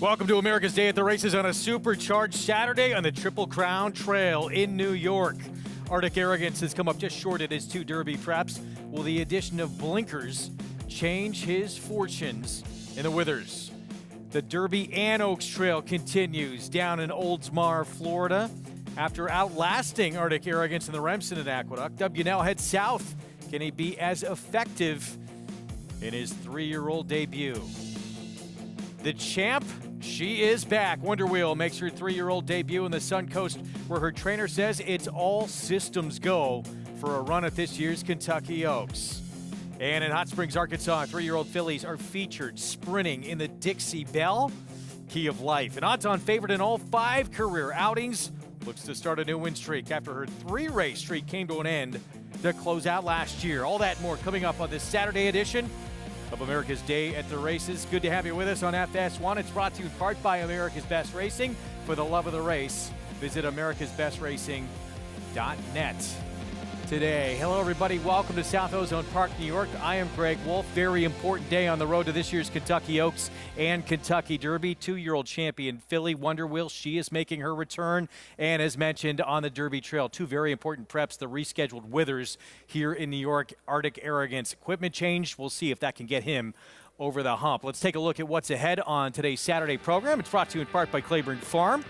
Welcome to America's Day at the Races on a supercharged Saturday on the Triple Crown Trail in New York. Arctic Arrogance has come up just short at his 2 Derby preps. Will the addition of blinkers change his fortunes in the Withers? The Derby and Oaks Trail continues down in Oldsmar, Florida. After outlasting Arctic Arrogance in the Remsen and Aqueduct, WNL heads south. Can he be as effective in his 3-year-old debut? The champ, she is back. Wonder Wheel makes her 3-year-old debut in the Suncoast, where her trainer says it's all systems go for a run at this year's Kentucky Oaks. And in Hot Springs, Arkansas, 3-year-old fillies are featured sprinting in the Dixie Bell. Key of Life, an odds-on favorite in all 5 career outings, looks to start a new win streak after her 3-race streak came to an end to close out last year. All that and more coming up on this Saturday edition of America's Day at the Races. Good to have you with us on FS1. It's brought to you in part by America's Best Racing. For the love of the race, visit americasbestracing.net today. Hello, everybody. Welcome to South Ozone Park, New York. I am Greg Wolf. Very important day on the road to this year's Kentucky Oaks and Kentucky Derby. 2-year-old champion filly Wonder Wheel. She is making her return. And as mentioned on the Derby Trail, 2 very important preps. The rescheduled Withers here in New York. Arctic Arrogance equipment change. We'll see if that can get him over the hump. Let's take a look at what's ahead on today's Saturday program. It's brought to you in part by Claiborne Farm.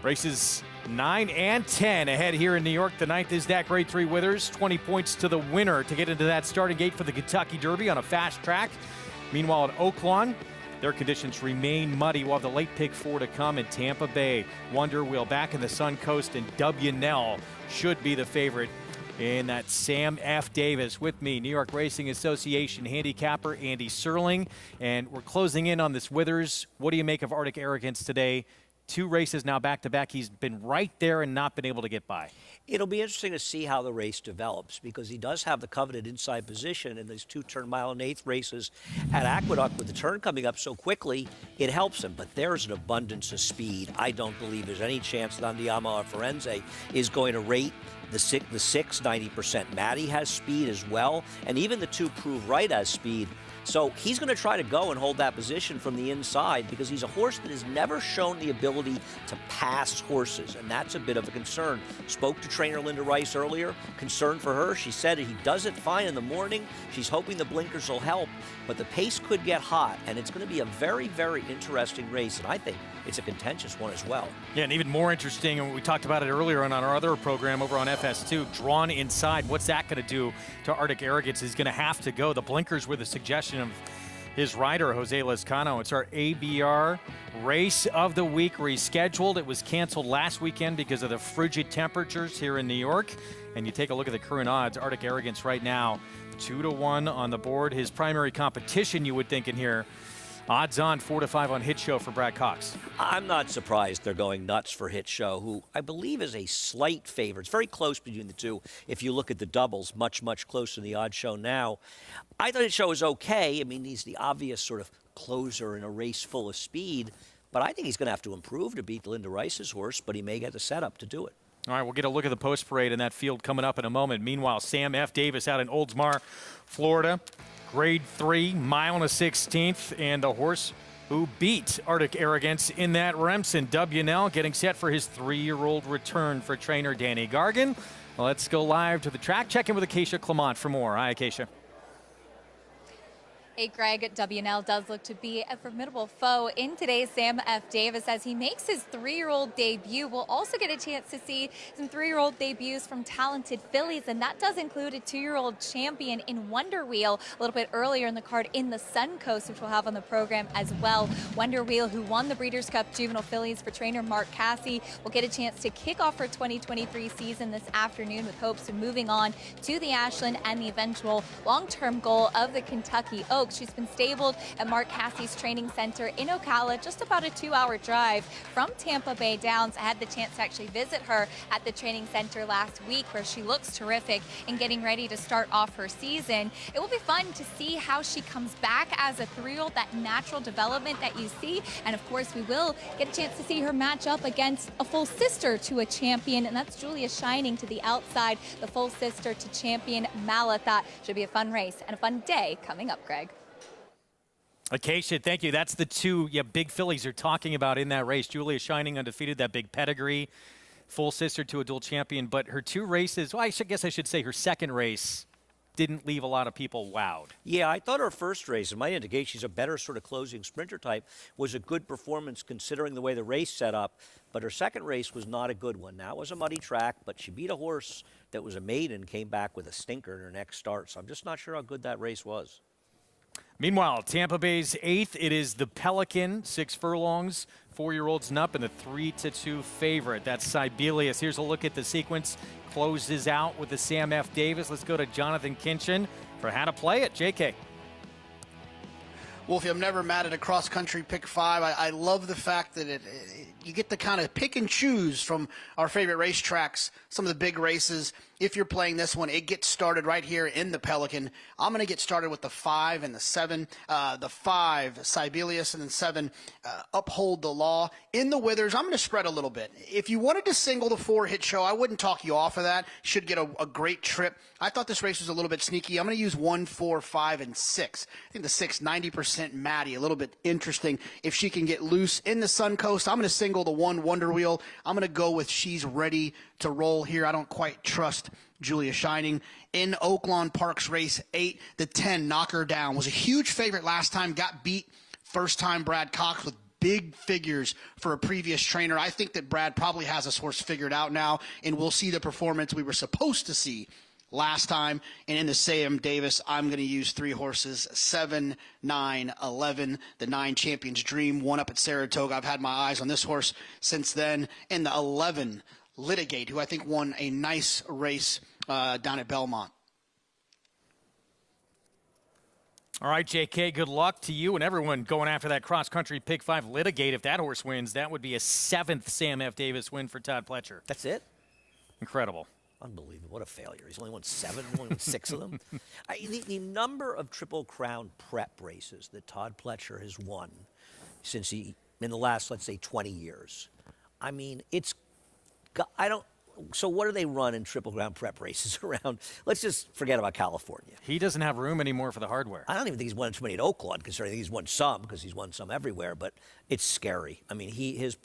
Races 9 and 10 ahead here in New York. The 9th is that Grade 3 Withers. 20 points to the winner to get into that starting gate for the Kentucky Derby on a fast track. Meanwhile at Oaklawn, their conditions remain muddy. We'll have the late pick 4 to come in Tampa Bay. Wonder Wheel back in the Suncoast, and WNL should be the favorite in that Sam F. Davis. With me, New York Racing Association handicapper Andy Serling. And we're closing in on this Withers. What do you make of Arctic Arrogance today? 2 races now back-to-back. He's been right there and not been able to get by. It'll be interesting to see how the race develops, because he does have the coveted inside position in these 2 turn mile and 1/8 races at Aqueduct. With the turn coming up so quickly, it helps him. But there's an abundance of speed. I don't believe there's any chance that Andiamo Firenze is going to rate the 6 90%. Maddie has speed as well, and even the 2 Prove Right has speed. So he's going to try to go and hold that position from the inside, because he's a horse that has never shown the ability to pass horses, and that's a bit of a concern. Spoke to trainer Linda Rice earlier. Concern for her. She said he does it fine in the morning. She's hoping the blinkers will help, but the pace could get hot, and it's going to be a very, very interesting race, and I think it's a contentious one as well. Yeah, and even more interesting, and we talked about it earlier on our other program over on FS2, drawn inside. What's that going to do to Arctic Arrogance? He's going to have to go. The blinkers were the suggestion of his rider, Jose Lezcano. It's our ABR race of the week rescheduled. It was canceled last weekend because of the frigid temperatures here in New York. And you take a look at the current odds. Arctic Arrogance right now, 2-1 on the board. His primary competition, you would think in here, odds on 4-5 on Hit Show for Brad Cox. I'm not surprised they're going nuts for Hit Show, who I believe is a slight favorite. It's very close between the 2. If you look at the doubles, much, much closer to the odd show now. I thought Hit Show was okay. I mean, he's the obvious sort of closer in a race full of speed. But I think he's going to have to improve to beat Linda Rice's horse, but he may get the setup to do it. All right, we'll get a look at the post parade in that field coming up in a moment. Meanwhile, Sam F. Davis out in Oldsmar, Florida. Grade 3, 1/16, and the horse who beat Arctic Arrogance in that Remsen. WNL getting set for his 3-year-old return for trainer Danny Gargan. Let's go live to the track. Check in with Acacia Clement for more. Hi, Acacia. Hey, Greg, WNL does look to be a formidable foe in today's Sam F. Davis as he makes his 3-year-old debut. We'll also get a chance to see some 3-year-old debuts from talented fillies, and that does include a 2-year-old champion in Wonder Wheel a little bit earlier in the card in the Suncoast, which we'll have on the program as well. Wonder Wheel, who won the Breeders' Cup Juvenile Fillies for trainer Mark Casse, will get a chance to kick off her 2023 season this afternoon with hopes of moving on to the Ashland and the eventual long-term goal of the Kentucky Oaks. She's been stabled at Mark Casse's training center in Ocala, just about a 2-hour drive from Tampa Bay Downs. I had the chance to actually visit her at the training center last week, where she looks terrific and getting ready to start off her season. It will be fun to see how she comes back as a 3-year-old, that natural development that you see. And of course, we will get a chance to see her match up against a full sister to a champion, and that's Julia Shining to the outside, the full sister to champion Malatha. Should be a fun race and a fun day coming up, Greg. Acacia, thank you. That's the two big fillies are talking about in that race. Julia Shining undefeated, that big pedigree, full sister to a dual champion. But her two races, well, guess I should say her second race didn't leave a lot of people wowed. Yeah, I thought her first race, and might indicate she's a better sort of closing sprinter type, was a good performance considering the way the race set up. But her second race was not a good one. Now, it was a muddy track, but she beat a horse that was a maiden, came back with a stinker in her next start. So I'm just not sure how good that race was. Meanwhile, Tampa Bay's 8th, it is the Pelican, 6 furlongs, 4-year-olds and up, and the 3-2 favorite. That's Sibelius. Here's a look at the sequence. Closes out with the Sam F. Davis. Let's go to Jonathan Kinchin for how to play it. JK. Wolfie, I'm never mad at a cross-country pick 5. I love the fact that you get to kind of pick and choose from our favorite racetracks, some of the big races. If you're playing this one, it gets started right here in the Pelican. I'm going to get started with the 5 and the 7. The 5, Sibelius, and then 7, Uphold the Law. In the Withers, I'm going to spread a little bit. If you wanted to single the 4 hit show, I wouldn't talk you off of that. Should get a great trip. I thought this race was a little bit sneaky. I'm going to use 1, 4, 5, and 6. I think the 6, 90% Maddie, a little bit interesting. If she can get loose in the Suncoast, I'm going to single the 1, Wonder Wheel. I'm going to go with She's Ready to Roll here. I don't quite trust Julia Shining. In Oaklawn Parks race 8, the 10, Knock Her Down, was a huge favorite last time, got beat first time Brad Cox with big figures for a previous trainer. I think that Brad probably has this horse figured out now, and we'll see the performance we were supposed to see last time. And in the Sam Davis, I'm going to use 3 horses, 7, 9, 11. The 9, Champion's Dream, won up at Saratoga. I've had my eyes on this horse since then. And the 11, Litigate, who I think won a nice race down at Belmont. All right, JK, good luck to you and everyone going after that cross-country pick 5 Litigate. If that horse wins, that would be a 7th Sam F. Davis win for Todd Pletcher. That's it? Incredible. Unbelievable. What a failure. He's only won 7, only won 6 of them. The number of Triple Crown prep races that Todd Pletcher has won since in the last, let's say, 20 years. I mean, so what do they run in Triple Crown prep races around? Let's just forget about California. He doesn't have room anymore for the hardware. I don't even think he's won too many at Oaklawn, considering he's won some, because he's won some everywhere, but it's scary. I mean, his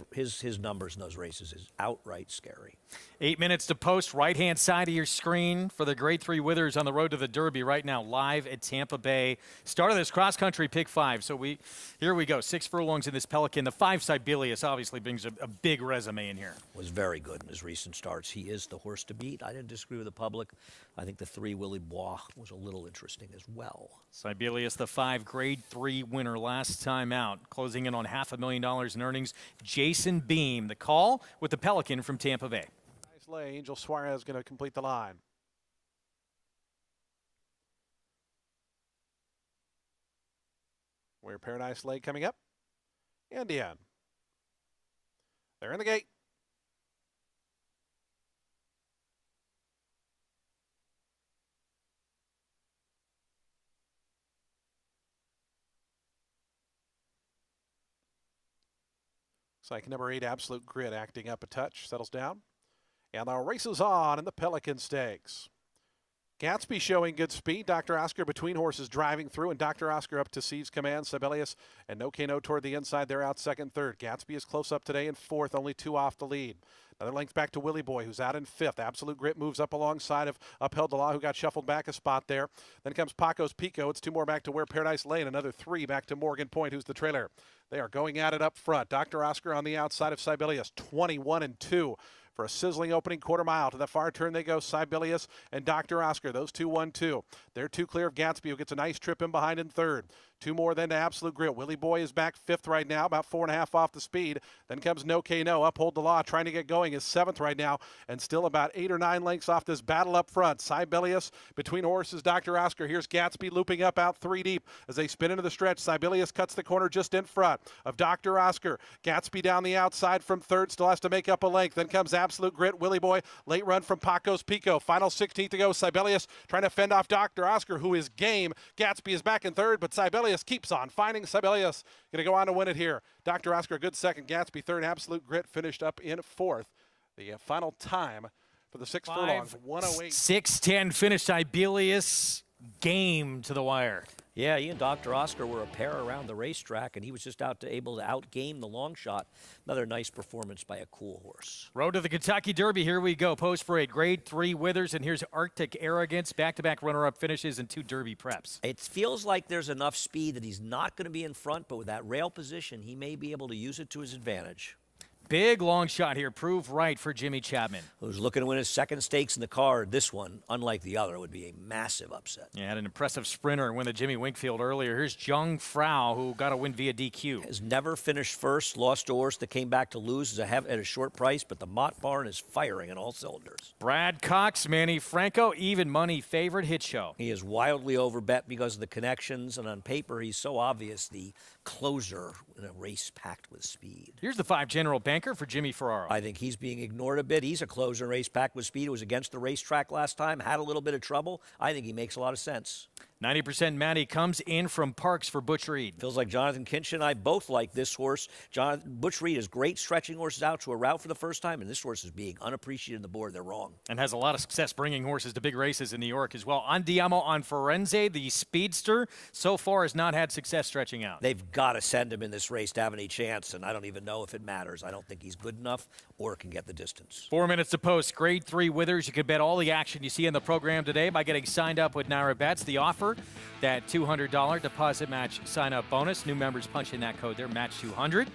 numbers in those races is outright scary. 8 minutes to post, right-hand side of your screen for the Grade 3 Withers on the road to the Derby right now, live at Tampa Bay. Start of this cross-country pick 5. So here we go, 6 furlongs in this Pelican. The 5, Sibelius, obviously brings a big resume in here. Was very good in his recent starts. He is the horse to beat. I didn't disagree with the public. I think the 3, Willie Bois, was a little interesting as well. Sibelius, the 5 Grade 3 winner last time out, closing in on $500,000 in earnings. Jason Beam, the call with the Pelican from Tampa Bay. Nice lay. Angel Suarez going to complete the line. Where Paradise Lake coming up. And in. They're in the gate. Looks like number 8, Absolute Grit, acting up a touch, settles down. And the race is on in the Pelican Stakes. Gatsby showing good speed. Dr. Oscar between horses driving through, and Dr. Oscar up to Sea's command. Sibelius and No Kano toward the inside. They're out second, third. Gatsby is close up today in 4th, only 2 off the lead. Another length back to Willie Boy, who's out in 5th. Absolute Grit moves up alongside of Upheld the Law, who got shuffled back a spot there. Then comes Paco's Pico. It's 2 more back to Where Paradise Lay, and another 3 back to Morgan Point, who's the trailer. They are going at it up front. Dr. Oscar on the outside of Sibelius, 21-2. For a sizzling opening quarter mile. To the far turn they go, Sibelius and Dr. Oscar. Those 2, 1-2. They're 2 clear of Gatsby, who gets a nice trip in behind in 3rd. 2 more then to Absolute Grit. Willie Boy is back 5th right now, about 4.5 off the speed. Then comes No Kano. Uphold the Law, trying to get going, is 7th right now, and still about 8 or 9 lengths off this battle up front. Sibelius between horses, Dr. Oscar. Here's Gatsby looping up out 3 deep as they spin into the stretch. Sibelius cuts the corner just in front of Dr. Oscar. Gatsby down the outside from 3rd, still has to make up a length. Then comes Absolute Grit. Willie Boy, late run from Paco's Pico. Final 16th to go. Sibelius trying to fend off Dr. Oscar, who is game. Gatsby is back in 3rd, but Sibelius keeps on finding Sibelius. Going to go on to win it here. Dr. Oscar, good 2nd. Gatsby 3rd. Absolute Grit finished up in 4th. The final time for the 6 furlongs, 108. 6:10 finish. Sibelius game to the wire. Yeah, he and Dr. Oscar were a pair around the racetrack, and he was just able to outgame the long shot. Another nice performance by a cool horse. Road to the Kentucky Derby. Here we go. Post parade, Grade 3 Withers, and here's Arctic Arrogance. Back-to-back runner-up finishes and 2 Derby preps. It feels like there's enough speed that he's not going to be in front, but with that rail position, he may be able to use it to his advantage. Big long shot here. Prove right for Jimmy Chapman. Who's looking to win his second stakes in the card. This one, unlike the other, would be a massive upset. Yeah, had an impressive sprinter and win the Jimmy Winkfield earlier. Here's Jung Frau, who got a win via DQ. Has never finished first, lost a horse that came back to lose at a short price, but the Mott Barn is firing on all cylinders. Brad Cox, Manny Franco, even money favorite hit show. He is wildly overbet because of the connections, and on paper, he's so obvious the closer in a race packed with speed. Here's the 5 general banker for Jimmy Ferraro. I think he's being ignored a bit. He's a closer in a race packed with speed. He was against the racetrack last time, had a little bit of trouble. I think he makes a lot of sense. 90% Matty comes in from Parks for Butch Reed. Feels like Jonathan Kinch and I both like this horse. Butch Reed is great stretching horses out to a route for the first time, and this horse is being unappreciated on the board. They're wrong. And has a lot of success bringing horses to big races in New York as well. Andiamo on Firenze, the speedster, so far has not had success stretching out. They've got to send him in this race to have any chance, and I don't even know if it matters. I don't think he's good enough or can get the distance. 4 minutes to post. Grade 3 Withers. You can bet all the action you see in the program today by getting signed up with Naira Bets. The offer, that $200 deposit match sign-up bonus. New members punch in that code there, match 200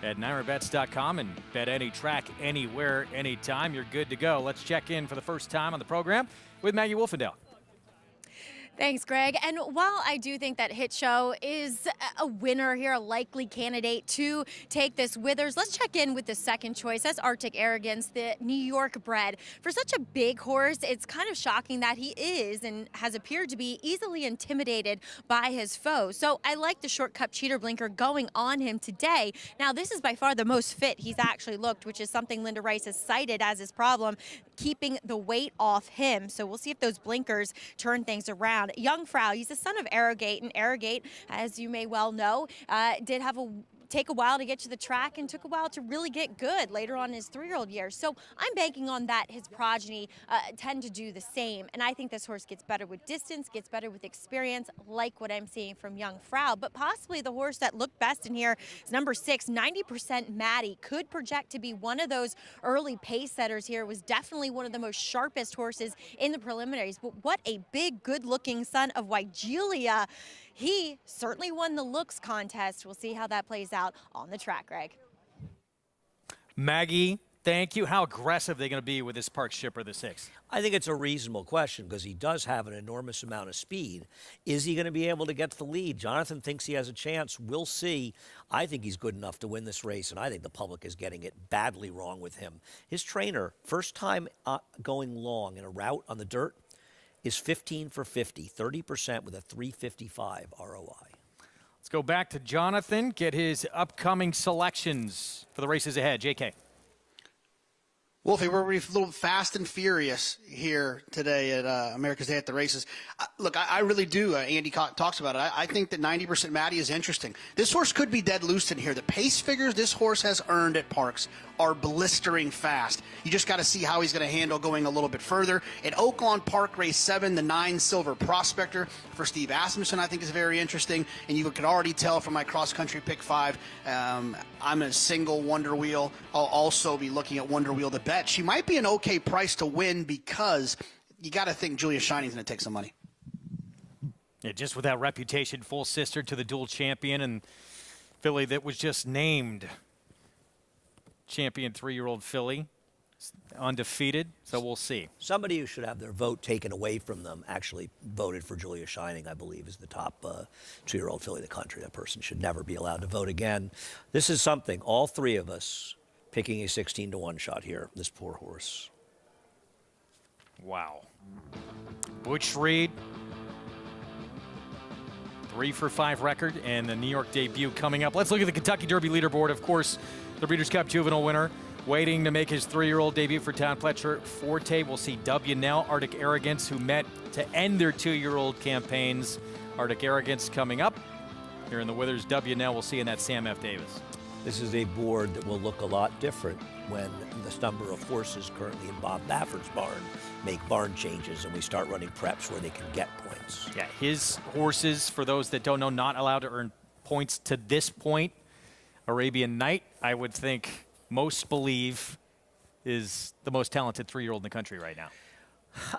at NairaBets.com, and bet any track, anywhere, anytime. You're good to go. Let's check in for the first time on the program with Maggie Wolfendale. Thanks, Greg. And while I do think that Hit Show is a winner here, a likely candidate to take this Withers, let's check in with the second choice. That's Arctic Arrogance, the New York bred. For such a big horse, it's kind of shocking that he is and has appeared to be easily intimidated by his foes. So I like the short cup cheater blinker going on him today. Now, this is by far the most fit he's actually looked, which is something Linda Rice has cited as his problem, keeping the weight off him. So we'll see if those blinkers turn things around. Young Frau, he's the son of Arrogate, and Arrogate, as you may well know, did have take a while to get to the track and took a while to really get good later on in his 3-year-old years. So I'm banking on that his progeny tend to do the same. And I think this horse gets better with distance, gets better with experience, like what I'm seeing from Young Frau. But possibly the horse that looked best in here is number 6, 90% Maddie. Could project to be one of those early pace setters here. Was definitely one of the most sharpest horses in the preliminaries. But what a big, good-looking son of Wigelia. He certainly won the looks contest. We'll see how that plays out on the track, Greg. Maggie, thank you. How aggressive are they going to be with this Park Shipper, the 6? I think it's a reasonable question because he does have an enormous amount of speed. Is he going to be able to get the lead? Jonathan thinks he has a chance. We'll see. I think he's good enough to win this race, and I think the public is getting it badly wrong with him. His trainer, first time going long in a route on the dirt, is 15 for 50, 30% with a 355 ROI. Let's go back to Jonathan, get his upcoming selections for the races ahead. JK. Wolfie, we're a little fast and furious here today at America's Day at the Races. Look, I really do. Andy talks about it. I think that 90% Maddie is interesting. This horse could be dead loose in here. The pace figures this horse has earned at Parks are blistering fast. You just got to see how he's going to handle going a little bit further. At Oaklawn Park Race 7, the 9 Silver Prospector for Steve Asmussen, I think is very interesting. And you can already tell from my cross-country pick 5, I'm a single Wonder Wheel. I'll also be looking at Wonder Wheel to bet. She might be an okay price to win because you got to think Julia Shining's going to take some money. Yeah, just with that reputation, full sister to the dual champion and filly that was just named champion 3-year-old filly, undefeated, so we'll see. Somebody who should have their vote taken away from them actually voted for Julia Shining, I believe, is the top 2-year-old filly in the country. That person should never be allowed to vote again. This is something, all 3 of us picking a 16-to-1 shot here, this poor horse. Wow. Butch Reed, 3 for 5 record, and the New York debut coming up. Let's look at the Kentucky Derby leaderboard. Of course, the Breeders' Cup Juvenile winner, waiting to make his 3-year-old debut for Town Pletcher Forte. We'll see W. Nell, Arctic Arrogance, who met to end their 2-year-old campaigns. Arctic Arrogance coming up here in the Withers. W. Nell we'll see in that Sam F. Davis. This is a board that will look a lot different when the number of horses currently in Bob Baffert's barn make barn changes and we start running preps where they can get points. Yeah, his horses, for those that don't know, not allowed to earn points to this point. Arabian Night, I would think most believe, is the most talented 3-year-old in the country right now.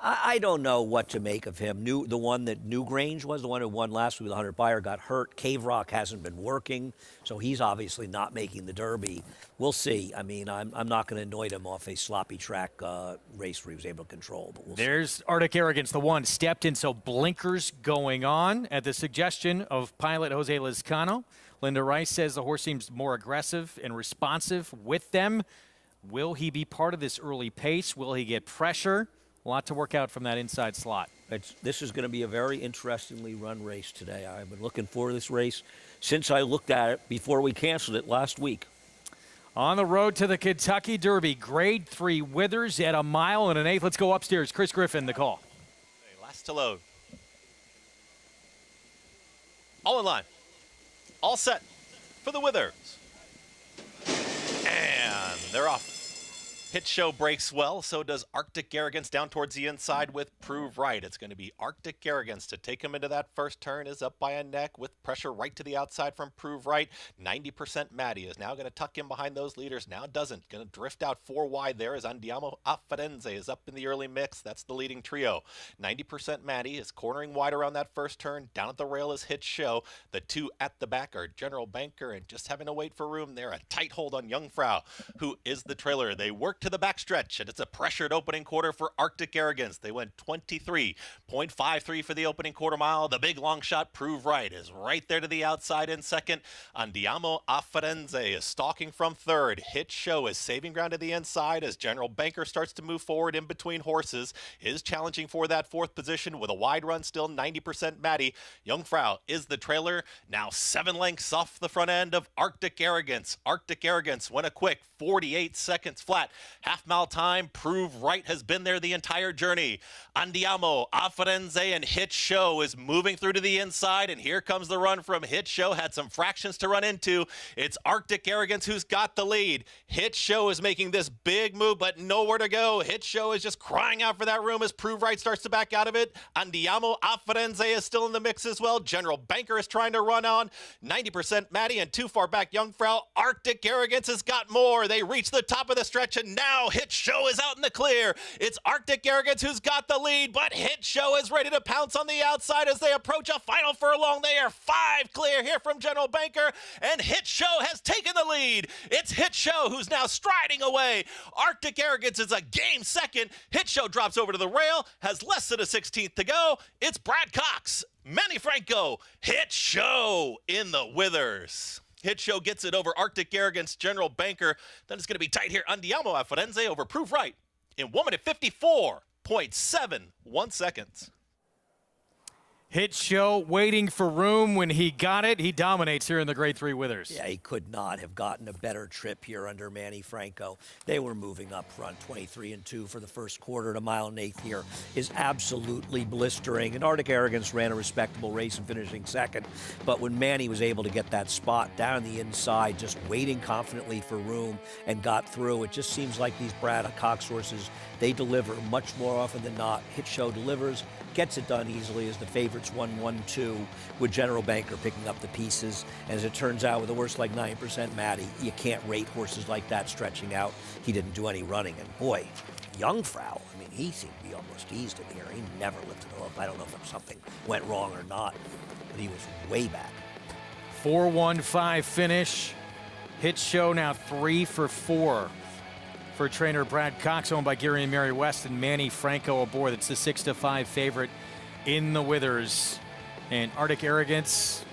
I don't know what to make of him. The one that Newgrange was, the one who won last week with 100 Buyer, got hurt. Cave Rock hasn't been working, so he's obviously not making the Derby. We'll see. I mean, I'm not going to anoint him off a sloppy track race where he was able to control. But There's Arctic Arrogance, the one stepped in, so blinkers going on at the suggestion of pilot Jose Lizcano. Linda Rice says the horse seems more aggressive and responsive with them. Will he be part of this early pace? Will he get pressure? A lot to work out from that inside slot. This is going to be a very interestingly run race today. I've been looking for this race since I looked at it before we canceled it last week. On the road to the Kentucky Derby, Grade 3 Withers at 1 1/8. Let's go upstairs. Chris Griffin, the call. Last to load. All in line. All set for the Withers. And they're off. Hit Show breaks well, so does Arctic Arrogance down towards the inside with Prove Right. It's going to be Arctic Arrogance to take him into that first turn, is up by a neck with pressure right to the outside from Prove Right. 90% Maddie is now going to tuck in behind those leaders. Now doesn't. Going to drift out 4 wide there as Andiamo a Firenze is up in the early mix. That's the leading trio. 90% Maddie is cornering wide around that first turn. Down at the rail is Hit Show. The 2 at the back are General Banker and just having to wait for room there. A tight hold on Jungfrau, who is the trailer. They work to the backstretch, and it's a pressured opening quarter for Arctic Arrogance. They went 23.53 for the opening quarter mile. The big long shot Prove Right is right there to the outside in second. Andiamo a Firenze is stalking from third. Hit Show is saving ground to the inside as General Banker starts to move forward in between horses. Is challenging for that 4th position with a wide run still. 90% Maddie. Jungfrau is the trailer. Now 7 lengths off the front end of Arctic Arrogance. Arctic Arrogance went a quick 48 seconds flat. Half-mile time, Prove Right has been there the entire journey. Andiamo, a Firenze, and Hit Show is moving through to the inside, and here comes the run from Hit Show. Had some fractions to run into. It's Arctic Arrogance who's got the lead. Hit Show is making this big move, but nowhere to go. Hit Show is just crying out for that room as Prove Right starts to back out of it. Andiamo, a Firenze is still in the mix as well. General Banker is trying to run on. 90% Maddie and too far back Jungfrau. Arctic Arrogance has got more. They reach the top of the stretch, and now Hit Show is out in the clear. It's Arctic Arrogance who's got the lead, but Hit Show is ready to pounce on the outside as they approach a final furlong. They are 5 clear here from General Banker, and Hit Show has taken the lead. It's Hit Show who's now striding away. Arctic Arrogance is a game second. Hit Show drops over to the rail, has less than a 16th to go. It's Brad Cox, Manny Franco, Hit Show in the Withers. Hit Show gets it over Arctic Arrogance, General Banker. Then it's going to be tight here. Andiamo a Firenze over Prove Right in 1 minute 54.71 seconds. Hit Show waiting for room. When he got it, he dominates here in the Grade 3 Withers. Yeah, he could not have gotten a better trip here under Manny Franco. They were moving up front, 23-2 for the first quarter. At 1 1/8 here is absolutely blistering. And Arctic Arrogance ran a respectable race and finishing second. But when Manny was able to get that spot down the inside, just waiting confidently for room and got through, it just seems like these Brad Cox horses, they deliver much more often than not. Hit Show delivers, gets it done easily as the favorites 1-1-2 with General Banker picking up the pieces. As it turns out, with a horse like 9% Maddie, you can't rate horses like that stretching out. He didn't do any running. And boy, Jungfrau, I mean, he seemed to be almost eased in the air. He never lifted it up. I don't know if something went wrong or not, but he was way back. 4-1-5 finish. Hit Show now 3 for 4 for trainer Brad Cox, owned by Gary and Mary West, and Manny Franco aboard. It's the 6-5 favorite in the Withers. And Arctic Arrogance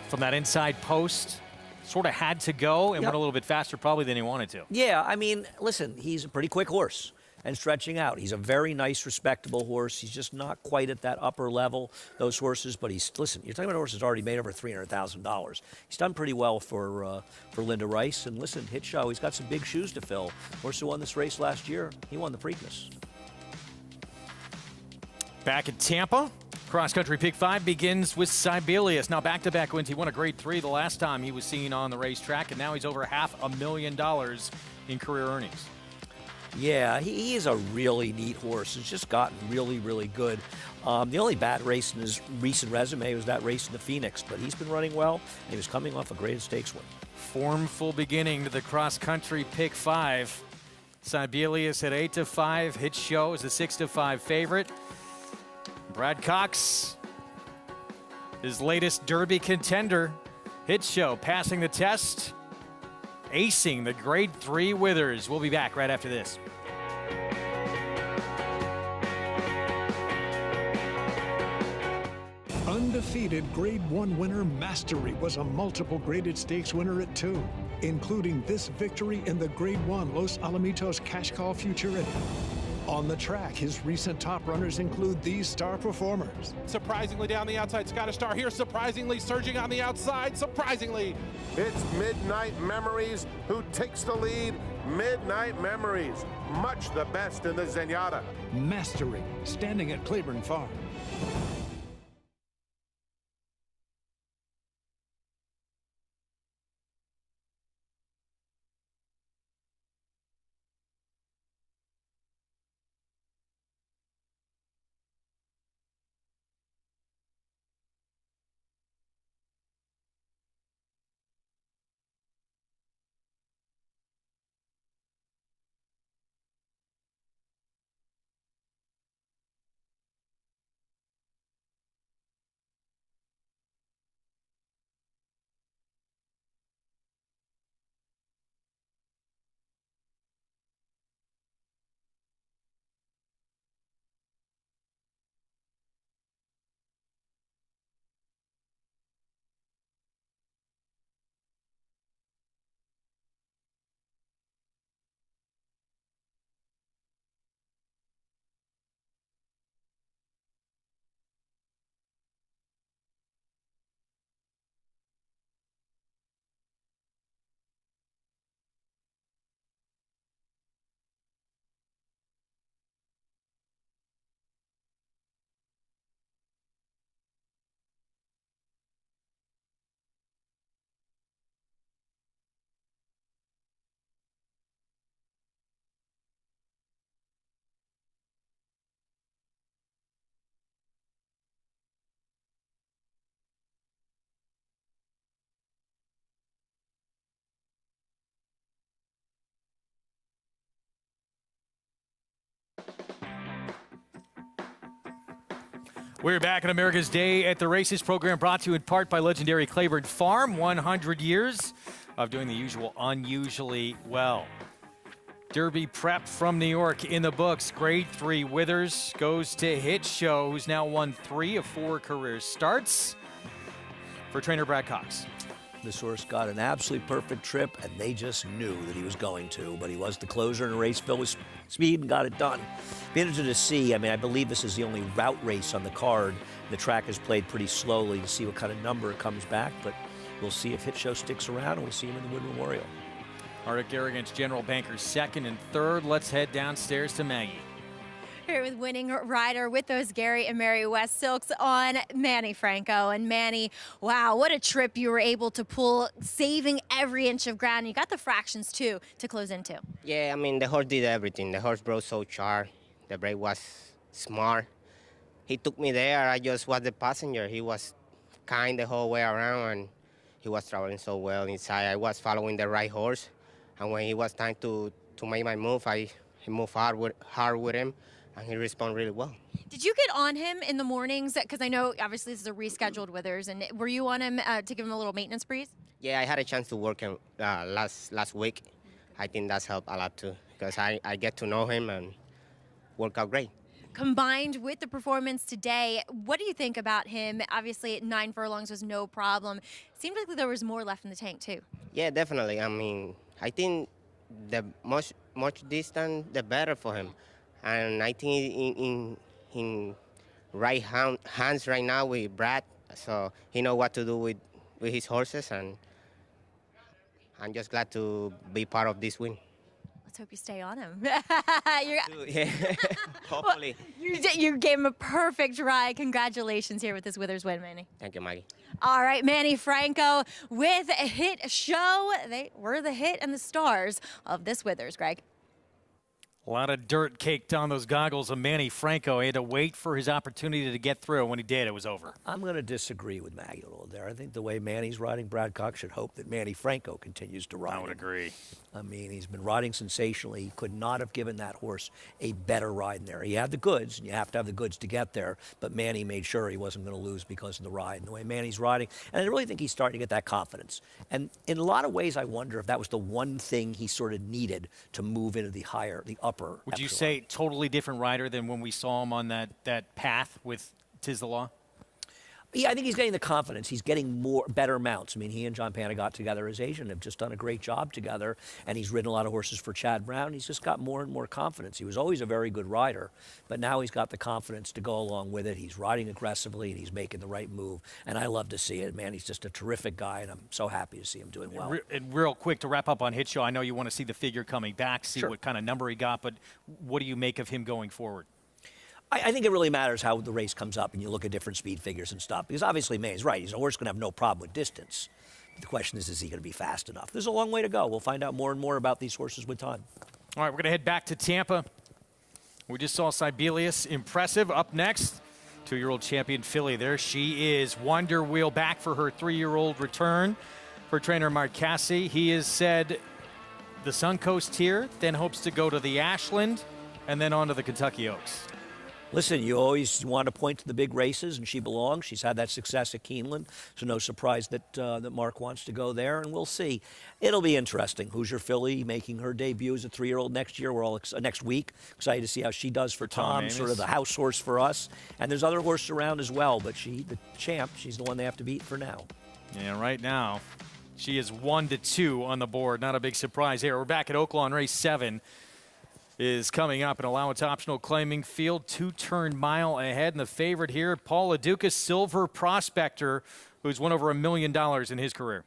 from that inside post sort of had to go and went a little bit faster probably than he wanted to. Yeah, I mean, listen, he's a pretty quick horse and stretching out. He's a very nice, respectable horse. He's just not quite at that upper level, those horses. But listen, you're talking about a horse that's already made over $300,000. He's done pretty well for Linda Rice. And listen, Hit Show, he's got some big shoes to fill. Horse who won this race last year, he won the Preakness. Back at Tampa, Cross country pick 5 begins with Sibelius. Now back-to-back wins. He won a grade 3 the last time he was seen on the racetrack, and now he's over $500,000 in career earnings. Yeah, he is a really neat horse. He's just gotten really, really good. The only bad race in his recent resume was that race in the Phoenix, but he's been running well. And he was coming off a graded stakes win. Formful beginning to the cross country pick 5. Sibelius at 8-5. Hit Show is a 6-5 favorite. Brad Cox, his latest Derby contender. Hit Show passing the test, acing the grade 3 Withers. We'll be back right after this. Undefeated Grade 1 winner Mastery was a multiple graded stakes winner at 2, including this victory in the Grade 1 Los Alamitos Cash Call Futurity. On the track, his recent top runners include these star performers. Surprisingly down the outside, Scottish Star here, surprisingly surging on the outside, surprisingly. It's Midnight Memories who takes the lead. Midnight Memories, much the best in the Zenyatta. Mastery, standing at Claiborne Farm. We're back on America's Day at the Races program, brought to you in part by legendary Claiborne Farm. 100 years of doing the usual unusually well. Derby prep from New York in the books. Grade 3 Withers goes to Hit Show, who's now won 3 of 4 career starts for trainer Brad Cox. This horse got an absolutely perfect trip, and they just knew that he was going to, but he was the closer in a race filled with speed and got it done. Be interested to see. I mean, I believe this is the only route race on the card. The track is played pretty slowly to see what kind of number it comes back, but we'll see if Hit Show sticks around, and we'll see him in the Wood Memorial. Arctic Arrogance General Bankers 2nd and 3rd. Let's head downstairs to Maggie. Here with winning rider with those Gary and Mary West Silks on, Manny Franco. And Manny, wow, what a trip you were able to pull, saving every inch of ground. You got the fractions too to close into. Yeah, I mean, the horse did everything. The horse broke so sharp. The brake was smart. He took me there. I just was the passenger. He was kind the whole way around, and he was traveling so well inside. I was following the right horse, and when it was time to make my move, I moved hard with him, and he responded really well. Did you get on him in the mornings? Because I know obviously this is a rescheduled Withers, and were you on him to give him a little maintenance breeze? Yeah, I had a chance to work him last week. I think that's helped a lot too, because I get to know him and work out great. Combined with the performance today, what do you think about him? Obviously, 9 furlongs was no problem. Seemed like there was more left in the tank too. Yeah, definitely. I mean, I think the much distance, the better for him. And I think in right hands right now with Brad, so he knows what to do with his horses, and I'm just glad to be part of this win. Let's hope you stay on him. Yeah, hopefully. You gave him a perfect ride. Congratulations here with this Withers win, Manny. Thank you, Maggie. All right, Manny Franco with a hit show. They were the hit and the stars of this Withers, Greg. A lot of dirt caked on those goggles of Manny Franco. He had to wait for his opportunity to get through. When he did, it was over. I'm going to disagree with Maggie a little there. I think the way Manny's riding, Brad Cox should hope that Manny Franco continues to ride. I would agree. I mean, he's been riding sensationally. He could not have given that horse a better ride in there. He had the goods, and you have to have the goods to get there, but Manny made sure he wasn't going to lose because of the ride and the way Manny's riding. And I really think he's starting to get that confidence. And in a lot of ways, I wonder if that was the one thing he sort of needed to move into the upper. Would you say totally different rider than when we saw him on that path with Tis the Law? Yeah, I think he's getting the confidence. He's getting better mounts. I mean, he and John Pana got together as agent, have just done a great job together, and he's ridden a lot of horses for Chad Brown. He's just got more and more confidence. He was always a very good rider, but now he's got the confidence to go along with it. He's riding aggressively, and he's making the right move, and I love to see it. Man, he's just a terrific guy, and I'm so happy to see him doing well. And real quick, to wrap up on Hit Show, I know you want to see the figure coming back, see Sure. what kind of number he got, but what do you make of him going forward? I think it really matters how the race comes up and you look at different speed figures and stuff. Because obviously, May's right. He's a horse going to have no problem with distance. But the question is he going to be fast enough? There's a long way to go. We'll find out more and more about these horses with time. All right, we're going to head back to Tampa. We just saw Sibelius, impressive. Up next, 2-year-old champion filly. There she is. Wonder Wheel back for her 3-year-old return for trainer Mark Casse. He has said the Suncoast here, then hopes to go to the Ashland, and then on to the Kentucky Oaks. Listen, you always want to point to the big races, and she belongs. She's had that success at Keeneland, so no surprise that that Mark wants to go there, and we'll see. It'll be interesting. Hoosier filly making her debut as a 3-year-old next year. We're all next week. Excited to see how she does for Tom, sort of the house horse for us. And there's other horses around as well, but she, the champ, she's the one they have to beat for now. Yeah, right now, she is 1-2 on the board. Not a big surprise here. We're back at Oaklawn, race 7. Is coming up, an allowance optional claiming field, 2-turn mile ahead. And the favorite here, Paul LaDuca, Silver Prospector, who's won over $1 million in his career.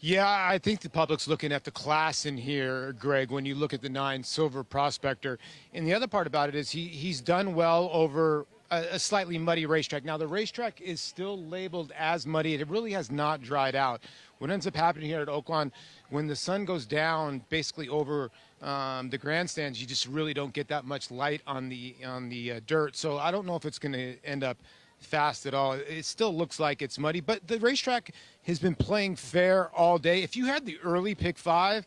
Yeah, I think the public's looking at the class in here, Greg, when you look at the 9 Silver Prospector. And the other part about it is he's done well over a slightly muddy racetrack. Now, the racetrack is still labeled as muddy. It really has not dried out. What ends up happening here at Oaklawn, when the sun goes down basically over the grandstands, you just really don't get that much light on the dirt. So I don't know if it's going to end up fast at all. It still looks like it's muddy, but the racetrack has been playing fair all day. If you had the early pick 5,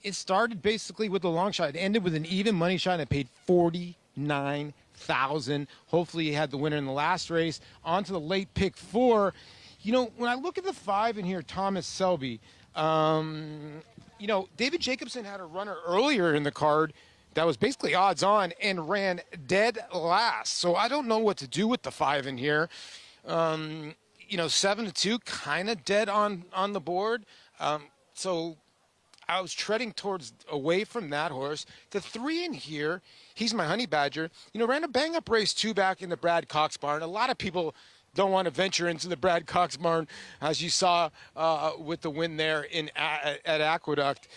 it started basically with the long shot. It ended with an even money shot, and it paid $49,000. Hopefully you had the winner in the last race. On to the late pick 4. You know, when I look at the 5 in here, Thomas Selby, you know, David Jacobson had a runner earlier in the card that was basically odds on and ran dead last. So I don't know what to do with the 5 in here. You know, 7-2, kind of dead on the board. So I was treading away from that horse. The 3 in here, he's my Honey Badger. You know, ran a bang-up race 2 back in the Brad Cox barn. A lot of people don't want to venture into the Brad Cox barn, as you saw with the win there at Aqueduct.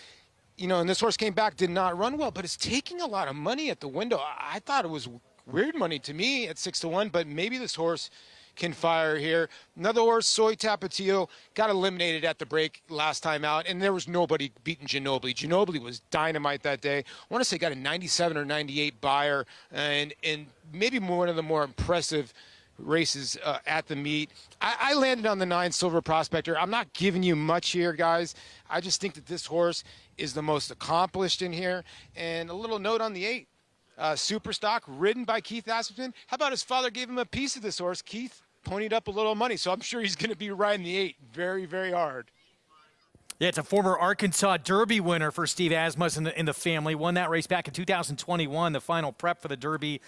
You know, and this horse came back, did not run well, but it's taking a lot of money at the window. I thought it was weird money to me at 6-1, but maybe this horse can fire here. Another horse, Soy Tapatio, got eliminated at the break last time out, and there was nobody beating Ginobili. Ginobili was dynamite that day. I want to say got a 97 or 98 buyer, and maybe one of the more impressive races at the meet. I landed on the 9 Silver Prospector. I'm not giving you much here, guys. I just think that this horse is the most accomplished in here. And a little note on the 8. Super stock, ridden by Keith Asperton. How about his father gave him a piece of this horse? Keith ponied up a little money, so I'm sure he's going to be riding the 8 very, very hard. Yeah, it's a former Arkansas Derby winner for Steve Asmus in the family. Won that race back in 2021, the final prep for the Derby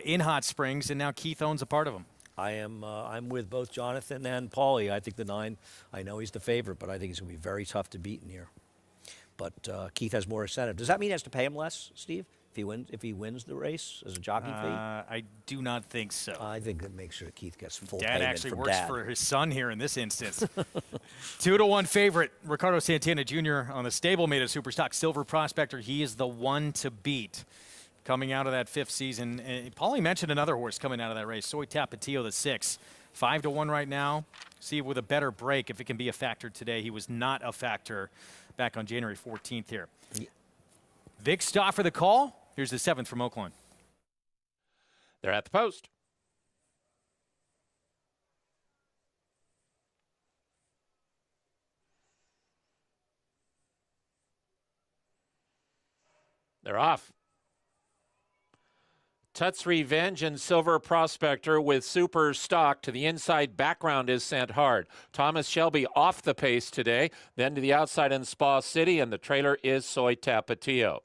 in Hot Springs, and now Keith owns a part of them. I'm with both Jonathan and Paulie. I think the 9, I know he's the favorite, but I think he's going to be very tough to beat in here. But Keith has more incentive. Does that mean he has to pay him less, Steve? if he wins the race as a jockey fee? I do not think so. I think that makes sure Keith gets full Dad payment actually from works Dad. for his son here in this instance. 2-1 favorite, Ricardo Santana Jr. on the stablemate of Superstock Silver Prospector. He is the one to beat coming out of that 5th season. Paulie mentioned another horse coming out of that race, Soy Tapatio, the 6. 5-1 right now. See with a better break if it can be a factor today. He was not a factor back on January 14th here. Yeah. Vic Stoff for the call. Here's the 7th from Oaklawn. They're at the post. They're off. Tut's Revenge and Silver Prospector with Super Stock to the inside. Background is sent hard. Thomas Shelby off the pace today. Then to the outside in Spa City, and the trailer is Soy Tapatio.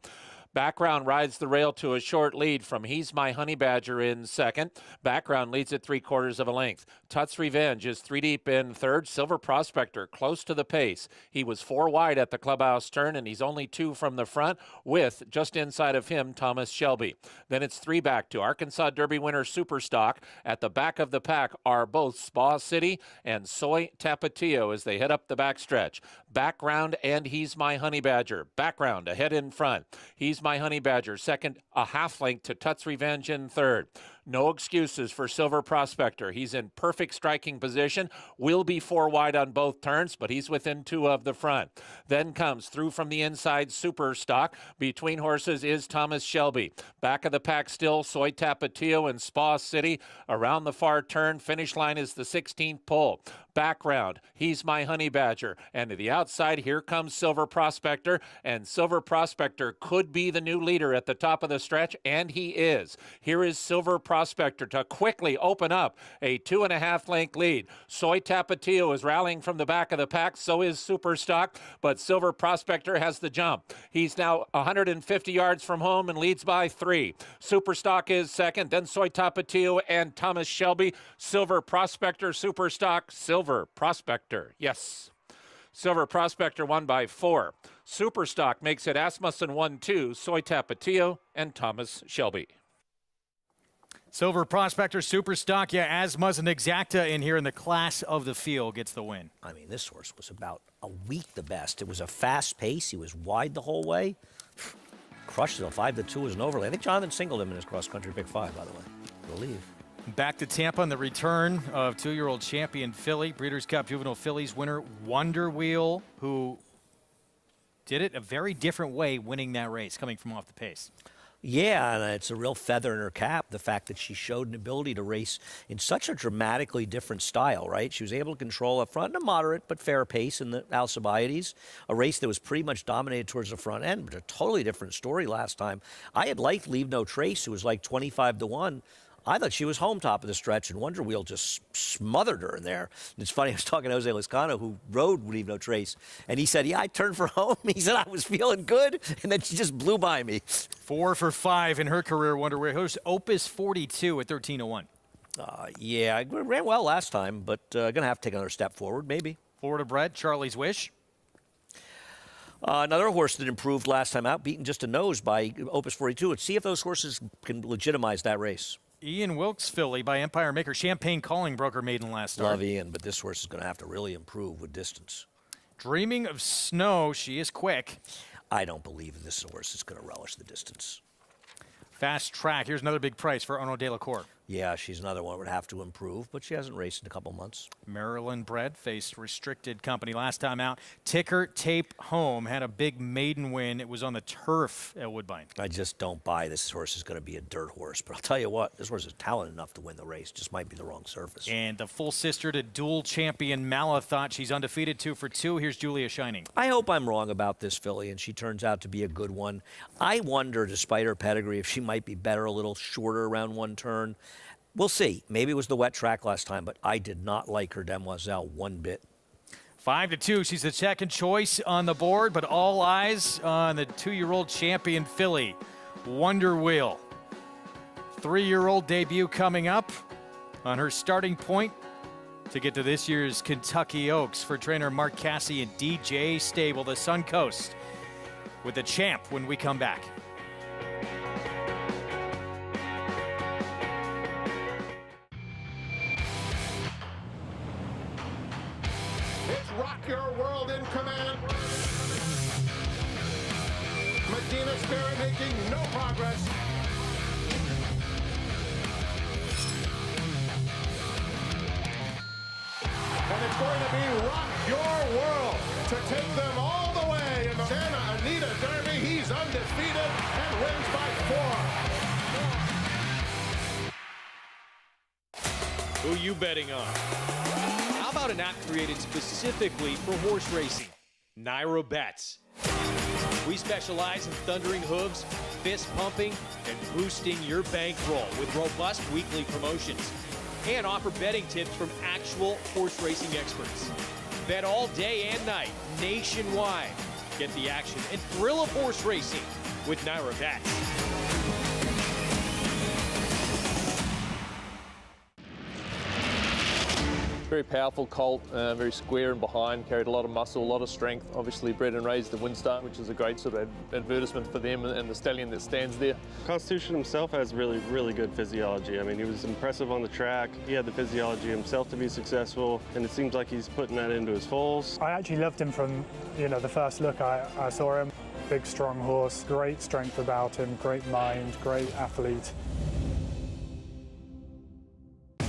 Background rides the rail to a short lead from He's My Honey Badger in second. Background leads at 3/4 of a length. Tut's Revenge is 3 deep in third. Silver Prospector close to the pace. He was 4 wide at the clubhouse turn, and he's only 2 from the front with just inside of him Thomas Shelby. Then it's 3 back to Arkansas Derby winner Superstock. At the back of the pack are both Spa City and Soy Tapatio as they head up the backstretch. Background and He's My Honey Badger. Background ahead in front. He's My Honey Badger second, a half length to Tut's Revenge in third. No excuses for Silver Prospector. He's in perfect striking position. Will be 4 wide on both turns, but he's within 2 of the front. Then comes through from the inside Superstock. Between horses is Thomas Shelby. Back of the pack still Soy Tapatio and Spa City. Around the far turn, finish line is the 16th pole. Background, He's My Honey Badger. And to the outside, here comes Silver Prospector. And Silver Prospector could be the new leader at the top of the stretch, and he is. Here is Silver Prospector to quickly open up a 2.5 length lead. Soy Tapatio is rallying from the back of the pack, so is Superstock, but Silver Prospector has the jump. He's now 150 yards from home and leads by 3. Superstock is second, then Soy Tapatio and Thomas Shelby. Silver Prospector, Superstock, Silver Prospector. Yes. Silver Prospector won by 4. Superstock makes it Asmussen 1-2, Soy Tapatio and Thomas Shelby. Silver Prospector, Superstock, yeah, Asmussen Exacta in here in the class of the field gets the win. I mean, this horse was about a week the best. It was a fast pace. He was wide the whole way. Crushed it. 5-2 was an overlay. I think Jonathan singled him in his cross-country pick 5, by the way, I believe. Back to Tampa and the return of 2-year-old champion filly, Breeders' Cup Juvenile Fillies winner Wonder Wheel, who did it a very different way, winning that race, coming from off the pace. Yeah, and it's a real feather in her cap, the fact that she showed an ability to race in such a dramatically different style, right? She was able to control up front at a moderate but fair pace in the Alcibiades, a race that was pretty much dominated towards the front end, but a totally different story last time. I had liked Leave No Trace, who was like 25-1. I thought she was home top of the stretch, and Wonder Wheel just smothered her in there. And it's funny, I was talking to Jose Lezcano, who rode Leave No Trace, and he said, yeah, I turned for home. He said, I was feeling good, and then she just blew by me. 4 for 5 in her career, Wonder Wheel. Here's Opus 42 at 13-1. Yeah, I ran well last time, but going to have to take another step forward, maybe. Florida bred, Charlie's Wish. Another horse that improved last time out, beaten just a nose by Opus 42. Let's see if those horses can legitimize that race. Ian Wilkes filly by Empire Maker. Champagne Calling broker maiden last start. Love Ian, but this horse is going to have to really improve with distance. Dreaming of Snow. She is quick. I don't believe this horse is going to relish the distance. Fast Track. Here's another big price for Ono de la Cour. Yeah, she's another one that would have to improve, but she hasn't raced in a couple months. Maryland bred, faced restricted company last time out. Ticker Tape Home had a big maiden win. It was on the turf at Woodbine. I just don't buy this horse is going to be a dirt horse, but I'll tell you what, this horse is talented enough to win the race. Just might be the wrong surface. And the full sister to dual champion Malathot. She's undefeated 2 for 2. Here's Julia Shining. I hope I'm wrong about this filly, and she turns out to be a good one. I wonder, despite her pedigree, if she might be better a little shorter around one turn. We'll see. Maybe it was the wet track last time, but I did not like her Demoiselle one bit. 5-2. She's the second choice on the board, but all eyes on the 2-year-old champion filly, Wonder Wheel. 3-year-old debut coming up on her starting point to get to this year's Kentucky Oaks for trainer Mark Cassie and DJ Stable, the Suncoast, with the champ when we come back. Rock Your World in command. Medina Spirit making no progress. And it's going to be Rock Your World to take them all the way in the Santa Anita Derby. He's undefeated and wins by 4. Who you betting on? How about an app created specifically for horse racing? Naira Bets. We specialize in thundering hooves, fist pumping, and boosting your bankroll with robust weekly promotions. And offer betting tips from actual horse racing experts. Bet all day and night, nationwide. Get the action and thrill of horse racing with Naira Bets. Very powerful colt, very square and behind, carried a lot of muscle, a lot of strength. Obviously bred and raised at Windstar, which is a great sort of advertisement for them and the stallion that stands there. Constitution himself has really good physiology. I mean, he was impressive on the track. He had the physiology himself to be successful, and it seems like he's putting that into his foals. I actually loved him from, the first look I saw him. Big, strong horse, great strength about him, great mind, great athlete.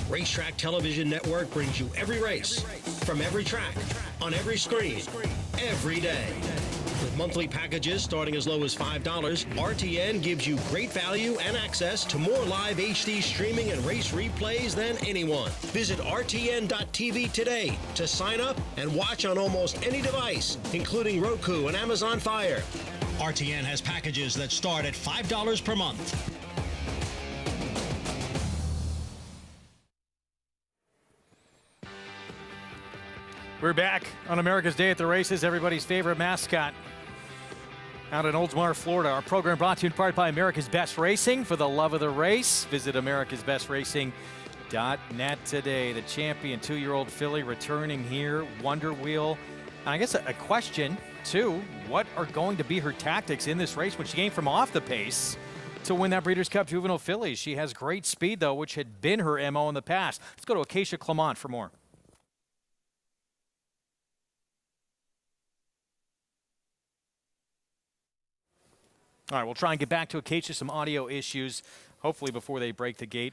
Racetrack Television Network brings you every race, from every track, on every screen, every day. With monthly packages starting as low as $5, RTN gives you great value and access to more live HD streaming and race replays than anyone. Visit RTN.tv today to sign up and watch on almost any device, including Roku and Amazon Fire. RTN has packages that start at $5 per month. We're back on America's Day at the Races, everybody's favorite mascot out in Oldsmar, Florida. Our program brought to you in part by America's Best Racing. For the love of the race, visit americasbestracing.net today. The champion 2-year-old filly returning here, Wonder Wheel. And I guess a question, too, what are going to be her tactics in this race when she came from off the pace to win that Breeders' Cup Juvenile Fillies? She has great speed, though, which had been her MO in the past. Let's go to Acacia Clement for more. All right, we'll try and get back to Acacia, some audio issues, hopefully before they break the gate.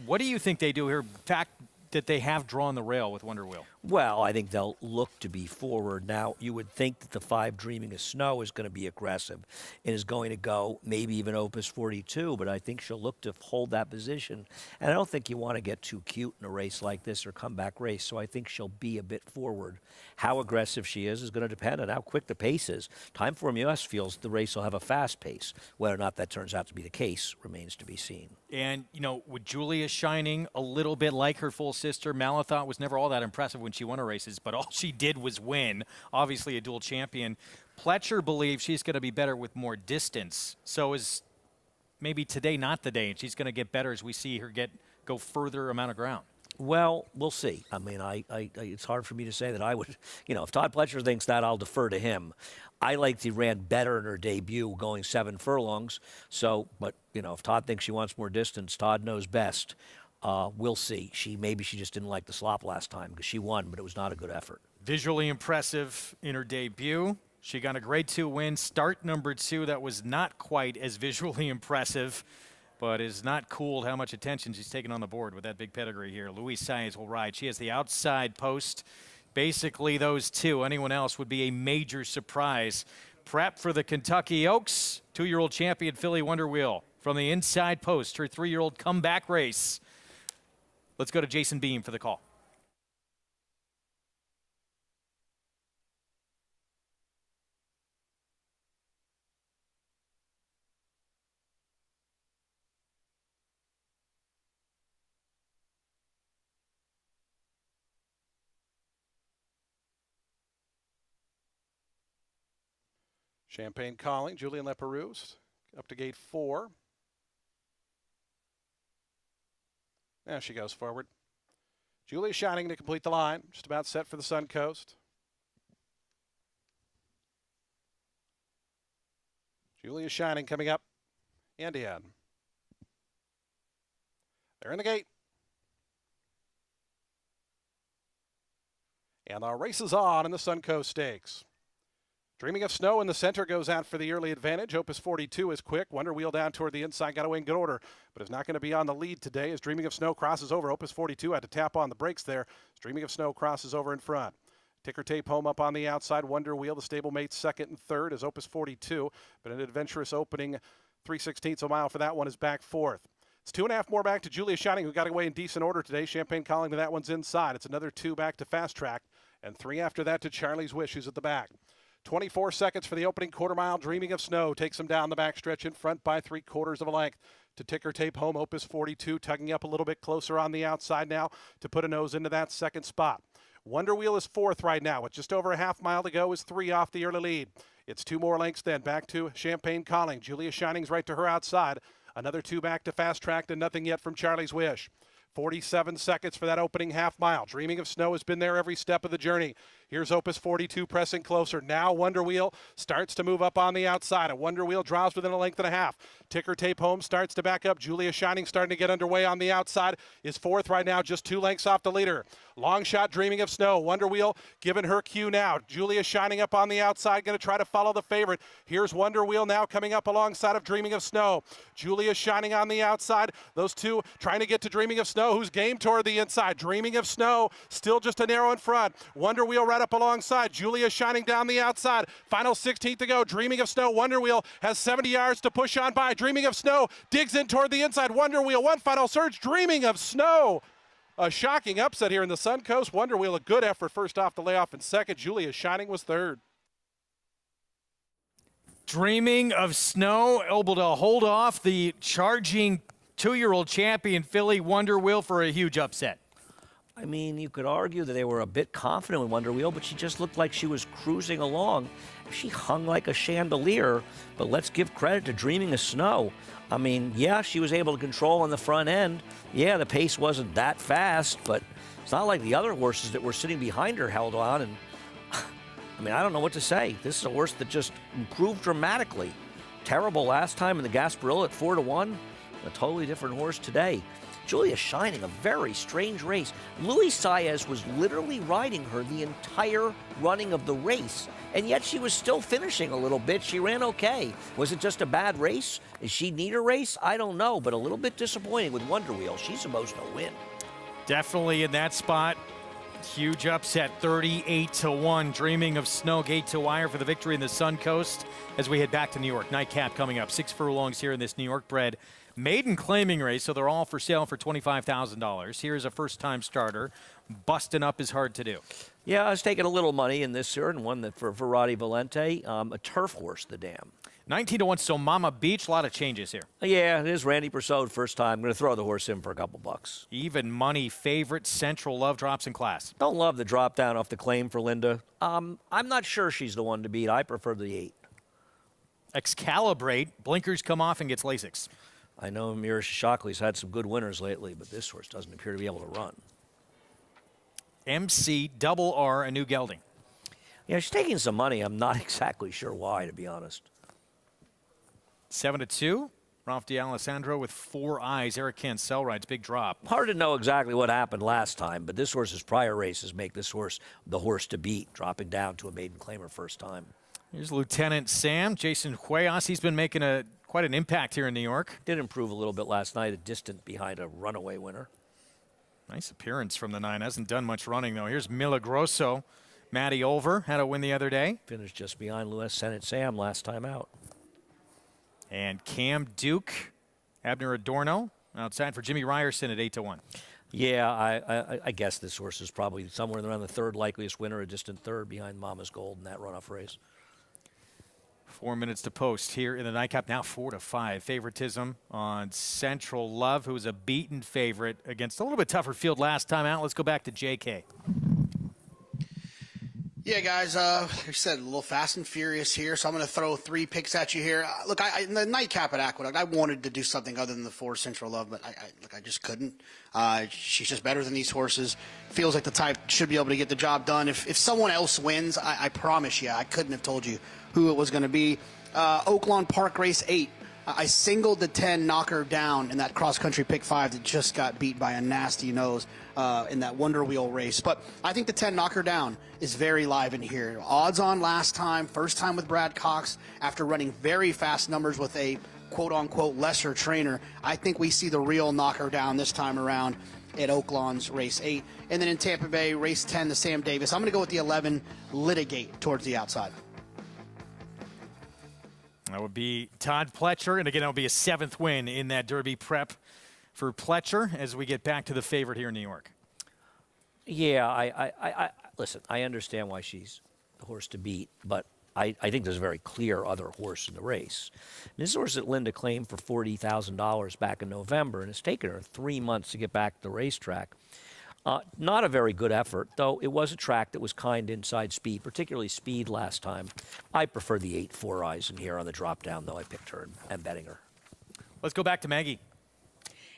What do you think they do here, fact that they have drawn the rail with Wonder Wheel? Well, I think they'll look to be forward. Now, you would think that the 5 Dreaming of Snow is going to be aggressive and is going to go maybe even Opus 42, but I think she'll look to hold that position. And I don't think you want to get too cute in a race like this or comeback race, so I think she'll be a bit forward. How aggressive she is going to depend on how quick the pace is. Timeform US feels the race will have a fast pace. Whether or not that turns out to be the case remains to be seen. And, with Julia shining a little bit like her full sister, Malathot was never all that impressive when she won her races, but all she did was win. Obviously a dual champion. Pletcher believes she's going to be better with more distance. So is maybe today not the day, and she's going to get better as we see her go further amount of ground. Well, we'll see. I mean, it's hard for me to say that I would, if Todd Pletcher thinks that, I'll defer to him. I liked he ran better in her debut going 7 furlongs. So, but, if Todd thinks she wants more distance, Todd knows best. We'll see. Maybe she just didn't like the slop last time because she won, but it was not a good effort. Visually impressive in her debut. She got a grade 2 win. Start number 2 that was not quite as visually impressive, but is not cooled how much attention she's taken on the board with that big pedigree here. Louise Saez will ride. She has the outside post. Basically those two. Anyone else would be a major surprise. Prep for the Kentucky Oaks. 2-year-old champion filly Wonder Wheel from the inside post. Her 3-year-old comeback race. Let's go to Jason Beam for the call. Champagne calling. Julian Leperoux up to gate 4. There she goes forward. Julia shining to complete the line. Just about set for the Suncoast. Julia shining coming up and in. They're in the gate. And our race is on in the Suncoast Stakes. Dreaming of Snow in the center goes out for the early advantage. Opus 42 is quick. Wonder Wheel down toward the inside. Got away in good order, but is not going to be on the lead today as Dreaming of Snow crosses over. Opus 42 had to tap on the brakes there. As Dreaming of Snow crosses over in front. Ticker Tape Home up on the outside. Wonder Wheel, the stablemate, second and third is Opus 42, but an adventurous opening 3/16 of a mile for that one is back fourth. It's 2.5 more back to Julia Shining, who got away in decent order today. Champagne Calling to that one's inside. It's another 2 back to Fast Track, and 3 after that to Charlie's Wish, who's at the back. 24 seconds for the opening quarter mile. Dreaming of Snow takes him down the backstretch in front by 3/4 of a length to Ticker Tape Home. Opus 42 tugging up a little bit closer on the outside now to put a nose into that second spot. Wonder Wheel is fourth right now with just over a half mile to go, is 3 off the early lead. It's 2 more lengths then back to Champagne Calling. Julia Shining's right to her outside. Another 2 back to Fast Track and nothing yet from Charlie's Wish. 47 seconds for that opening half mile. Dreaming of Snow has been there every step of the journey. Here's Opus 42 pressing closer. Now Wonder Wheel starts to move up on the outside. A Wonder Wheel draws within a length and a half. Ticker Tape Home starts to back up. Julia Shining starting to get underway on the outside. Is fourth right now, just 2 lengths off the leader. Long shot Dreaming of Snow. Wonder Wheel giving her cue now. Julia Shining up on the outside, going to try to follow the favorite. Here's Wonder Wheel now coming up alongside of Dreaming of Snow. Julia Shining on the outside. Those two trying to get to Dreaming of Snow, who's game toward the inside. Dreaming of Snow still just a narrow in front. Wonder Wheel right up alongside. Julia Shining down the outside. Final 16th to go. Dreaming of Snow. Wonder Wheel has 70 yards to push on by. Dreaming of Snow digs in toward the inside. Wonder Wheel, one final surge. Dreaming of Snow. A shocking upset here in the Suncoast. Wonder Wheel, a good effort first off the layoff, and second, Julia Shining was third. Dreaming of Snow, able to hold off the charging 2-year-old champion filly Wonder Wheel for a huge upset. I mean, you could argue that they were a bit confident with Wonder Wheel, but she just looked like she was cruising along. She hung like a chandelier, but let's give credit to Dreaming of Snow. I mean, yeah, she was able to control on the front end. Yeah, the pace wasn't that fast, but it's not like the other horses that were sitting behind her held on. And I mean, I don't know what to say. This is a horse that just improved dramatically. Terrible last time in the Gasparilla at 4-1. A totally different horse today. Julia Shining, a very strange race. Luis Saez was literally riding her the entire running of the race, and yet she was still finishing a little bit. She ran okay. Was it just a bad race? Does she need a race? I don't know, but a little bit disappointing with Wonder Wheel. She's supposed to win. Definitely in that spot. Huge upset, 38-1. Dreaming of Snow, gate to wire for the victory in the Suncoast as we head back to New York. Nightcap coming up. 6 furlongs here in this New York bred maiden claiming race, so they're all for sale for $25,000. Here's a first-time starter. Busting up is hard to do. Yeah, I was taking a little money in this here and one that for Verratti Valente, a turf horse, the dam. 19-1, so Mama Beach, a lot of changes here. Yeah, it is Randy Persaud, first time. I'm going to throw the horse in for a couple bucks. Even money favorite, Central Love drops in class. Don't love the drop down off the claim for Linda. I'm not sure she's the one to beat. I prefer the 8. Excalibrate, blinkers come off and gets Lasix. I know Mira Shockley's had some good winners lately, but this horse doesn't appear to be able to run. MC Double R, a new gelding. Yeah, she's taking some money. I'm not exactly sure why, to be honest. 7-2. Ralph D'Alessandro with 4 eyes. Eric Cancel rides, big drop. Hard to know exactly what happened last time, but this horse's prior races make this horse the horse to beat, dropping down to a maiden claimer first time. Here's Lieutenant Sam, Jason Cuellas. He's been making quite an impact here in New York. Did improve a little bit last night, a distant behind a runaway winner. Nice appearance from the 9. Hasn't done much running, though. Here's Milagroso. Matty Olver had a win the other day. Finished just behind Lieutenant Sam last time out. And Cam Duke, Abner Adorno, outside for Jimmy Ryerson at 8-1. Yeah, I guess this horse is probably somewhere around the 3rd likeliest winner, a distant 3rd behind Mama's Gold in that runoff race. 4 minutes to post here in the nightcap. Now 4-5. Favoritism on Central Love, who was a beaten favorite against a little bit tougher field last time out. Let's go back to JK. Yeah, guys, like I said, a little fast and furious here, so I'm going to throw 3 picks at you here. Look, in the nightcap at Aqueduct, I wanted to do something other than the 4 Central Love, but I just couldn't. She's just better than these horses. Feels like the type should be able to get the job done. If someone else wins, I promise you, I couldn't have told you who it was going to be. Oaklawn Park Race 8. I singled the 10 knocker down in that cross-country pick 5 that just got beat by a nasty nose in that Wonder Wheel race. But I think the 10 knocker down is very live in here. Odds on last time, first time with Brad Cox, after running very fast numbers with a quote-unquote lesser trainer. I think we see the real knocker down this time around at Oaklawn's race 8. And then in Tampa Bay, race 10, the Sam Davis. I'm going to go with the 11, Litigate, towards the outside. That would be Todd Pletcher, and again, that would be a 7th win in that Derby prep for Pletcher as we get back to the favorite here in New York. Yeah, I listen, I understand why she's the horse to beat, but I think there's a very clear other horse in the race. This horse that Linda claimed for $40,000 back in November, and it's taken her 3 months to get back to the racetrack. Not a very good effort, though it was a track that was kind inside speed, particularly speed last time. I prefer the 8 Four Eyes in here on the drop down, though I picked her and I'm betting her. Let's go back to Maggie.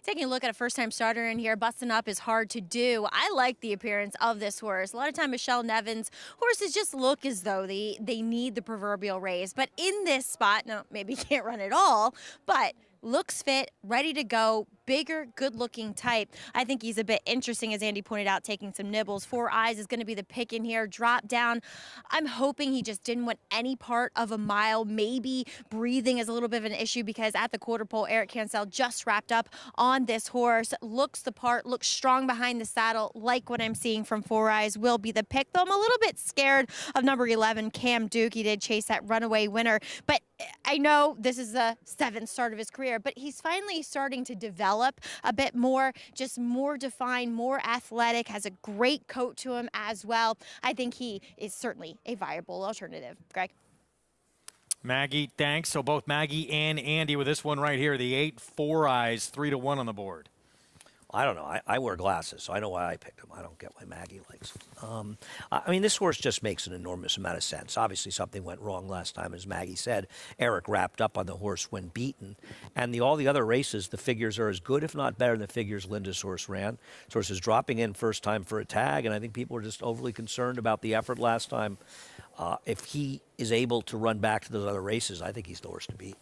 Taking a look at a first-time starter in here, busting up is hard to do. I like the appearance of this horse. A lot of time, Michelle Nevin's horses just look as though they need the proverbial raise. But in this spot, no, maybe can't run at all, but looks fit, ready to go, bigger, good-looking type. I think he's a bit interesting, as Andy pointed out, taking some nibbles. Four Eyes is going to be the pick in here. Drop down. I'm hoping he just didn't want any part of a mile. Maybe breathing is a little bit of an issue because at the quarter pole, Eric Cancel just wrapped up on this horse. Looks the part, looks strong behind the saddle. Like what I'm seeing from Four Eyes will be the pick, though I'm a little bit scared of number 11, Cam Duke. He did chase that runaway winner, but I know this is the 7th start of his career, but he's finally starting to develop a bit more, just more defined, more athletic, has a great coat to him as well. I think he is certainly a viable alternative. Greg? Maggie, thanks. So both Maggie and Andy with this one right here, the 8 Four Eyes, 3-1 on the board. I don't know. I wear glasses, so I know why I picked him. I don't get why Maggie likes him. I mean, this horse just makes an enormous amount of sense. Obviously, something went wrong last time, as Maggie said. Eric wrapped up on the horse when beaten. And all the other races, the figures are as good, if not better, than the figures Linda's horse ran. This horse is dropping in first time for a tag, and I think people are just overly concerned about the effort last time. If he is able to run back to those other races, I think he's the horse to beat.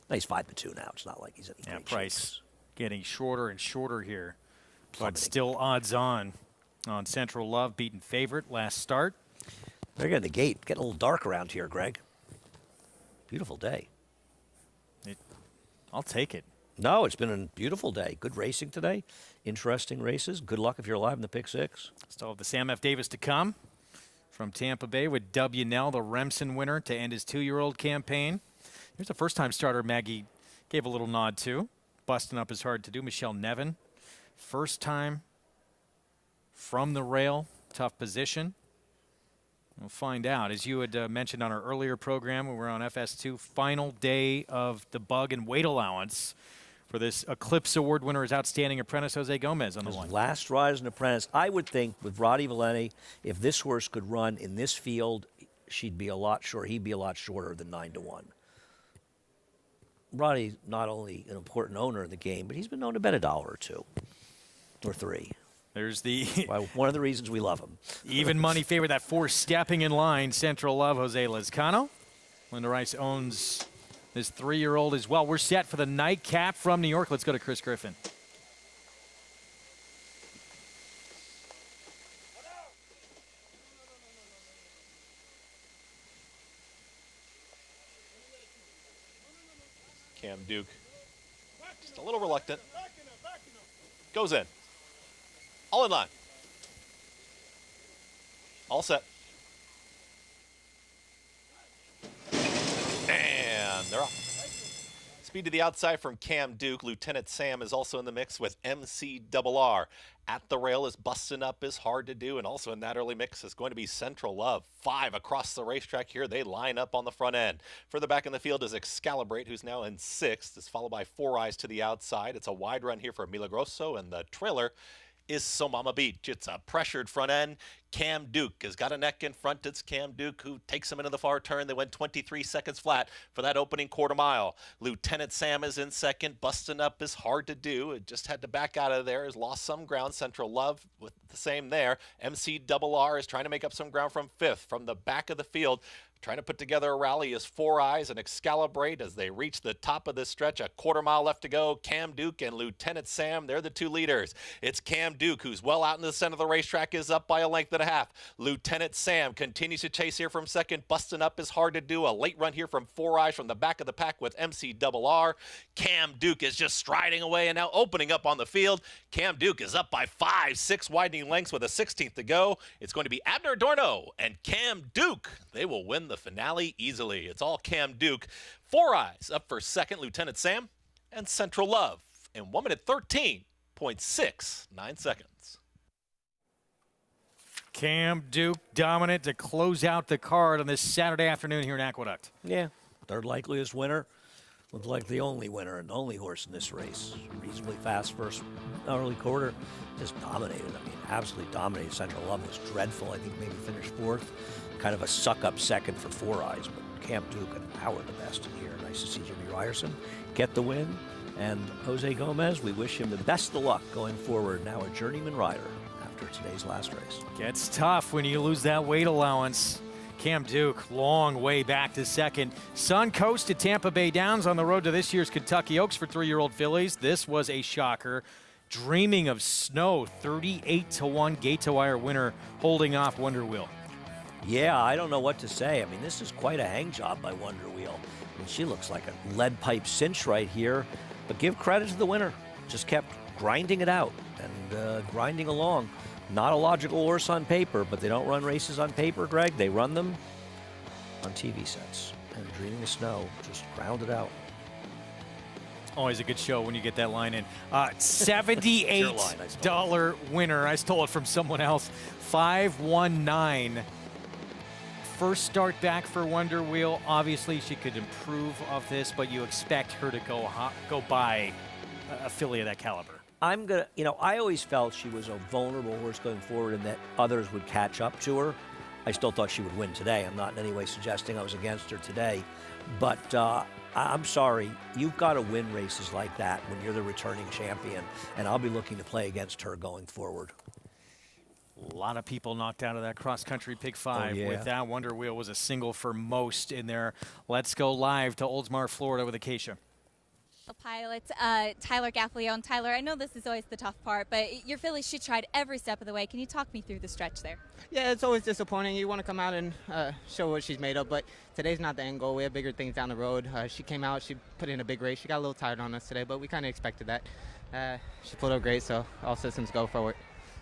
Now, he's 5-2 now. It's not like he's any great price chance. Getting shorter and shorter here, but still odds on Central Love, beaten favorite last start. They're getting the gate. Getting a little dark around here, Greg. Beautiful day. I'll take it. No, it's been a beautiful day. Good racing today. Interesting races. Good luck if you're alive in the pick 6. Still have the Sam F. Davis to come from Tampa Bay with W. Nell, the Remsen winner, to end his 2-year-old campaign. Here's a first-time starter Maggie gave a little nod to. Busting up is hard to do. Michelle Nevin, first time from the rail, tough position. We'll find out. As you had mentioned on our earlier program, when we were on FS2, final day of the bug and weight allowance for this Eclipse Award winner is outstanding apprentice Jose Gomez on the one. Last ride as an apprentice. I would think with Roddy Valenti, if this horse could run in this field, he'd be a lot shorter than 9-1. Roddy's not only an important owner in the game, but he's been known to bet $1 or $2 or $3. There's the one of the reasons we love him. Even money favorite, that 4 stepping in line, Central Love, Jose Lezcano. Linda Rice owns this 3-year-old as well. We're set for the nightcap from New York. Let's go to Chris Griffin. Cam Duke, just a little reluctant. Goes in. All in line. All set. And they're off. Speed to the outside from Cam Duke. Lieutenant Sam is also in the mix with MCRR. At the rail is busting up is hard to do, and also in that early mix is going to be Central Love. 5 across the racetrack here. They line up on the front end. Further back in the field is Excalibrate, who's now in 6th. It's followed by Four Eyes to the outside. It's a wide run here for Milagroso, and the trailer is So Mama Beach. It's a pressured front end. Cam Duke has got a neck in front. It's Cam Duke who takes him into the far turn. They went 23 seconds flat for that opening quarter mile. Lieutenant Sam is in second. Busting up is hard to do. It just had to back out of there. Has lost some ground. Central Love with the same there. MCRR is trying to make up some ground from 5th. From the back of the field, Trying to put together a rally is Four Eyes and Excalibrate as they reach the top of this stretch. A quarter-mile left to go. Cam Duke and Lieutenant Sam, they're the two leaders. It's Cam Duke, who's well out in the center of the racetrack, is up by a length and a half. Lieutenant Sam continues to chase here from second. Busting up is hard to do. A late run here from Four Eyes from the back of the pack with MCRR. Cam Duke is just striding away and now opening up on the field. Cam Duke is up by 5-6 widening lengths with a 16th to go. It's going to be Abner Dorno and Cam Duke. They will win the finale easily. It's all Cam Duke. Four Eyes up for second, Lieutenant Sam, and Central Love in 1 minute 13.69 seconds. Cam Duke dominant to close out the card on this Saturday afternoon here in Aqueduct. Yeah, third likeliest winner. Looks like the only winner and the only horse in this race. Reasonably fast first early quarter. Just dominated. I mean, absolutely dominated. Central Love was dreadful. I think maybe finished fourth. Kind of a suck-up second for Four Eyes. But Cam Duke and Howard the best in here. Nice to see Jimmy Ryerson get the win. And Jose Gomez, we wish him the best of luck going forward. Now a journeyman rider after today's last race. Gets tough when you lose that weight allowance. Cam Duke, long way back to second. Suncoast at Tampa Bay Downs on the road to this year's Kentucky Oaks for 3-year-old fillies. This was a shocker. Dreaming of Snow, 38-1 gate-to-wire winner, holding off Wonder Wheel. Yeah, I don't know what to say. I mean, this is quite a hang job by Wonder Wheel. I mean, she looks like a lead pipe cinch right here. But give credit to the winner. Just kept grinding it out and grinding along. Not a logical horse on paper, but they don't run races on paper, Greg. They run them on TV sets. And Dreaming of Snow just ground it out. Always a good show when you get that line in. $78 winner. I stole it from someone else. 519. First start back for Wonder Wheel. Obviously, she could improve off this, but you expect her to go by a filly of that caliber. I always felt she was a vulnerable horse going forward and that others would catch up to her. I still thought she would win today. I'm not in any way suggesting I was against her today. But I'm sorry, you've got to win races like that when you're the returning champion, and I'll be looking to play against her going forward. A lot of people knocked out of that cross-country pick 5. Oh, yeah. With that, Wonder Wheel was a single for most in there. Let's go live to Oldsmar, Florida with Acacia. Pilot Tyler Gaffalione. Tyler, I know this is always the tough part, but your filly, she tried every step of the way. Can you talk me through the stretch there? Yeah, it's always disappointing. You want to come out and show what she's made of, but today's not the end goal. We have bigger things down the road. She came out, she put in a big race. She got a little tired on us today, but we kind of expected that. She pulled up great, so all systems go forward.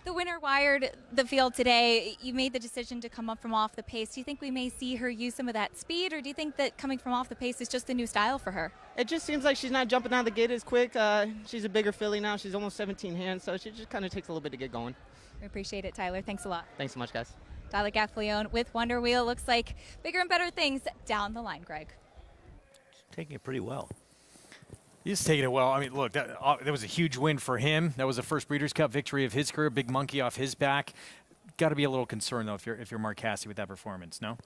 The winner wired the field today. You made the decision to come up from off the pace. Do you think we may see her use some of that speed, or do you think that coming from off the pace is just a new style for her? It just seems like she's not jumping out of the gate as quick. She's a bigger filly now. She's almost 17 hands, so she just kind of takes a little bit to get going. We appreciate it, Tyler. Thanks a lot. Thanks so much, guys. Tyler Gaffalione with Wonder Wheel. Looks like bigger and better things down the line, Greg. Taking it pretty well. He's taking it well. I mean, look, that was a huge win for him. That was the first Breeders' Cup victory of his career. Big monkey off his back. Got to be a little concerned, though, if you're Mark Cassidy with that performance, no?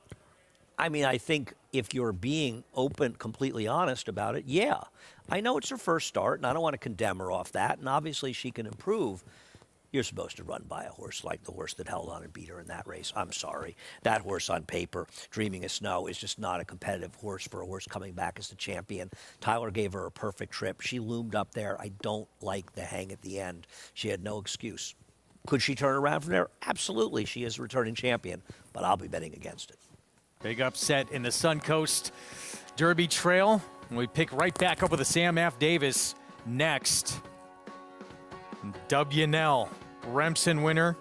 I mean, I think if you're being open, completely honest about it, yeah. I know it's her first start, and I don't want to condemn her off that, and obviously she can improve. You're supposed to run by a horse like the horse that held on and beat her in that race. I'm sorry. That horse on paper, Dreaming of Snow, is just not a competitive horse for a horse coming back as the champion. Tyler gave her a perfect trip. She loomed up there. I don't like the hang at the end. She had no excuse. Could she turn around from there? Absolutely. She is a returning champion, but I'll be betting against it. Big upset in the Suncoast Derby Trail. And we pick right back up with the Sam F. Davis next. W.N.L. Remsen winner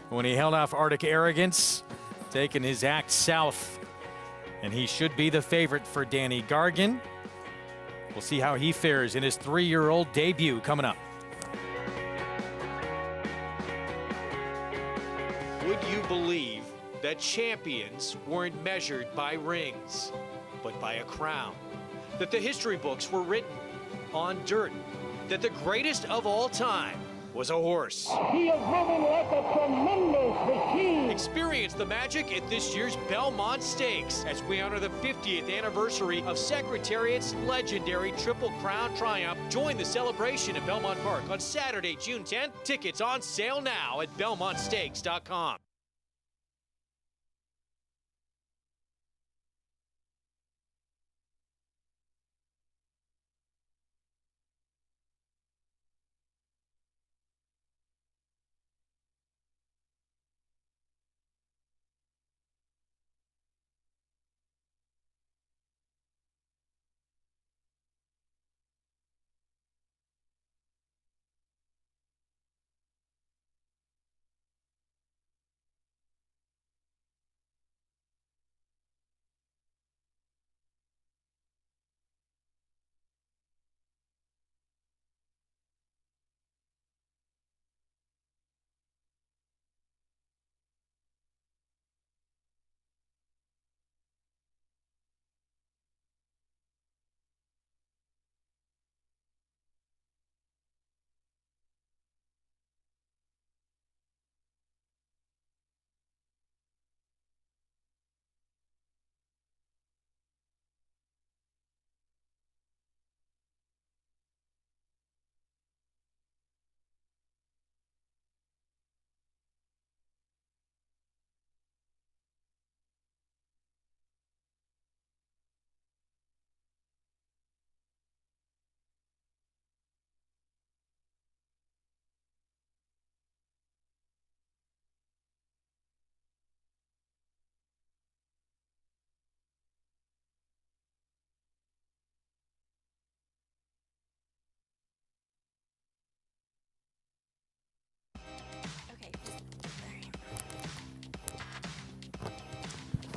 when he held off Arctic Arrogance, taking his act south. And he should be the favorite for Danny Gargan. We'll see how he fares in his 3-year-old debut coming up. Would you believe that champions weren't measured by rings, but by a crown? That the history books were written on dirt? That the greatest of all time was a horse? He is moving like a tremendous machine. Experience the magic at this year's Belmont Stakes as we honor the 50th anniversary of Secretariat's legendary Triple Crown Triumph. Join the celebration at Belmont Park on Saturday, June 10th. Tickets on sale now at belmontstakes.com.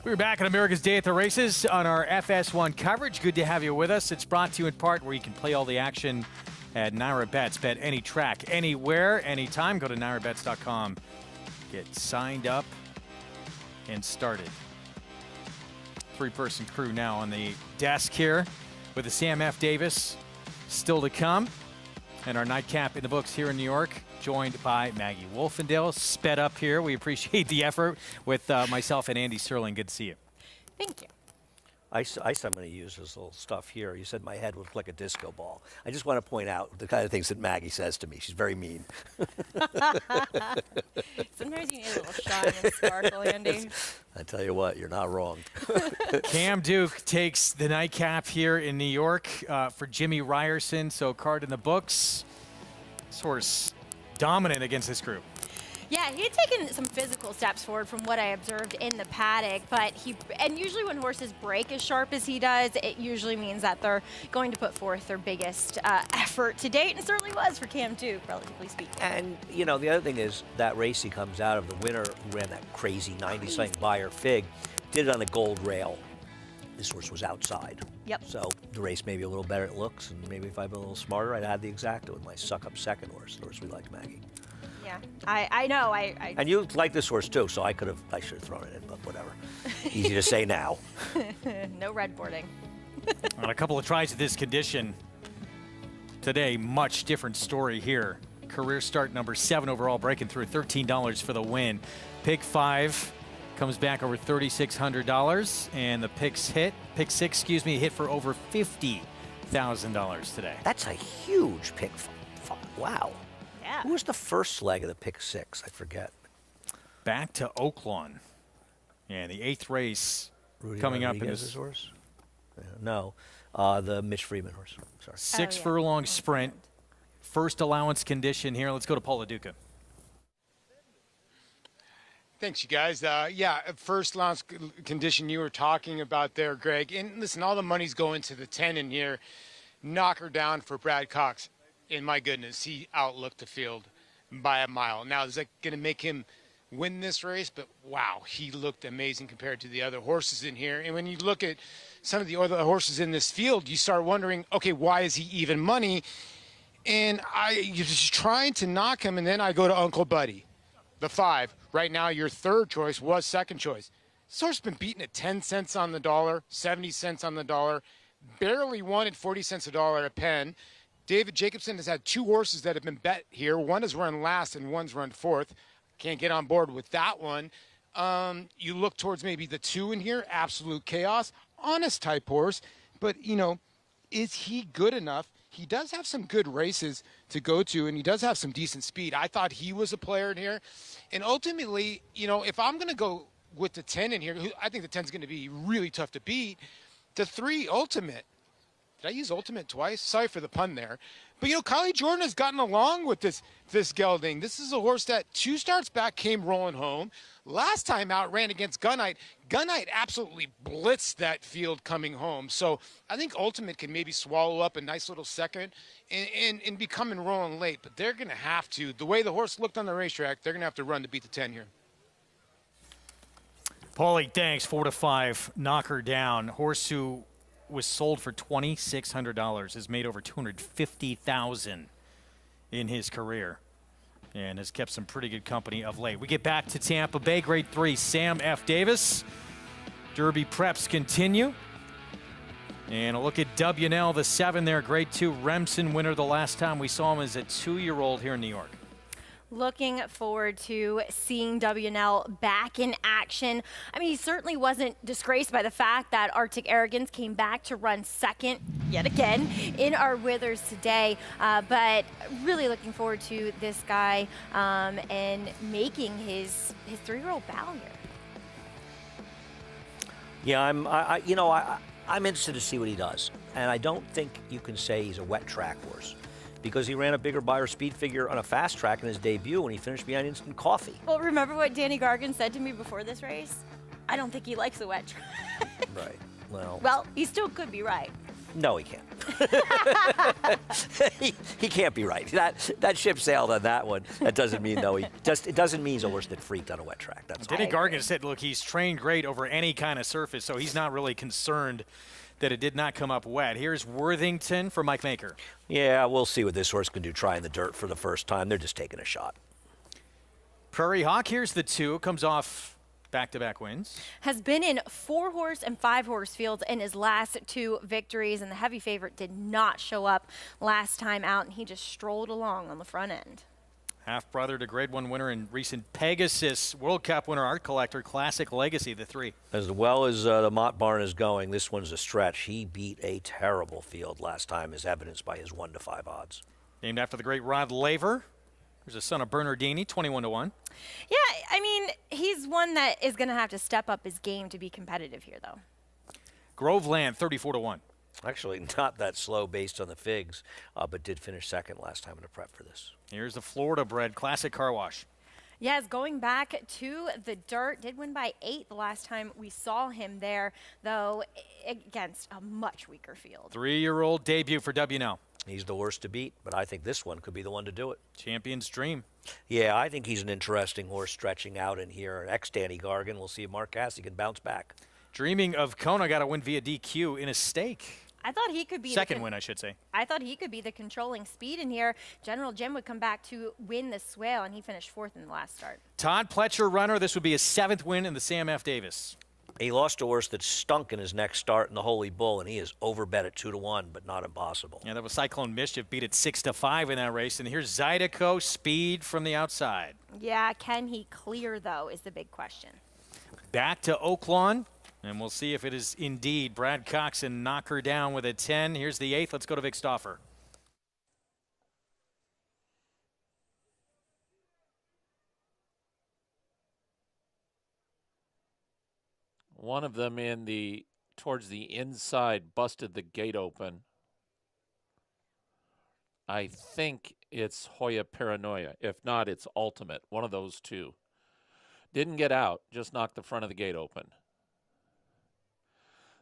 We're back on America's Day at the Races on our FS1 coverage. Good to have you with us. It's brought to you in part where you can play all the action at Naira Bets. Bet any track, anywhere, anytime. Go to nairabets.com. Get signed up and started. Three-person crew now on the desk here with the Sam F. Davis still to come. And our nightcap in the books here in New York, joined by Maggie Wolfendale. Sped up here. We appreciate the effort with myself and Andy Sterling. Good to see you. Thank you. Ice I'm going to use this little stuff here. You said my head looked like a disco ball. I just want to point out the kind of things that Maggie says to me. She's very mean. Sometimes you need a little shine and sparkle, Andy. I tell you what, you're not wrong. Cam Duke takes the nightcap here in New York for Jimmy Ryerson. So card in the books. This horse dominant against this group. Yeah, he had taken some physical steps forward from what I observed in the paddock, but and usually when horses break as sharp as he does, it usually means that they're going to put forth their biggest effort to date, and it certainly was for Cam Duke, relatively speaking. And, you know, the other thing is that race he comes out of, the winner who ran that crazy 90-something Bayer Fig, did it on a gold rail. This horse was outside. Yep. So the race may be a little better it looks, and maybe if I'd been a little smarter, I'd had the exacta with my suck-up second horse, the horse we liked, Maggie. Yeah, I know. And you like this horse too, so I should have thrown it in, but whatever. Easy to say now. No red boarding. On a couple of tries at this condition today, much different story here. Career start number 7 overall, breaking through $13 for the win. Pick 5 comes back over $3,600, and the pick 6, hit for over $50,000 today. That's a huge pick 5. Wow. Yeah. Who was the first leg of the pick 6? I forget. Back to Oaklawn. And the 8th race Rudy coming Rodriguez's up in this horse? No, the Mitch Freeman horse. Sorry. 6 furlong sprint. First allowance condition here. Let's go to Paul LaDuca. Thanks, you guys. First allowance condition you were talking about there, Greg. And listen, all the money's going to the 10 in here. Knock her down for Brad Cox. And my goodness, he outlooked the field by a mile. Now, is that going to make him win this race? But wow, he looked amazing compared to the other horses in here. And when you look at some of the other horses in this field, you start wondering, okay, why is he even money? And you're just trying to knock him, and then I go to Uncle Buddy, the 5. Right now, your third choice was second choice. This horse has been beaten at 10 cents on the dollar, 70 cents on the dollar, barely won at 40 cents a dollar a pen. David Jacobson has had 2 horses that have been bet here. One has run last and one's run 4th. Can't get on board with that one. You look towards maybe the 2 in here, Absolute Chaos, honest type horse. But, you know, is he good enough? He does have some good races to go to, and he does have some decent speed. I thought he was a player in here. And ultimately, you know, if I'm going to go with the 10 in here, I think the 10 is going to be really tough to beat. The 3, Ultimate. Did I use Ultimate twice? Sorry for the pun there. But, you know, Kylie Jordan has gotten along with this gelding. This is a horse that 2 starts back came rolling home. Last time out ran against Gunite. Gunite absolutely blitzed that field coming home. So I think Ultimate can maybe swallow up a nice little second and be coming rolling late. But they're going to have to. The way the horse looked on the racetrack, they're going to have to run to beat the 10 here. Paulie, thanks. 4 to 5. Knock her down. Horse who was sold for $2,600, has made over $250,000 in his career, and has kept some pretty good company of late. We get back to Tampa Bay, Grade 3, Sam F. Davis. Derby preps continue. And a look at WNL, the 7 there, Grade 2, Remsen winner the last time we saw him as a 2-year-old here in New York. Looking forward to seeing WNL back in action. I mean, he certainly wasn't disgraced by the fact that Arctic Arrogance came back to run second yet again in our Withers today. But really looking forward to this guy and making his 3-year-old bow here. Yeah, I'm interested to see what he does. And I don't think you can say he's a wet track horse, because he ran a bigger Bayer speed figure on a fast track in his debut when he finished behind Instant Coffee. Well, remember what Danny Gargan said to me before this race? I don't think he likes the wet track. Right. Well, he still could be right. No, he can't. he can't be right. That ship sailed on that one. That doesn't mean, though, it doesn't mean he's a horse that freaked on a wet track. That's Danny Gargan said, look, he's trained great over any kind of surface, so he's not really concerned that it did not come up wet. Here's Worthington for Mike Maker. Yeah, we'll see what this horse can do trying the dirt for the first time. They're just taking a shot. Prairie Hawk, here's the 2, comes off back-to-back wins. Has been in 4-horse and 5-horse fields in his last 2 victories, and the heavy favorite did not show up last time out, and he just strolled along on the front end. Half-brother to Grade 1 winner and recent Pegasus World Cup winner, Art Collector, Classic Legacy, the 3. As well as the Mott Barn is going, this one's a stretch. He beat a terrible field last time, as evidenced by his 1-5 odds. Named after the great Rod Laver. There's a son of Bernardini, 21-1. Yeah, I mean, he's one that is going to have to step up his game to be competitive here, though. Groveland, 34-1. Actually, not that slow based on the figs, but did finish second last time in the prep for this. Here's the Florida-bred Classic Car Wash. Yes, going back to the dirt, did win by 8 the last time we saw him there, though against a much weaker field. 3-year-old debut for WNL. He's the worst to beat, but I think this one could be the one to do it. Champion's Dream. Yeah, I think he's an interesting horse stretching out in here. Ex-Danny Gargan. We'll see if Mark Cassidy can bounce back. Dreaming of Kona got a win via DQ in a stake. I thought he could be second win, I should say. I thought he could be the controlling speed in here. General Jim would come back to win the swale, and he finished 4th in the last start. Todd Pletcher runner. This would be his 7th win in the Sam F. Davis. He lost a horse that stunk in his next start in the Holy Bull, and he is overbet at 2-1, but not impossible. Yeah, that was Cyclone Mischief, beat it 6-5 in that race. And here's Zydeco, speed from the outside. Yeah, can he clear, though, is the big question. Back to Oaklawn, and we'll see if it is indeed Brad Coxon knock her down with a 10. Here's the 8th. Let's go to Vic Stauffer. One of them towards the inside busted the gate open. I think it's Hoya Paranoia. If not, it's Ultimate. One of those two. Didn't get out, just knocked the front of the gate open.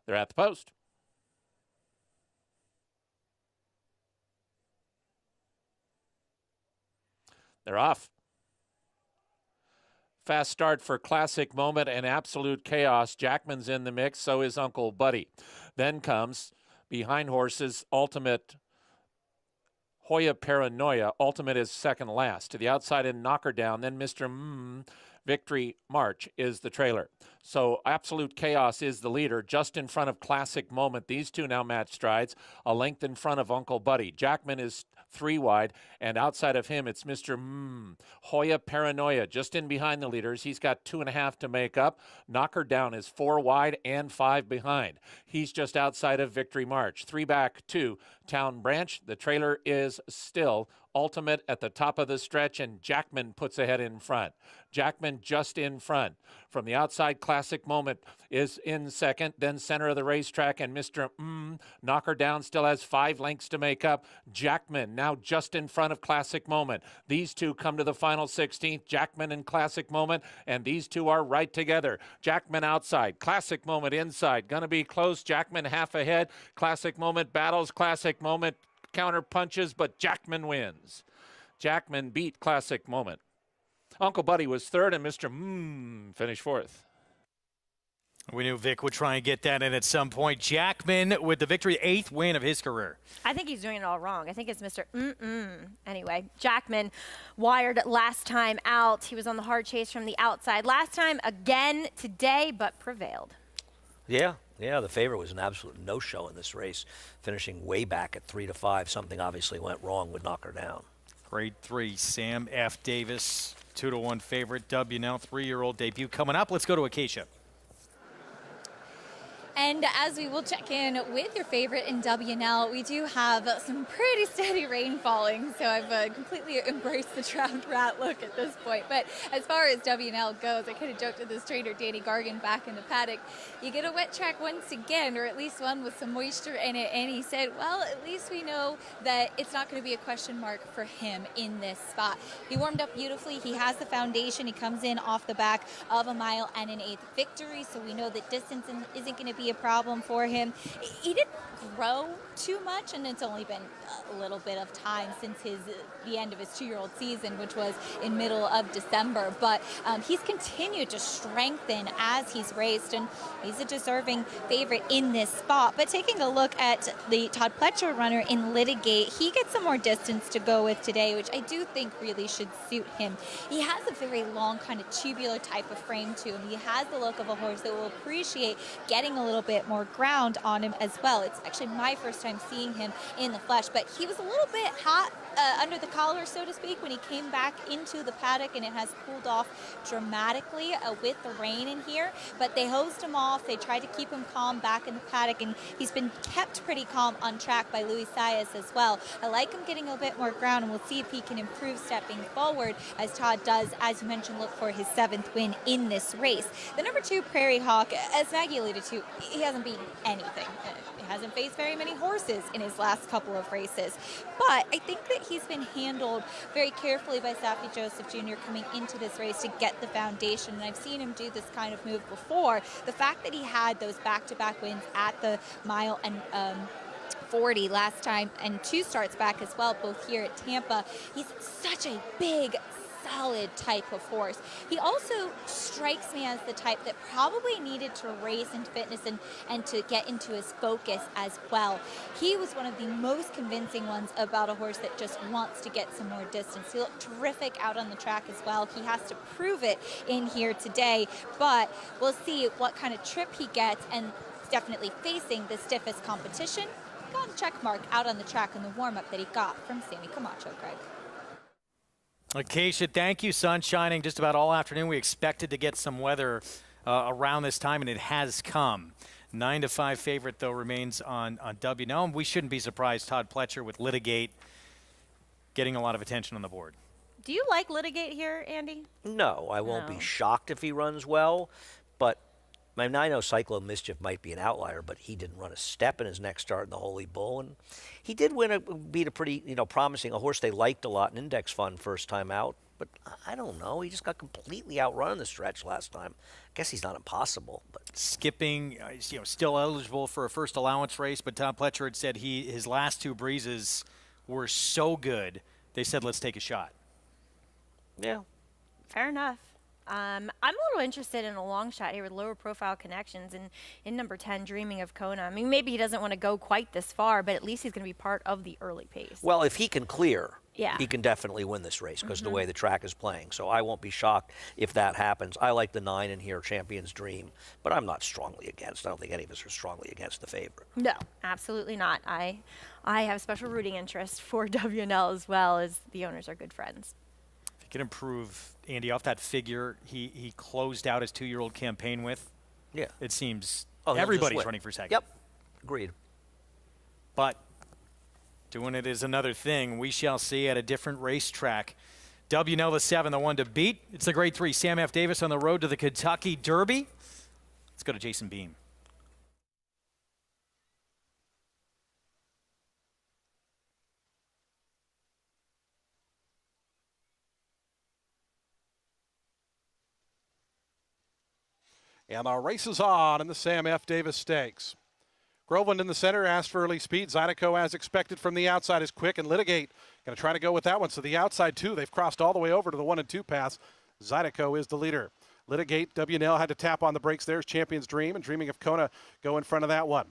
They're at the post. They're off. Fast start for Classic Moment and Absolute Chaos. Jackman's in the mix, so is Uncle Buddy. Then comes, behind horses, Ultimate Hoya Paranoia. Ultimate is second last. To the outside and Knock Her Down. Then Mr. Victory March is the trailer. So Absolute Chaos is the leader, just in front of Classic Moment. These two now match strides, a length in front of Uncle Buddy. Jackman is 3 wide, and outside of him, it's Mr. Hoya Paranoia, just in behind the leaders. He's got 2.5 to make up. Knock Her Down is 4 wide and 5 behind. He's just outside of Victory March. 3 back to Town Branch. The trailer is still Ultimate at the top of the stretch, and Jackman puts ahead in front. Jackman just in front. From the outside, Classic Moment is in second, then center of the racetrack, and Mr. Knock Her Down still has 5 lengths to make up. Jackman now just in front of Classic Moment. These two come to the final 16th, Jackman and Classic Moment, and these two are right together. Jackman outside, Classic Moment inside. Gonna be close, Jackman half ahead. Classic Moment battles, Classic Moment counter punches, but Jackman wins. Jackman beat Classic Moment. Uncle Buddy was 3rd, and Mr. finished 4th. We knew Vic would try and get that in at some point. Jackman with the victory, 8th win of his career. I think he's doing it all wrong. I think it's Mr. Anyway, Jackman wired last time out. He was on the hard chase from the outside last time, again today, but prevailed. Yeah, the favorite was an absolute no-show in this race, finishing way back at 3-5. Something obviously went wrong with Knock Her Down. Grade 3, Sam F. Davis, 2-1 favorite. WNL 3-year-old debut coming up. Let's go to Acacia. And as we will check in with your favorite in WNL, we do have some pretty steady rain falling, so I've completely embraced the drowned rat look at this point. But as far as WNL goes, I kind of joked with this trainer, Danny Gargan, back in the paddock. You get a wet track once again, or at least one with some moisture in it, and he said, well, at least we know that it's not going to be a question mark for him in this spot. He warmed up beautifully. He has the foundation. He comes in off the back of a 1 1/8 victory, so we know that distance isn't going to be be a problem for him. He didn't grow too much, and it's only been a little bit of time since the end of his 2-year-old season, which was in middle of December. But he's continued to strengthen as he's raced, and he's a deserving favorite in this spot. But taking a look at the Todd Pletcher runner in Litigate, he gets some more distance to go with today, which I do think really should suit him. He has a very long kind of tubular type of frame to him. He has the look of a horse that will appreciate getting a little bit more ground on him as well. It's actually my first time seeing him in the flesh, but he was a little bit hot under the collar, so to speak, when he came back into the paddock, and it has cooled off dramatically with the rain in here. But they hosed him off. They tried to keep him calm back in the paddock, and he's been kept pretty calm on track by Luis Saez as well. I like him getting a bit more ground, and we'll see if he can improve stepping forward as Todd does, as you mentioned, look for his 7th win in this race. The number 2, Prairie Hawk, as Maggie alluded to, he hasn't beaten anything. He hasn't faced very many horses in his last couple of races. But I think that he's been handled very carefully by Safi Joseph Jr. coming into this race to get the foundation. And I've seen him do this kind of move before. The fact that he had those back-to-back wins at the mile and 40 last time, and 2 starts back as well, both here at Tampa. He's such a big, solid type of horse. He also strikes me as the type that probably needed to race into fitness and to get into his focus as well. He was one of the most convincing ones about a horse that just wants to get some more distance. He looked terrific out on the track as well. He has to prove it in here today, but we'll see what kind of trip he gets, and definitely facing the stiffest competition. Got a check mark out on the track in the warm-up that he got from Sammy Camacho, Greg. Acacia, thank you. Sun shining just about all afternoon. We expected to get some weather around this time, and it has come. 9-5 favorite, though, remains on W. Now, we shouldn't be surprised. Todd Pletcher with Litigate getting a lot of attention on the board. Do you like Litigate here, Andy? No, I won't be shocked if he runs well, but I know Cyclone Mischief might be an outlier, but he didn't run a step in his next start in the Holy Bull, and he did beat a pretty, promising, a horse they liked a lot, an Index Fund first time out. But I don't know, he just got completely outrun in the stretch last time. I guess he's not impossible, but skipping, still eligible for a first allowance race. But Todd Pletcher had said his last 2 breezes were so good, they said let's take a shot. Yeah, fair enough. I'm a little interested in a long shot here with lower profile connections, and in number 10, Dreaming of Kona. I mean, maybe he doesn't want to go quite this far, but at least he's going to be part of the early pace. Well, if he can clear, yeah, he can definitely win this race because of the way the track is playing. So I won't be shocked if that happens. I like the 9 in here, Champion's Dream, but I'm not strongly against. I don't think any of us are strongly against the favorite. No, absolutely not. I have special rooting interest for WNL as well, as the owners are good friends. If he can improve, Andy, off that figure he closed out his 2-year-old campaign with, yeah, it seems everybody's running for second. Yep, agreed. But doing it is another thing. We shall see at a different racetrack. WNL the 7, the 1 to beat. It's the grade 3, Sam F. Davis on the road to the Kentucky Derby. Let's go to Jason Beam. And our race is on in the Sam F. Davis Stakes. Groveland in the center, asked for early speed. Zydeco, as expected from the outside, is quick, and Litigate going to try to go with that one. So the outside 2, they've crossed all the way over to the 1 and 2 paths. Zydeco is the leader. Litigate, WNL had to tap on the brakes. There's Champion's Dream, and Dreaming of Kona go in front of that one.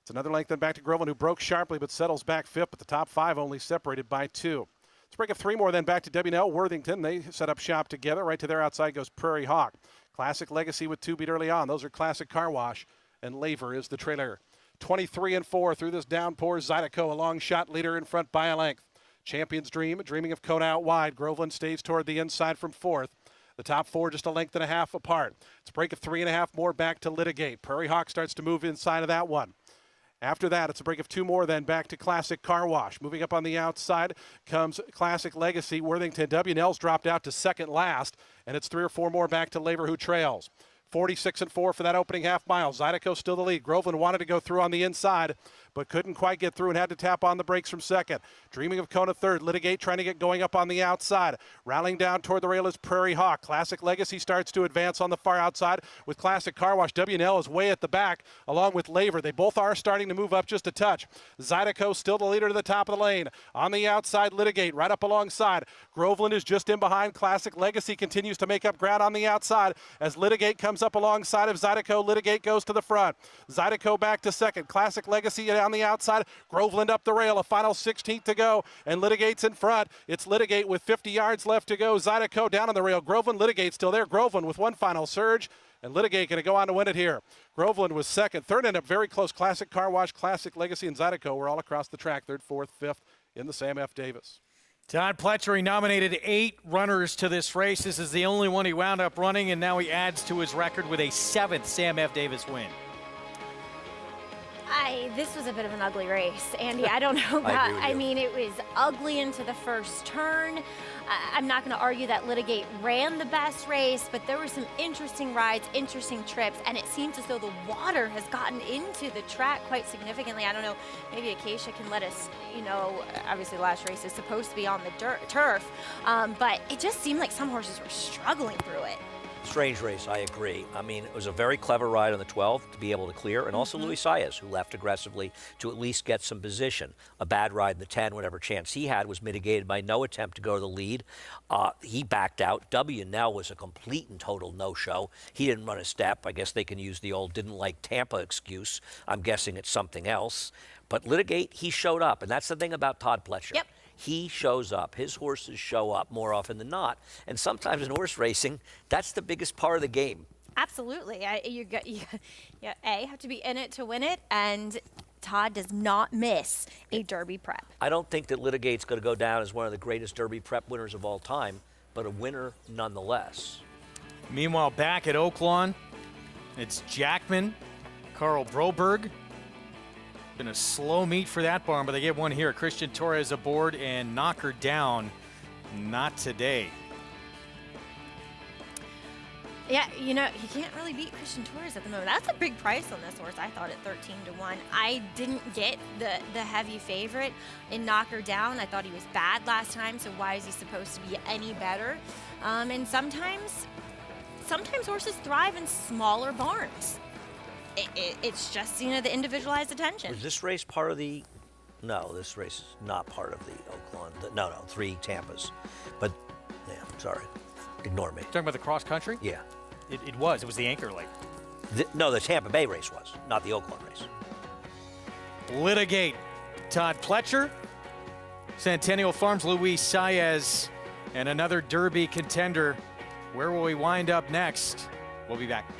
It's another length then back to Groveland, who broke sharply but settles back 5th, but the top 5 only separated by 2. Let's break up 3 more then back to WNL. Worthington, they set up shop together. Right to their outside goes Prairie Hawk. Classic Legacy with 2 beat early on. Those are Classic Car Wash, and Laver is the trailer. 23 and 4 through this downpour. Zydeco, a long shot leader in front by a length. Champion's Dream, Dreaming of Kona out wide. Groveland stays toward the inside from 4th. The top 4 just a length and a half apart. It's a break of 3.5 more back to Litigate. Prairie Hawk starts to move inside of that one. After that, it's a break of 2 more, then back to Classic Car Wash. Moving up on the outside comes Classic Legacy. Worthington, WNL's dropped out to second last, and it's 3 or 4 more back to Laver, who trails. 46 and 4 for that opening half mile. Zydeco still the lead. Groveland wanted to go through on the inside, but couldn't quite get through and had to tap on the brakes from second. Dreaming of Kona third. Litigate trying to get going up on the outside. Rallying down toward the rail is Prairie Hawk. Classic Legacy starts to advance on the far outside with Classic Car Wash. W&L is way at the back along with Laver. They both are starting to move up just a touch. Zydeco still the leader to the top of the lane. On the outside, Litigate right up alongside. Groveland is just in behind. Classic Legacy continues to make up ground on the outside as Litigate comes up alongside of Zydeco. Litigate goes to the front. Zydeco back to second. Classic Legacy on the outside. Groveland up the rail. A final 16th to go, and Litigate's in front. It's Litigate with 50 yards left to go. Zydeco down on the rail. Groveland, Litigate still there. Groveland with one final surge, and Litigate going to go on to win it here. Groveland was second. Third ended up very close. Classic Car Wash, Classic Legacy, and Zydeco were all across the track. Third, fourth, fifth in the Sam F. Davis. Todd Pletcher, he nominated 8 runners to this race. This is the only one he wound up running, and now he adds to his record with a 7th Sam F. Davis win. This was a bit of an ugly race, Andy. I don't know about, I mean, it was ugly into the first turn. I'm not going to argue that Litigate ran the best race, but there were some interesting rides, interesting trips, and it seems as though the water has gotten into the track quite significantly. I don't know, maybe Acacia can let us, you know, obviously the last race is supposed to be on the turf, but it just seemed like some horses were struggling through it. Strange race, I agree. I mean, it was a very clever ride on the 12th to be able to clear, and also Luis Saez, who left aggressively to at least get some position. A bad ride in the 10, whatever chance he had, was mitigated by no attempt to go to the lead. He backed out. W&L was a complete and total no-show. He didn't run a step. I guess they can use the old didn't like Tampa excuse. I'm guessing it's something else. But Litigate, he showed up, and that's the thing about Todd Pletcher. Yep. He shows up. His horses show up more often than not. And sometimes in horse racing, that's the biggest part of the game. Absolutely. You have to be in it to win it, and Todd does not miss a Derby prep. I don't think that Litigate's going to go down as one of the greatest Derby prep winners of all time, but a winner nonetheless. Meanwhile, back at Oaklawn, it's Jackman, Carl Broberg. Been a slow meet for that barn, but they get one here. Christian Torres aboard and knock her down. Not today. Yeah, you know, he can't really beat Christian Torres at the moment. That's a big price on this horse, I thought, at 13-1. I didn't get the heavy favorite in Knock Her Down. I thought he was bad last time, so why is he supposed to be any better? And sometimes horses thrive in smaller barns. It's just, you know, the individualized attention. Was this race part of the... No, this race is not part of the Oaklawn. No, 3 Tampas. But, yeah, sorry. Ignore me. Talking about the cross country? Yeah. It was. It was the Anchor Lake. No, the Tampa Bay race was, not the Oaklawn race. Litigate. Todd Pletcher. Centennial Farms, Luis Saez. And another Derby contender. Where will we wind up next? We'll be back.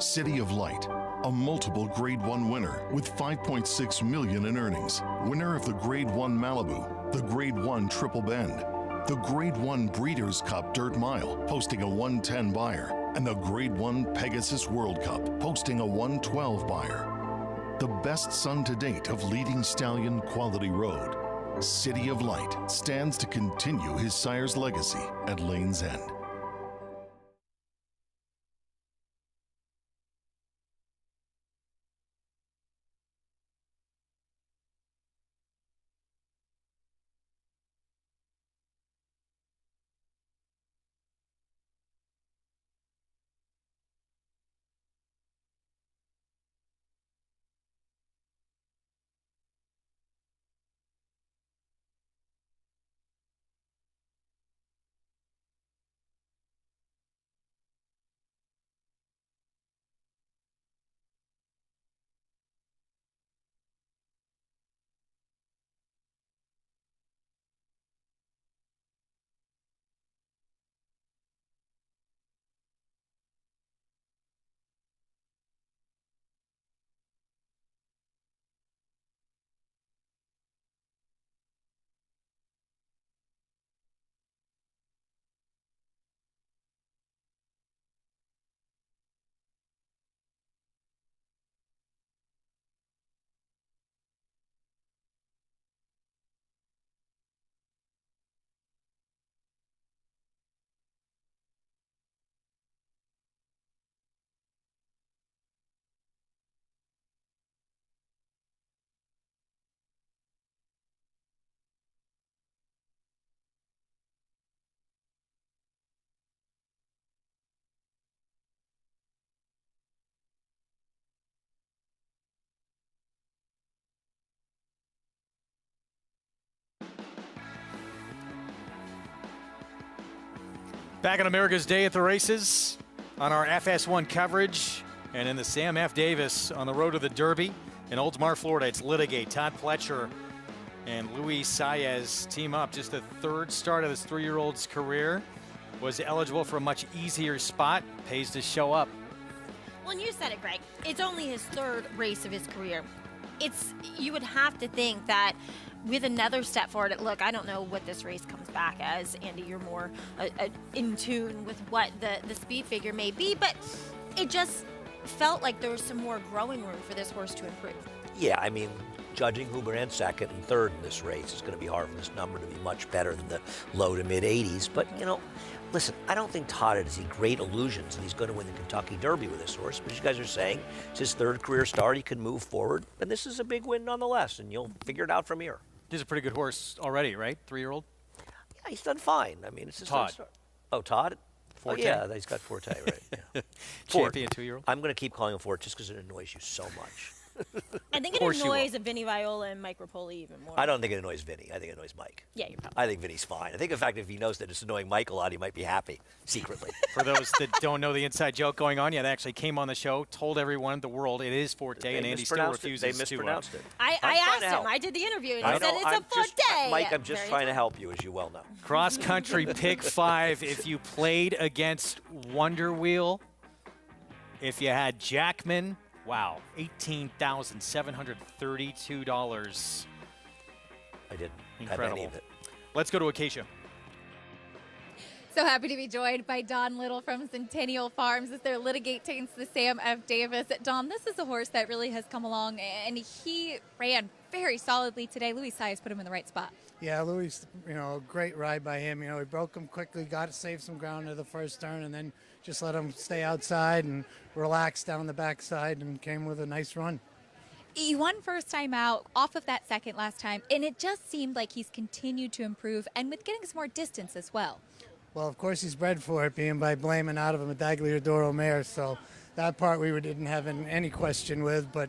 City of Light, a multiple Grade 1 winner with $5.6 million in earnings. Winner of the Grade 1 Malibu, the Grade 1 Triple Bend, the Grade 1 Breeders' Cup Dirt Mile, posting a 110 buyer, and the Grade 1 Pegasus World Cup, posting a 112 buyer. The best son to date of leading stallion Quality Road. City of Light stands to continue his sire's legacy at Lane's End. Back on America's Day at the Races on our FS1 coverage and in the Sam F. Davis on the road to the Derby in Oldsmar, Florida. It's Litigate. Todd Pletcher and Luis Saez team up. Just the third start of this 3-year-old's career. Was eligible for a much easier spot. Pays to show up. Well, and you said it, Greg. It's only his third race of his career. You would have to think that with another step forward, look, I don't know what this race comes back as. Andy, you're more in tune with what the speed figure may be, but it just felt like there was some more growing room for this horse to improve. Yeah, I mean, judging who ran second and third in this race, it's going to be hard for this number to be much better than the low to mid 80s. But, you know, listen, I don't think Todd has any great illusions that he's going to win the Kentucky Derby with this horse. But as you guys are saying, it's his third career start. He can move forward. And this is a big win nonetheless, and you'll figure it out from here. He's a pretty good horse already, right? 3-year-old? Yeah, he's done fine. I mean, it's his Todd. third start. Oh, Todd? Forte? Oh, yeah, he's got Forte, right. Yeah. Champion 2-year-old? I'm going to keep calling him Fort just because it annoys you so much. I think it annoys Vinny Viola and Mike Rapoli even more. I don't think it annoys Vinny. I think it annoys Mike. Yeah, you're probably. I think Vinny's fine. I think, in fact, if he knows that it's annoying Mike a lot, he might be happy secretly. For those that don't know the inside joke going on, yeah, they actually came on the show, told everyone, the world, it is Forte, and Andy still refuses They mispronounced it. I asked him. I did the interview, and he said it's a Forte. Mike, I'm just trying to help you, as you well know. Cross country pick 5. If you played against Wonder Wheel, if you had Jackman, wow, $18,732. I didn't Incredible. have any of it. Let's go to Acacia. So happy to be joined by Don Little from Centennial Farms as their Litigate takes the Sam F. Davis. Don, this is a horse that really has come along, and he ran very solidly today. Luis Saez put him in the right spot. Yeah, Luis, great ride by him. He broke him quickly, got to save some ground to the first turn, and then just let him stay outside and relax down the backside and came with a nice run. He won first time out off of that second last time, and it just seemed like he's continued to improve and with getting some more distance as well. Well, of course, he's bred for it, being by blaming out of him a Dagliadoro mare, so that part we didn't have any question with. But,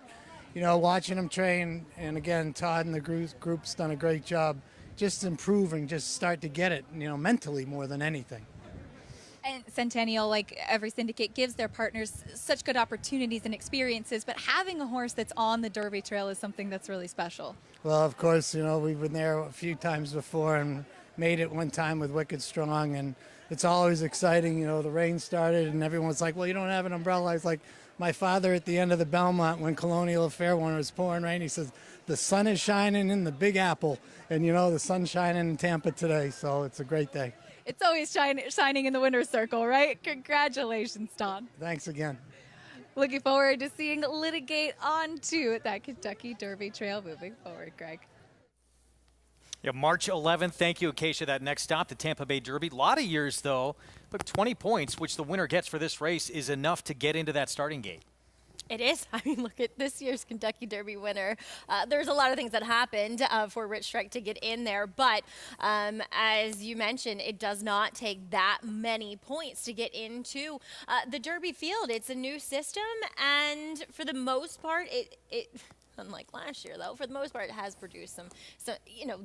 watching him train, and again, Todd and the group's done a great job just improving, just start to get it, mentally more than anything. And Centennial, like every syndicate, gives their partners such good opportunities and experiences, but having a horse that's on the Derby Trail is something that's really special. Well, of course, we've been there a few times before and made it one time with Wicked Strong, and it's always exciting. The rain started and everyone's like, well, you don't have an umbrella. I was like, my father at the end of the Belmont when Colonial Affair when it was pouring rain, he says, the sun is shining in the Big Apple, and the sun's shining in Tampa today, so it's a great day. It's always shining in the winner's circle, right? Congratulations, Don. Thanks again. Looking forward to seeing Litigate on to that Kentucky Derby Trail moving forward, Greg. Yeah, March 11th. Thank you, Acacia. That next stop, the Tampa Bay Derby. A lot of years, though, but 20 points, which the winner gets for this race, is enough to get into that starting gate. It is. I mean, look at this year's Kentucky Derby winner. There's a lot of things that happened for Rich Strike to get in there, but as you mentioned, it does not take that many points to get into the Derby field. It's a new system, and for the most part, it unlike last year, though, for the most part, it has produced some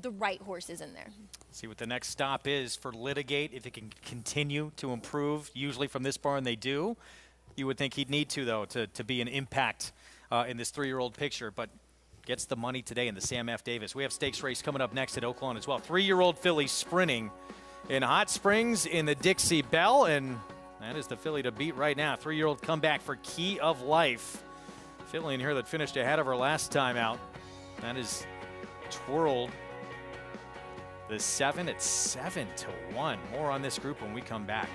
the right horses in there. See what the next stop is for Litigate. If it can continue to improve, usually from this barn they do. You would think he'd need to, though, to be an impact in this 3-year-old picture, but gets the money today in the Sam F. Davis. We have stakes race coming up next at Oaklawn as well. 3-year-old filly sprinting in Hot Springs in the Dixie Bell, and that is the filly to beat right now. 3-year-old comeback for Key of Life. Filly in here that finished ahead of her last time out. That is Twirled. The 7 at 7-1. More on this group when we come back.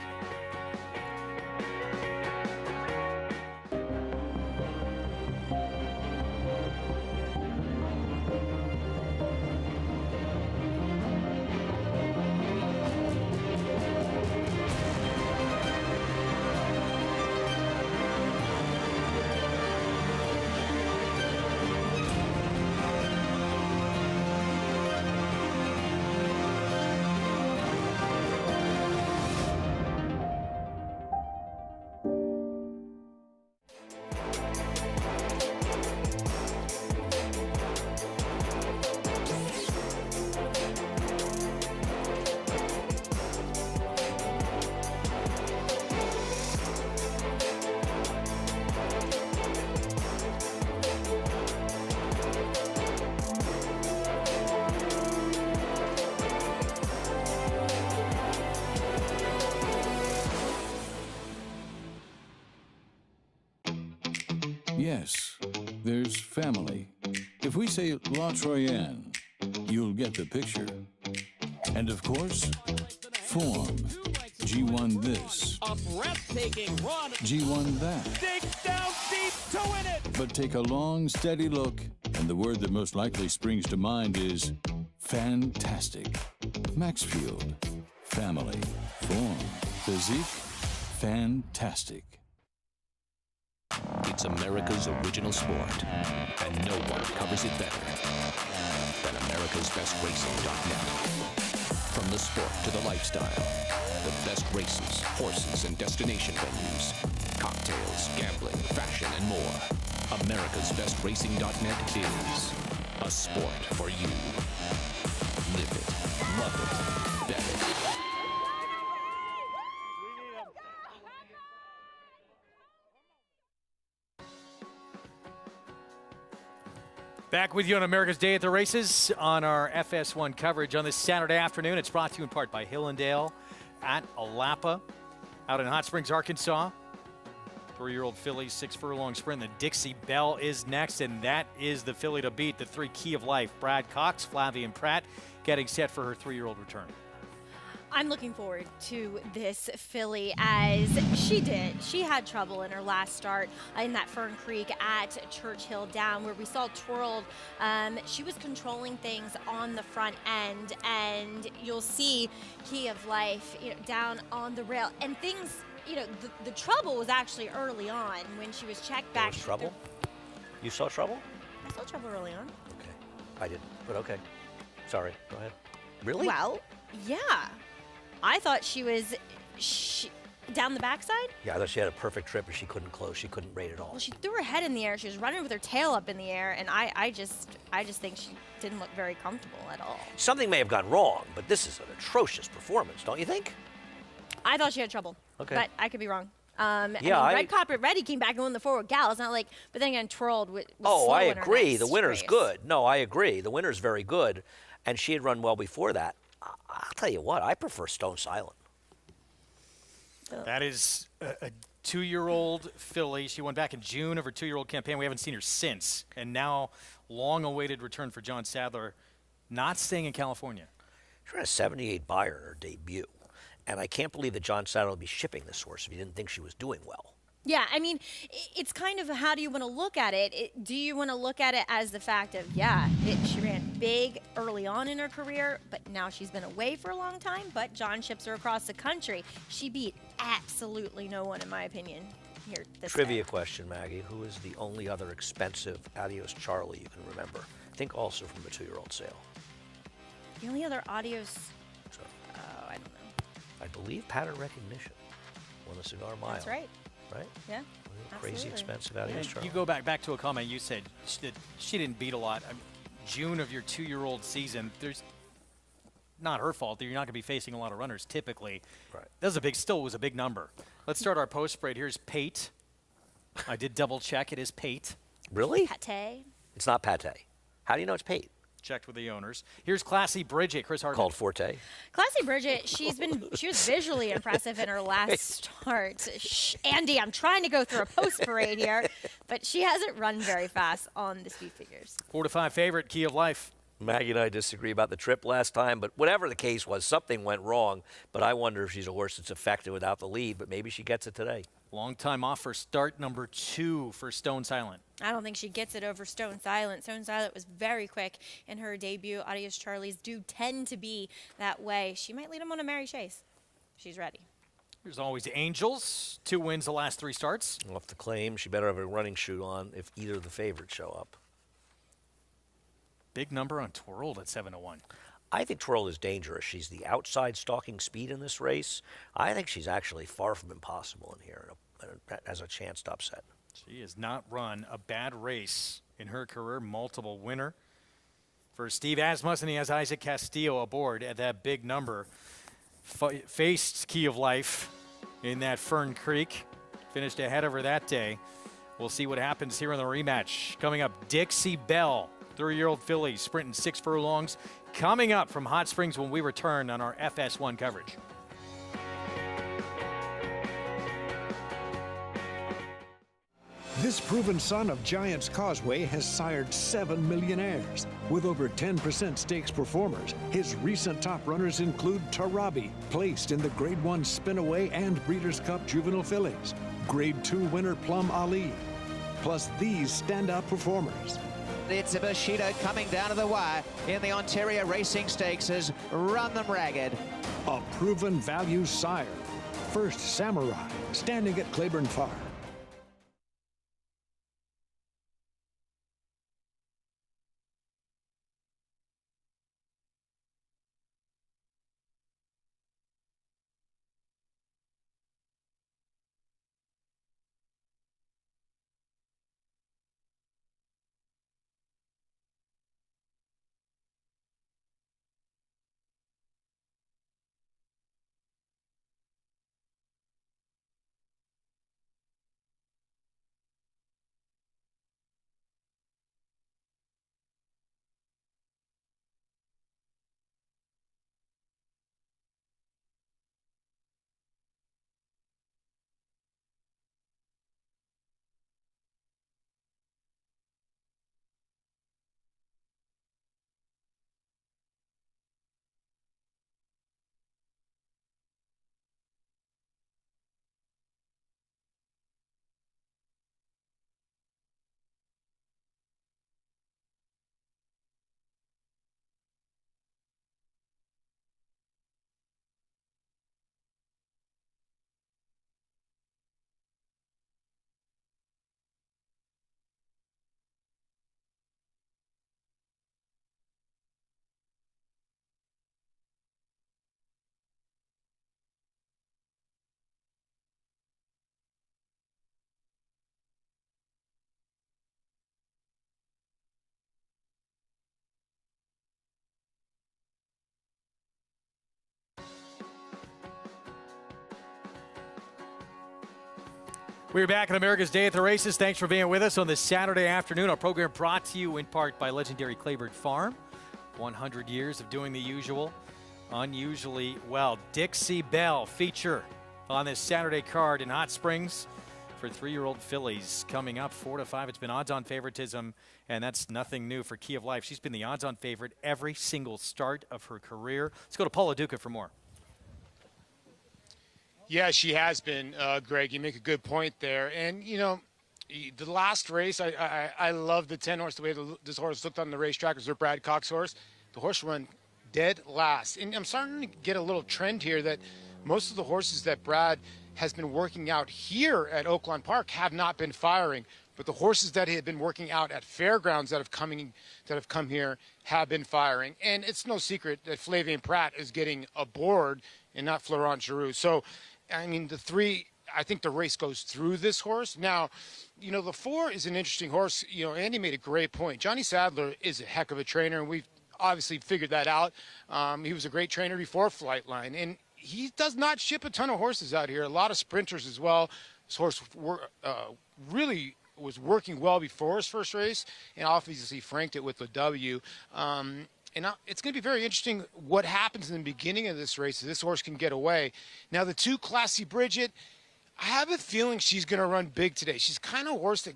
Yes, there's family. If we say La Troyenne, you'll get the picture. And of course, form. G1 this. A breathtaking run. G1 that. Dig down deep to win it. But take a long, steady look, and the word that most likely springs to mind is fantastic. Maxfield. Family. Form. Physique. Fantastic. It's America's original sport, and no one covers it better than America'sBestRacing.net. From the sport to the lifestyle, the best races, horses, and destination venues, cocktails, gambling, fashion, and more. America'sBestRacing.net is a sport for you. Live it, love it, bet it. Back with you on America's Day at the Races on our FS1 coverage on this Saturday afternoon. It's brought to you in part by Hillendale at Alapa out in Hot Springs, Arkansas. 3-year-old filly, 6 furlong sprint. The Dixie Bell is next, and that is the filly to beat. The 3 Key of Life, Brad Cox, Flavian Pratt, getting set for her 3-year-old return. I'm looking forward to this filly as she did. She had trouble in her last start in that Fern Creek at Churchill Down where we saw twirled. She was controlling things on the front end, and you'll see Key of Life, down on the rail. And things, the trouble was actually early on when she was checked back. There was trouble? You saw trouble? I saw trouble early on. Okay. I didn't, but okay. Sorry. Go ahead. Really? Well, yeah. I thought she was down the backside. Yeah, I thought she had a perfect trip, but she couldn't close. She couldn't rate at all. Well, she threw her head in the air. She was running with her tail up in the air, and I just think she didn't look very comfortable at all. Something may have gone wrong, but this is an atrocious performance, don't you think? I thought she had trouble. Okay. But I could be wrong. Yeah, Red Carpet Ready came back and won the forward gal. It's not like, but then again, twirled was Oh, slow I in her agree. next The winner's race. good. No, I agree. The winner's very good, and she had run well before that. I'll tell you what, I prefer Stone Silent. That is a 2-year-old filly. She won back in June of her 2-year-old campaign. We haven't seen her since. And now, long-awaited return for John Sadler, not staying in California. She ran a 78 Beyer in her debut. And I can't believe that John Sadler would be shipping this horse if he didn't think she was doing well. Yeah, I mean, it's kind of how do you want to look at it? Do you want to look at it as the fact of, she ran big early on in her career, but now she's been away for a long time, but John ships her across the country. She beat absolutely no one, in my opinion, here this Trivia question, Maggie. Who is the only other expensive Adios Charlie you can remember? I think also from the 2-year-old sale. The only other Adios, I don't know. I believe Pattern Recognition won the Cigar Mile. That's right. Right? Yeah. Crazy absolutely. expensive Adios Charlie. You go back to a comment you said that she didn't beat a lot. June of your 2-year-old season, there's not her fault. You're not going to be facing a lot of runners typically. Right. That still was a big number. Let's start our post spread. Here's Pate. I did double check. It is Pate. Really? Pate. It's not Pate. How do you know it's Pate? Checked with the owners. Here's Classy Bridget, Chris Hardman. Called Forte. Classy Bridget, she was visually impressive in her last start. Andy, I'm trying to go through a post parade here, but she hasn't run very fast on the speed figures. 4-5 favorite, Key of Life. Maggie and I disagree about the trip last time, but whatever the case was, something went wrong. But I wonder if she's a horse that's effective without the lead, but maybe she gets it today. Long time off for start number 2 for Stone Silent. I don't think she gets it over Stone Silent. Stone Silent was very quick in her debut. Adios Charlie's do tend to be that way. She might lead him on a Mary Chase. She's ready. There's always Angels. 2 wins the last 3 starts. Off the claim, she better have a running shoe on if either of the favorites show up. Big number on Twirled at 7-1. I think Twirl is dangerous. She's the outside stalking speed in this race. I think she's actually far from impossible in here and has a chance to upset. She has not run a bad race in her career. Multiple winner for Steve Asmussen. He has Isaac Castillo aboard at that big number. Faced Key of Life in that Fern Creek. Finished ahead of her that day. We'll see what happens here in the rematch. Coming up, Dixie Bell, 3-year-old filly, sprinting 6 furlongs. Coming up from Hot Springs when we return on our FS1 coverage. This proven son of Giant's Causeway has sired 7 millionaires. With over 10% stakes performers, his recent top runners include Tarabi, placed in the Grade 1 Spinaway and Breeders' Cup Juvenile Fillies, Grade 2 winner Plum Ali, plus these standout performers. It's a Bushido coming down to the wire in the Ontario Racing Stakes has run them ragged. A proven value sire. First Samurai, standing at Claiborne Farm. We're back on America's Day at the Races. Thanks for being with us on this Saturday afternoon. Our program brought to you in part by legendary Claiborne Farm. 100 years of doing the usual, unusually well. Dixie Bell feature on this Saturday card in Hot Springs for 3-year-old fillies coming up 4 to 5. It's been odds-on favoritism, and that's nothing new for Key of Life. She's been the odds-on favorite every single start of her career. Let's go to Paula Duca for more. Yeah, she has been, Greg. You make a good point there. And, you know, the last race, I love the 10 horse, the way this horse looked on the racetrack. It was her Brad Cox horse. The horse run dead last. And I'm starting to get a little trend here that most of the horses that Brad has been working out here at Oaklawn Park have not been firing. But the horses that he had been working out at fairgrounds that have come here have been firing. And it's no secret that Flavien Prat is getting aboard and not Florent Giroux. So, I mean, the 3, I think the race goes through this horse. Now, you know, the 4 is an interesting horse. You know, Andy made a great point. Johnny Sadler is a heck of a trainer, and we've obviously figured that out. He was a great trainer before Flightline, and he does not ship a ton of horses out here. A lot of sprinters as well. This horse really was working well before his first race, and obviously franked it with the W. And it's going to be very interesting what happens in the beginning of this race. This horse can get away. Now, the 2 Classy Bridget, I have a feeling she's going to run big today. She's kind of a horse that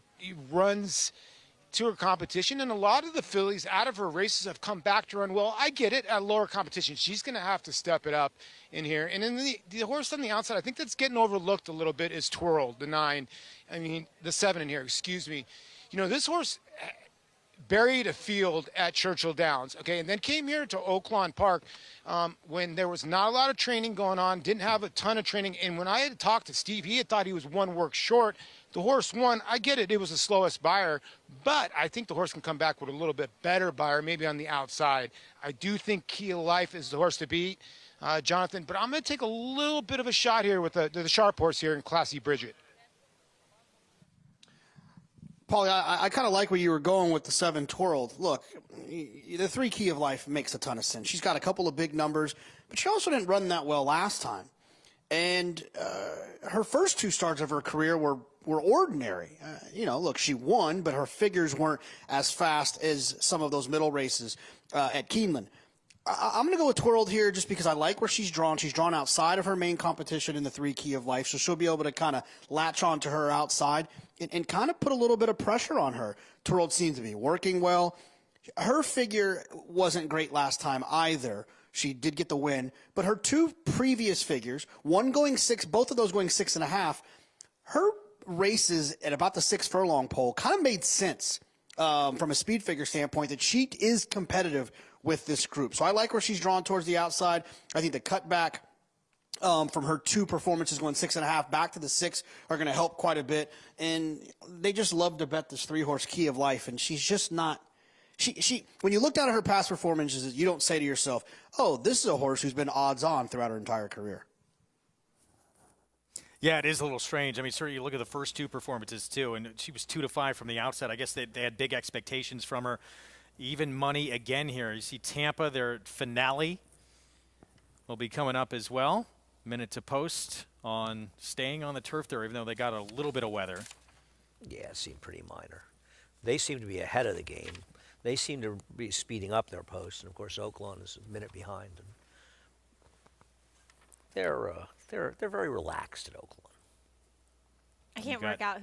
runs to her competition, and a lot of the fillies out of her races have come back to run well. I get it at lower competition. She's going to have to step it up in here. And then the horse on the outside, I think that's getting overlooked a little bit, is Twirl, the 7 in here, excuse me. You know, this horse buried a field at Churchill Downs, okay, and then came here to Oaklawn Park when there was not a lot of training going on, didn't have a ton of training, and when I had talked to Steve, he had thought he was 1 work short. The horse won. I get it. It was the slowest buyer, but I think the horse can come back with a little bit better buyer, maybe on the outside. I do think Key of Life is the horse to beat, Jonathan, but I'm going to take a little bit of a shot here with the sharp horse here in Classy Bridget. Paulie, I kind of like where you were going with the 7 Twirled. Look, the 3 Key of Life makes a ton of sense. She's got a couple of big numbers, but she also didn't run that well last time. And her first 2 starts of her career were ordinary. You know, look, she won, but her figures weren't as fast as some of those middle races at Keeneland. I'm going to go with Twirled here just because I like where she's drawn. She's drawn outside of her main competition in the 3 Key of Life, so she'll be able to kind of latch on to her outside and kind of put a little bit of pressure on her. Twirled seems to be working well. Her figure wasn't great last time either. She did get the win, but her 2 previous figures, one going 6, both of those going 6.5, her races at about the 6 furlong pole kind of made sense from a speed figure standpoint that she is competitive with this group. So I like where she's drawn towards the outside. I think the cutback from her 2 performances going 6.5 back to the 6 are going to help quite a bit. And they just love to bet this 3-horse Key of Life, and she's just not. She when you look down at her past performances, you don't say to yourself, "Oh, this is a horse who's been odds on throughout her entire career." Yeah, it is a little strange. I mean, certainly you look at the first 2 performances too, and she was 2-5 from the outset. I guess they had big expectations from her. Even money again here. You see Tampa, their finale will be coming up as well. Minute to post on staying on the turf there, even though they got a little bit of weather. Yeah, it seemed pretty minor. They seem to be ahead of the game. They seem to be speeding up their posts, and of course Oaklawn is a minute behind. And they're very relaxed at Oaklawn. I can't work out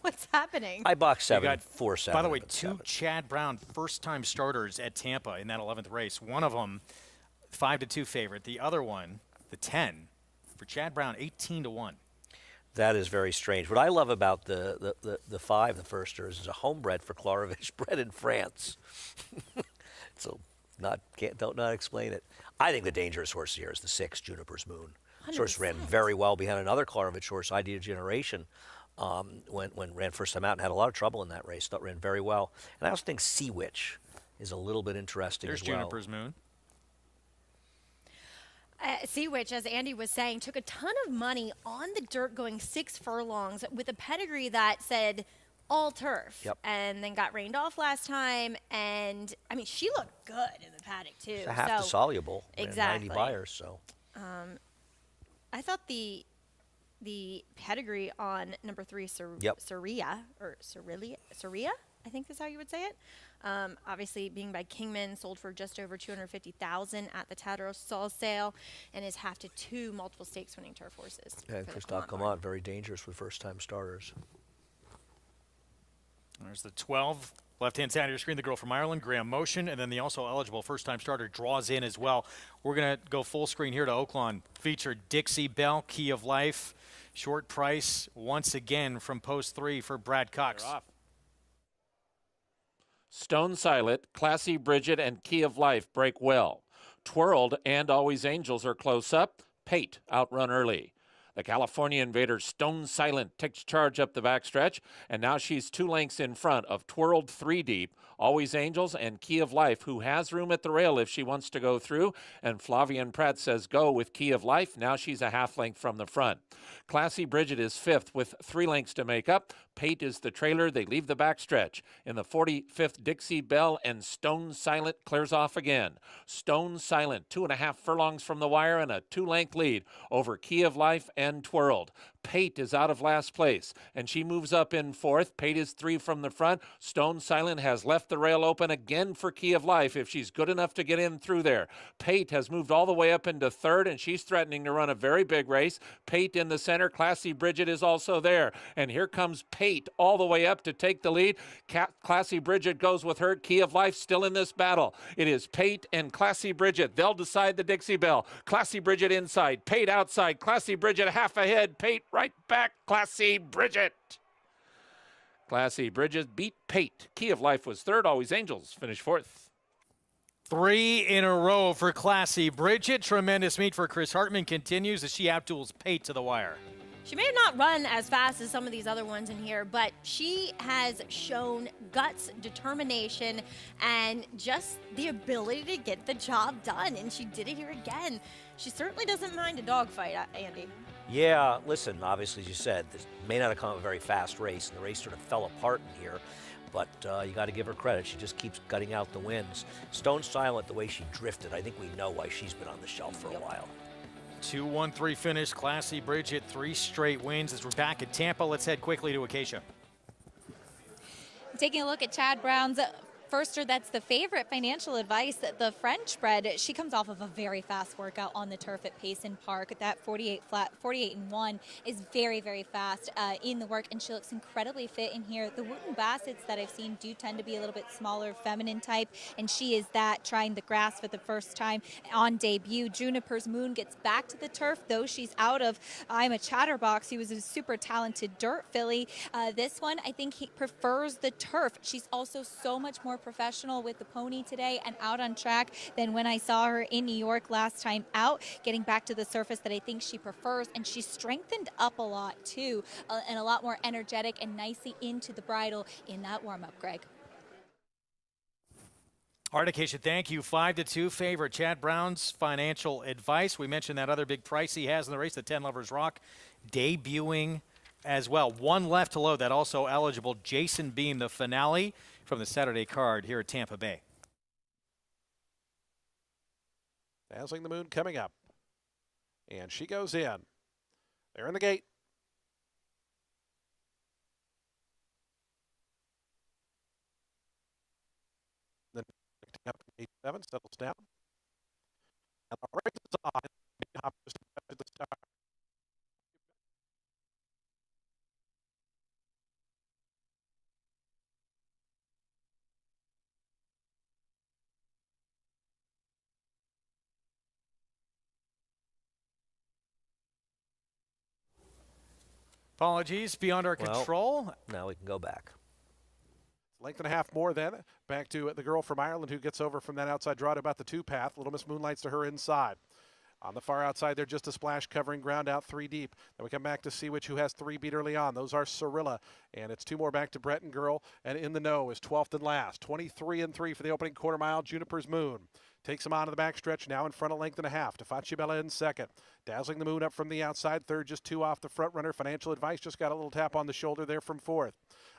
what's happening. I boxed 7, 4, 7. By the way, 2 Chad Brown first-time starters at Tampa in that 11th race. One of them 5-2 favorite. The other one, the 10, for Chad Brown, 18-1. That is very strange. What I love about the 5, the firsters, is a homebred for Klarovich, bred in France. So don't explain it. I think the dangerous horse here is the 6, Juniper's Moon. This horse ran very well behind another Klarovich horse, Idea Generation, when ran first time out and had a lot of trouble in that race. Thought ran very well. And I also think Sea Witch is a little bit interesting as well. There's Juniper's Moon. Sea Witch, as Andy was saying, took a ton of money on the dirt going 6 furlongs with a pedigree that said all turf. Yep. And then got rained off last time. And, I mean, she looked good in the paddock, too. It's a half the soluble. Exactly. 90 buyers, so. I thought the pedigree on number 3, Saria, I think is how you would say it. Obviously being by Kingman, sold for just over $250,000 at the Tattersall sale, and is half to 2 multiple stakes winning turf horses. And Christophe Comont, very dangerous with first-time starters. There's the 12. Left-hand side of your screen, the girl from Ireland, Graham Motion, and then the also eligible first-time starter draws in as well. We're going to go full screen here to Oaklawn. Feature Dixie Bell, Key of Life. Short price once again from post 3 for Brad Cox. Stone Silent, Classy Bridget, and Key of Life break well. Twirled and Always Angels are close up. Pate outrun early. The California Invader Stone Silent takes charge up the backstretch, and now she's 2 lengths in front of Twirled 3 deep, Always Angels, and Key of Life, who has room at the rail if she wants to go through, and Flavian Pratt says go with Key of Life. Now she's a half length from the front. Classy Bridget is 5th with 3 lengths to make up. Pate is the trailer. They leave the backstretch. In the 45th, Dixie Bell and Stone Silent clears off again. Stone Silent, 2.5 furlongs from the wire and a 2-length lead over Key of Life and Twirled. Pate is out of last place, and she moves up in 4th. Pate is 3 from the front. Stone Silent has left the rail open again for Key of Life if she's good enough to get in through there. Pate has moved all the way up into 3rd, and she's threatening to run a very big race. Pate in the center. Classy Bridget is also there, and here comes Pate all the way up to take the lead. Classy Bridget goes with her. Key of Life still in this battle. It is Pate and Classy Bridget. They'll decide the Dixie Bell. Classy Bridget inside. Pate outside. Classy Bridget half ahead. Pate right back. Classy Bridget. Classy Bridget beat Pate. Key of Life was 3rd. Always Angels finished 4th. 3 in a row for Classy Bridget. Tremendous meet for Chris Hartman continues as she outduels Pate to the wire. She may have not run as fast as some of these other ones in here, but she has shown guts, determination, and just the ability to get the job done, and she did it here again. She certainly doesn't mind a dogfight, Andy. Yeah, listen, obviously, as you said, this may not have come a very fast race, and the race sort of fell apart in here, but you got to give her credit. She just keeps gutting out the wins. Stone Silent, the way she drifted, I think we know why she's been on the shelf for a while. 2-1-3 finish. Classy Bridget, 3 straight wins. As we're back at Tampa, let's head quickly to Acacia. Taking a look at Chad Brown's firster that's the favorite, Financial Advice, the French bred, she comes off of a very fast workout on the turf at Payson Park. That 48 and 1 is very, very fast in the work, and she looks incredibly fit in here. The Wooten Bassets that I've seen do tend to be a little bit smaller, feminine type, and she is that, trying the grass for the first time on debut. Juniper's Moon gets back to the turf, though she's out of I'm a Chatterbox. He was a super talented dirt filly. This one, I think he prefers the turf. She's also so much more professional with the pony today and out on track than when I saw her in New York last time out, getting back to the surface that I think she prefers, and she's strengthened up a lot too, and a lot more energetic and nicely into the bridle in that warm-up, Greg. Arctic, thank you. 5-2 favorite. Chad Brown's Financial Advice. We mentioned that other big price he has in the race, the 10 Lovers Rock, debuting as well. One left to load. That also eligible. Jason Beam, the finale from the Saturday card here at Tampa Bay. Dazzling the Moon coming up. And she goes in. They're in the gate. Then up 8-7, settles down. And the race is on. To the start. Apologies, beyond our control. Now we can go back. Length and a half more then. Back to the girl from Ireland who gets over from that outside draw to about the 2 path. Little Miss Moonlight's to her inside. On the far outside there, just a splash covering ground out 3 deep. Then we come back to Sea Witch, who has 3 beat early on. Those are Cirilla, and it's 2 more back to Breton Girl. And in the know is 12th and last. 23 and 3 for the opening quarter mile. Juniper's Moon takes him on to the backstretch, now in front of length and a half. Faccia Bella in second. Dazzling the Moon up from the outside. Third, just 2 off the front runner. Financial Advice just got a little tap on the shoulder there from fourth.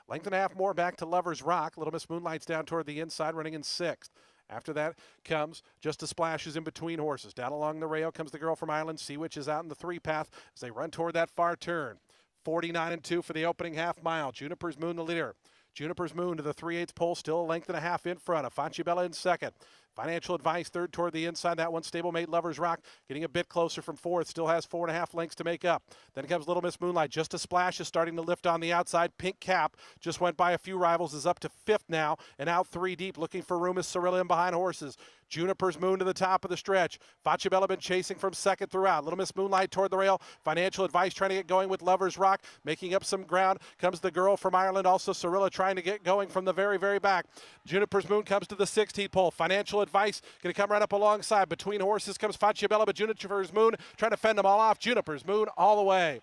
Length and a half more back to Lover's Rock. Little Miss Moonlight's down toward the inside, running in 6th. After that comes Just a Splash is in between horses. Down along the rail comes the girl from Ireland. Sea Witch is out in the 3 path as they run toward that far turn. 49 and 2 for the opening half mile. Juniper's Moon the leader. Juniper's Moon to the 3/8 pole, still a length and a half in front of Faccia Bella in second. Financial Advice third toward the inside. That one stablemate Lover's Rock getting a bit closer from fourth. Still has 4.5 lengths to make up. Then comes Little Miss Moonlight. Just a Splash is starting to lift on the outside. Pink Cap just went by a few rivals, is up to 5th now and out 3 deep. Looking for room is Cirilla in behind horses. Juniper's Moon to the top of the stretch. Faccia Bella been chasing from second throughout. Little Miss Moonlight toward the rail. Financial Advice trying to get going with Lover's Rock. Making up some ground comes the girl from Ireland. Also Cirilla trying to get going from the very, very back. Juniper's Moon comes to the 16th pole. Financial Advice going to come right up alongside. Between horses comes Faccia Bella, but Juniper's Moon trying to fend them all off. Juniper's Moon all the way.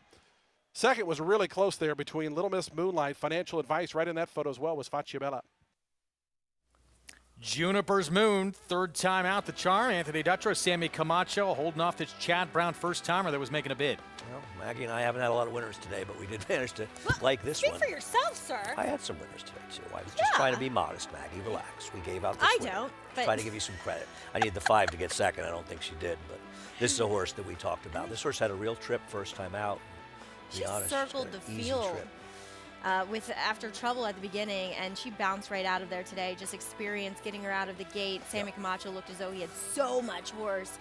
Second was really close there between Little Miss Moonlight. Financial Advice right in that photo as well was Faccia Bella. Juniper's Moon, third time out the charm. Anthony Dutrow, Sammy Camacho holding off this Chad Brown first timer that was making a bid. Well, Maggie and I haven't had a lot of winners today, but we did manage to like this Speak one. for yourself, sir. I had some winners today, too. I was just trying to be modest, Maggie. Relax. We gave out this winner. don't, but... Trying to give you some credit. I need the 5 to get second. I don't think she did, but this is a horse that we talked about. This horse had a real trip first time out. She circled the field after trouble at the beginning, and she bounced right out of there today. Just experience getting her out of the gate. Sammy Camacho looked as though he had so much horse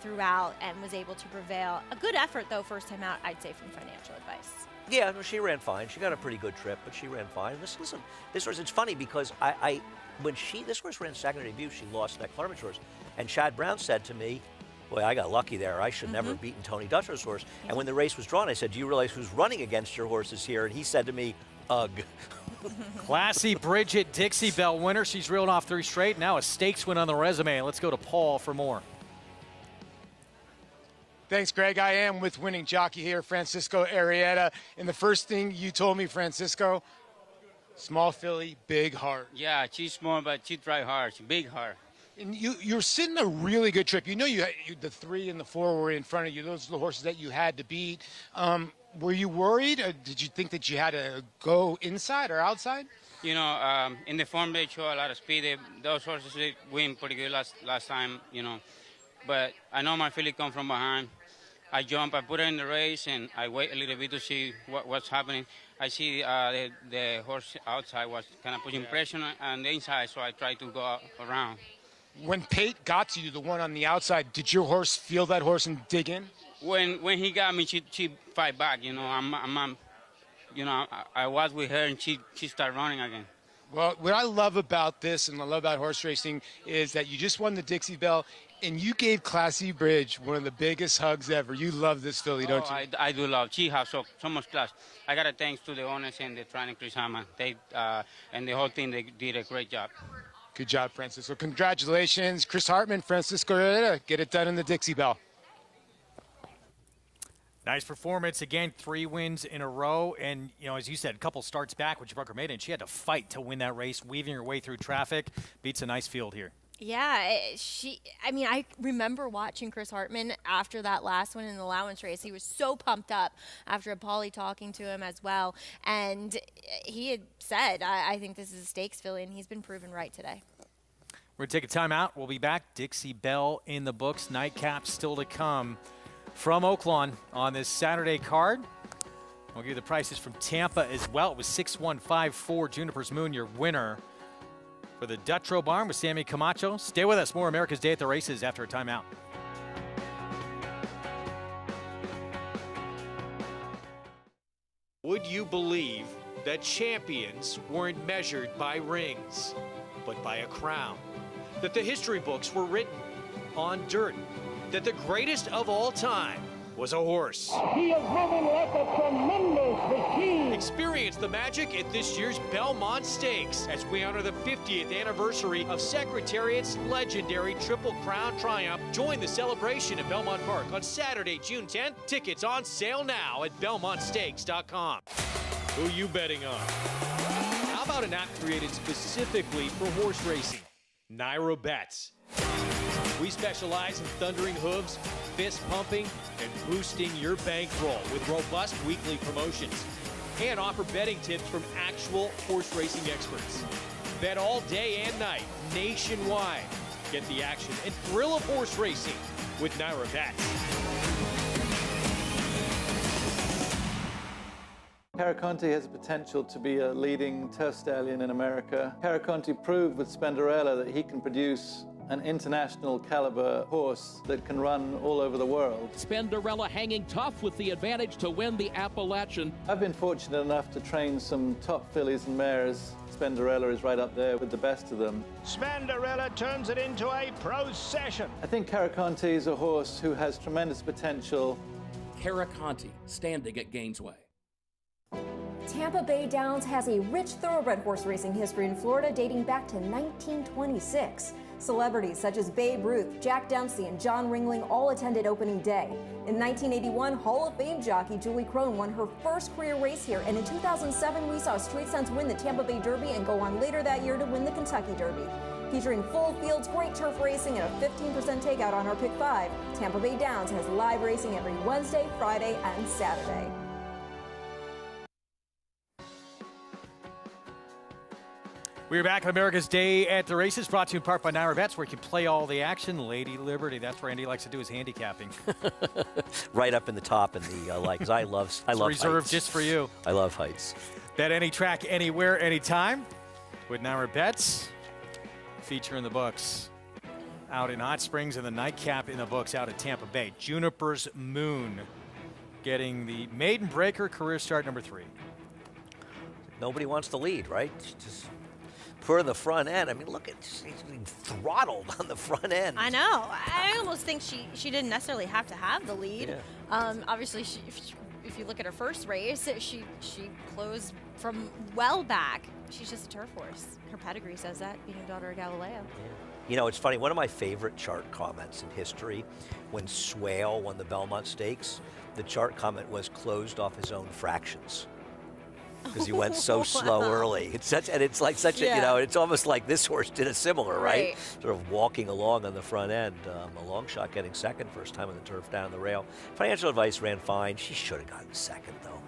throughout and was able to prevail. A good effort, though, first time out, I'd say, from Financial Advice. Yeah, no, she ran fine. She got a pretty good trip, but she ran fine. Listen, this horse, it's funny because this horse ran second debut, she lost that Claremont horse, and Chad Brown said to me, boy, I got lucky there. I should never have beaten Tony Dutrow's horse. And when the race was drawn, I said, do you realize who's running against your horses here? And he said to me, ugh. Classy Bridget, Dixie Bell winner. She's reeled off 3 straight. Now a stakes win on the resume. Let's go to Paul for more. Thanks, Greg. I am with winning jockey here, Francisco Arrieta. And the first thing you told me, Francisco, small filly, big heart. Yeah, she's small, but she try hard. She's big heart. And you're sitting a really good trip. You know, the 3 and the 4 were in front of you. Those are the horses that you had to beat. Were you worried? Or did you think that you had to go inside or outside? You know, in the form they show a lot of speed. Those horses win pretty good last time, you know. But I know my filly come from behind. I jump, I put her in the race, and I wait a little bit to see what's happening. I see the horse outside was kind of putting pressure on the inside, so I try to go around. When Pate got to you, the one on the outside, did your horse feel that horse and dig in? When he got me, she fight back. You know, I was with her, and she started running again. Well, what I love about this and I love about horse racing is that you just won the Dixie Bell, and you gave Classy Bridge one of the biggest hugs ever. You love this filly, don't you? I do love. She has so much class. I got to thanks to the owners and the trainer, Chris Hammond. They and the whole team, they did a great job. Good job, Francisco. Congratulations, Chris Hartman, Francisco Herrera. Get it done in the Dixie Bell. Nice performance. Again, 3 wins in a row. And, you know, as you said, a couple starts back when Jabrunker made it, and she had to fight to win that race, weaving her way through traffic. Beats a nice field here. Yeah, I remember watching Chris Hartman after that last one in the allowance race. He was so pumped up after Paulie talking to him as well. And he had said, I think this is a stakes filly, and he's been proven right today. We're going to take a timeout. We'll be back. Dixie Bell in the books. Nightcap still to come from Oaklawn on this Saturday card. We'll give you the prices from Tampa as well. It was 6154. Juniper's Moon, your winner for the Dutro Barn with Sammy Camacho. Stay with us. More America's Day at the Races after a timeout. Would you believe that champions weren't measured by rings, but by a crown? That the history books were written on dirt? That the greatest of all time was a horse? He is moving like a tremendous machine. Experience the magic at this year's Belmont Stakes as we honor the 50th anniversary of Secretariat's legendary Triple Crown Triumph. Join the celebration at Belmont Park on Saturday, June 10th. Tickets on sale now at BelmontStakes.com. Who you betting on? How about an app created specifically for horse racing? Naira Bets. We specialize in thundering hooves, fist pumping, and boosting your bankroll with robust weekly promotions. And offer betting tips from actual horse racing experts. Bet all day and night, nationwide. Get the action and thrill of horse racing with Naira Bets. Caraconte has the potential to be a leading turf stallion in America. Caraconte proved with Spenderella that he can produce an international caliber horse that can run all over the world. Spenderella hanging tough with the advantage to win the Appalachian. I've been fortunate enough to train some top fillies and mares. Spenderella is right up there with the best of them. Spenderella turns it into a procession. I think Caraconte is a horse who has tremendous potential. Caraconte, standing at Gainesway. Tampa Bay Downs has a rich thoroughbred horse racing history in Florida dating back to 1926. Celebrities such as Babe Ruth, Jack Dempsey, and John Ringling all attended opening day. In 1981, Hall of Fame jockey Julie Crone won her first career race here, and in 2007, we saw Street Sense win the Tampa Bay Derby and go on later that year to win the Kentucky Derby. Featuring full fields, great turf racing, and a 15% takeout on our Pick 5, Tampa Bay Downs has live racing every Wednesday, Friday, and Saturday. We're back on America's Day at the Races, brought to you in part by Naira Bets, where you can play all the action. Lady Liberty, that's where Andy likes to do his handicapping. Right up in the top in the because I love reserved heights. just for you. I love heights. Bet any track, anywhere, anytime with Naira Bets. Feature in the books out in Hot Springs and the Nightcap in the books out at Tampa Bay. Juniper's Moon getting the maiden breaker career start number 3. Nobody wants to lead, right? Just put her in the front end. I mean, look at she's being throttled on the front end. I know. I almost think she didn't necessarily have to have the lead. Yeah. Obviously, if you look at her first race, she closed from well back. She's just a turf horse. Her pedigree says that, being a daughter of Galileo. Yeah. You know, it's funny. One of my favorite chart comments in history, when Swale won the Belmont Stakes, the chart comment was closed off his own fractions. Because he went so slow early. It's like such a, you know, it's almost like this horse did a similar, right? Sort of walking along on the front end. A long shot getting second, first time on the turf down the rail. Financial Advice ran fine. She should have gotten second, though.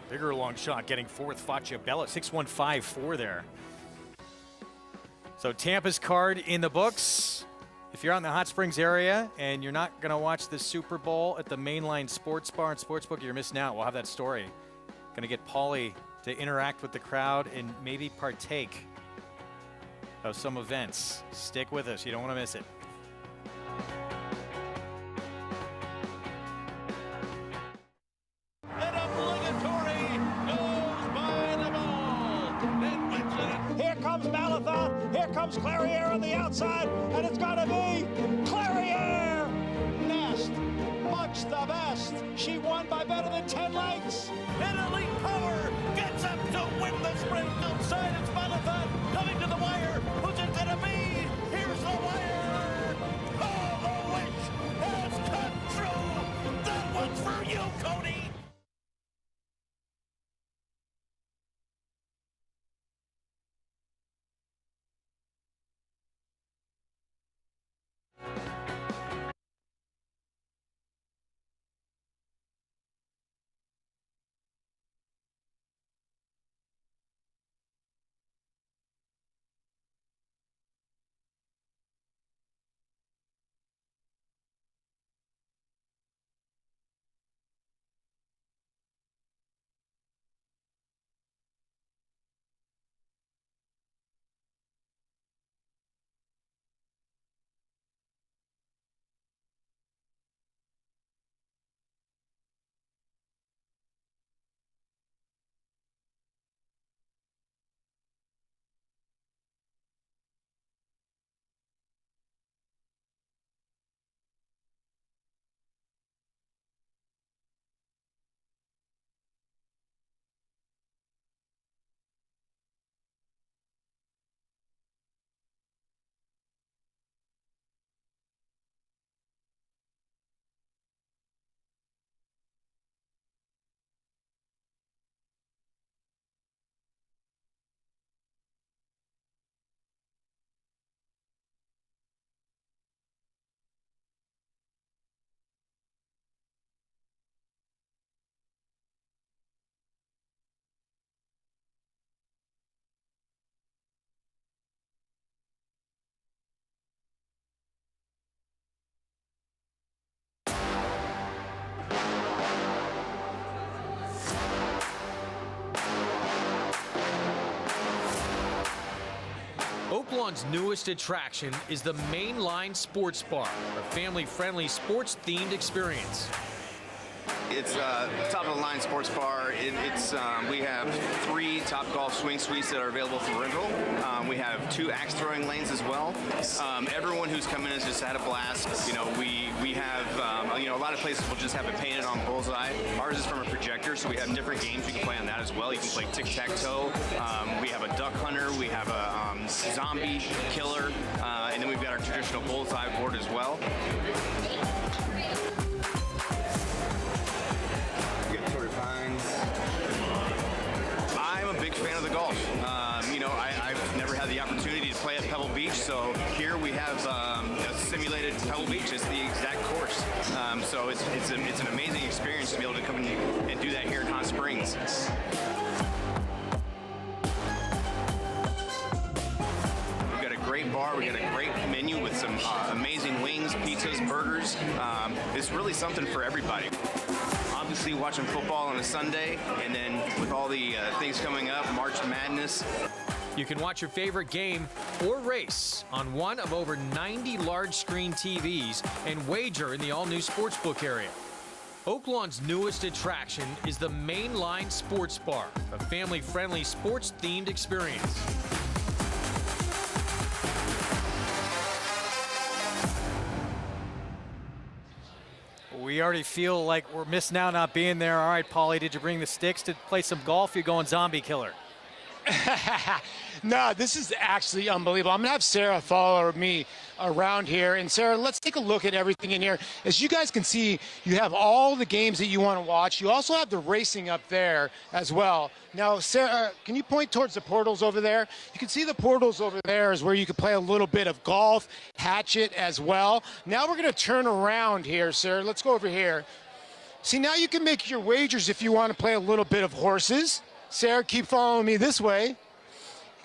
Bigger long shot getting fourth, Faccia Bella, 6-1-5-4 there. So Tampa's card in the books. If you're out in the Hot Springs area and you're not going to watch the Super Bowl at the Mainline Sports Bar and Sportsbook, you're missing out. We'll have that story. Going to get Paulie to interact with the crowd and maybe partake of some events. Stick with us. You don't want to miss it. Here comes Malatha. Here comes Clariere on the outside, and it's got to be Clariere. Nest, much the best. She won by better than 10 lengths. And Elite Power gets up to win the sprint. Outside, it's Malatha coming to the wire. Who's it going to be? Here's the wire. Oh, the wish has come true. That one's for you, Cody. Oaklawn's newest attraction is the Mainline Sports Bar, a family-friendly sports-themed experience. It's top-of-the-line sports bar. We have 3 top golf swing suites that are available for rental. We have 2 axe throwing lanes as well. Everyone who's come in has just had a blast. You know, we have a lot of places will just have it painted on bullseye. Ours is from a projector, so we have different games you can play on that as well. You can play tic-tac-toe. We have a duck hunter. We have a zombie killer, and then we've got our traditional bullseye board as well. I'm a big fan of the golf. I've never had the opportunity to play at Pebble Beach, so here we have a simulated Pebble Beach. It's the exact course. So it's an amazing experience to be able to come and do that here in Hot Springs. We've got a great bar. We've got a great menu with some amazing wings, pizzas, burgers. It's really something for everybody. Obviously watching football on a Sunday, and then with all the things coming up, March Madness. You can watch your favorite game or race on one of over 90 large screen TVs and wager in the all-new sportsbook area. Oaklawn's newest attraction is the Mainline Sports Bar, a family-friendly sports-themed experience. We already feel like we're missing out not being there. All right, Paulie, did you bring the sticks to play some golf? You're going zombie killer. No, this is actually unbelievable. I'm going to have Sarah follow me around here. And Sarah, let's take a look at everything in here. As you guys can see, you have all the games that you want to watch. You also have the racing up there as well. Now, Sarah, can you point towards the portals over there? You can see the portals over there is where you can play a little bit of golf, hatchet as well. Now we're going to turn around here, Sarah. Let's go over here. See, now you can make your wagers if you want to play a little bit of horses. Sarah, keep following me this way.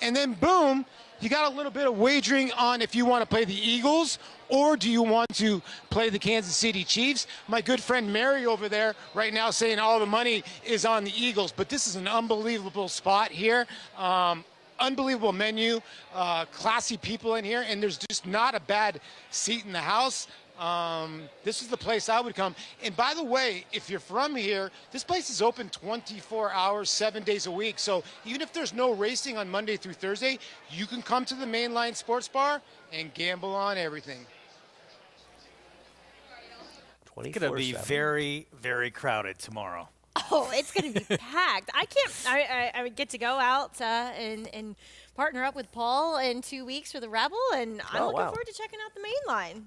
And then boom, you got a little bit of wagering on if you want to play the Eagles or do you want to play the Kansas City Chiefs. My good friend Mary over there right now saying all the money is on the Eagles, but this is an unbelievable spot here. Unbelievable menu, classy people in here, and there's just not a bad seat in the house. This is the place I would come. And by the way, if you're from here, this place is open 24 hours, 7 days a week. So even if there's no racing on Monday through Thursday, you can come to the Mainline Sports Bar and gamble on everything. It's going to be very, very crowded tomorrow. Oh, it's going to be packed. I get to go out and partner up with Paul in 2 weeks for the Rebel, and I'm looking forward to checking out the main line.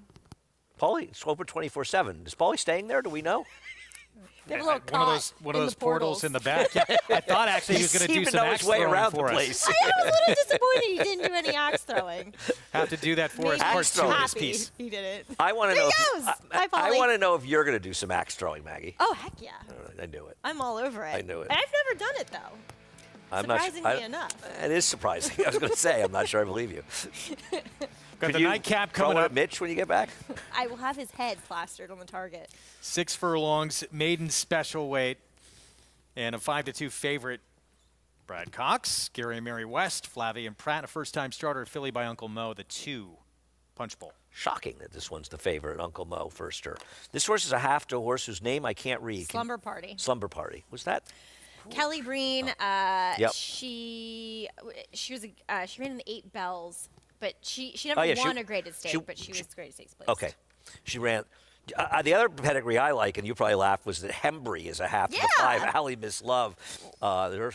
Paulie, it's open 24/7. Is Paulie staying there? Do we know? They have a little one of those portals in the back. Yeah, I thought actually he was going to do some axe throwing for us. I was a little disappointed he didn't do any axe throwing. Have to do that for us. Part two of this piece. He did it. I want to know. I want to know if you're going to do some axe throwing, Maggie. Oh heck yeah! I knew it. I'm all over it. I knew it. And I've never done it though. Surprisingly enough. It is surprising. I was going to say, I'm not sure I believe you. Got the nightcap coming up. At Mitch when you get back? I will have his head plastered on the target. 6 furlongs, maiden special weight, and a 5-2 favorite. Brad Cox, Gary and Mary West, Flavian Pratt, a first-time starter, Philly by Uncle Mo, the 2 punch bowl. Shocking that this one's the favorite, Uncle Mo, firster. This horse is a half-to horse whose name I can't read. Slumber Party. Slumber Party. Was that? Kelly Breen. Yep. She ran in the 8 bells. But she never won a graded stake, but she was graded stakes place. Okay. She ran. The other pedigree I like, and you probably laughed, was that Hembry is a half to the 5. Allie Miss Love.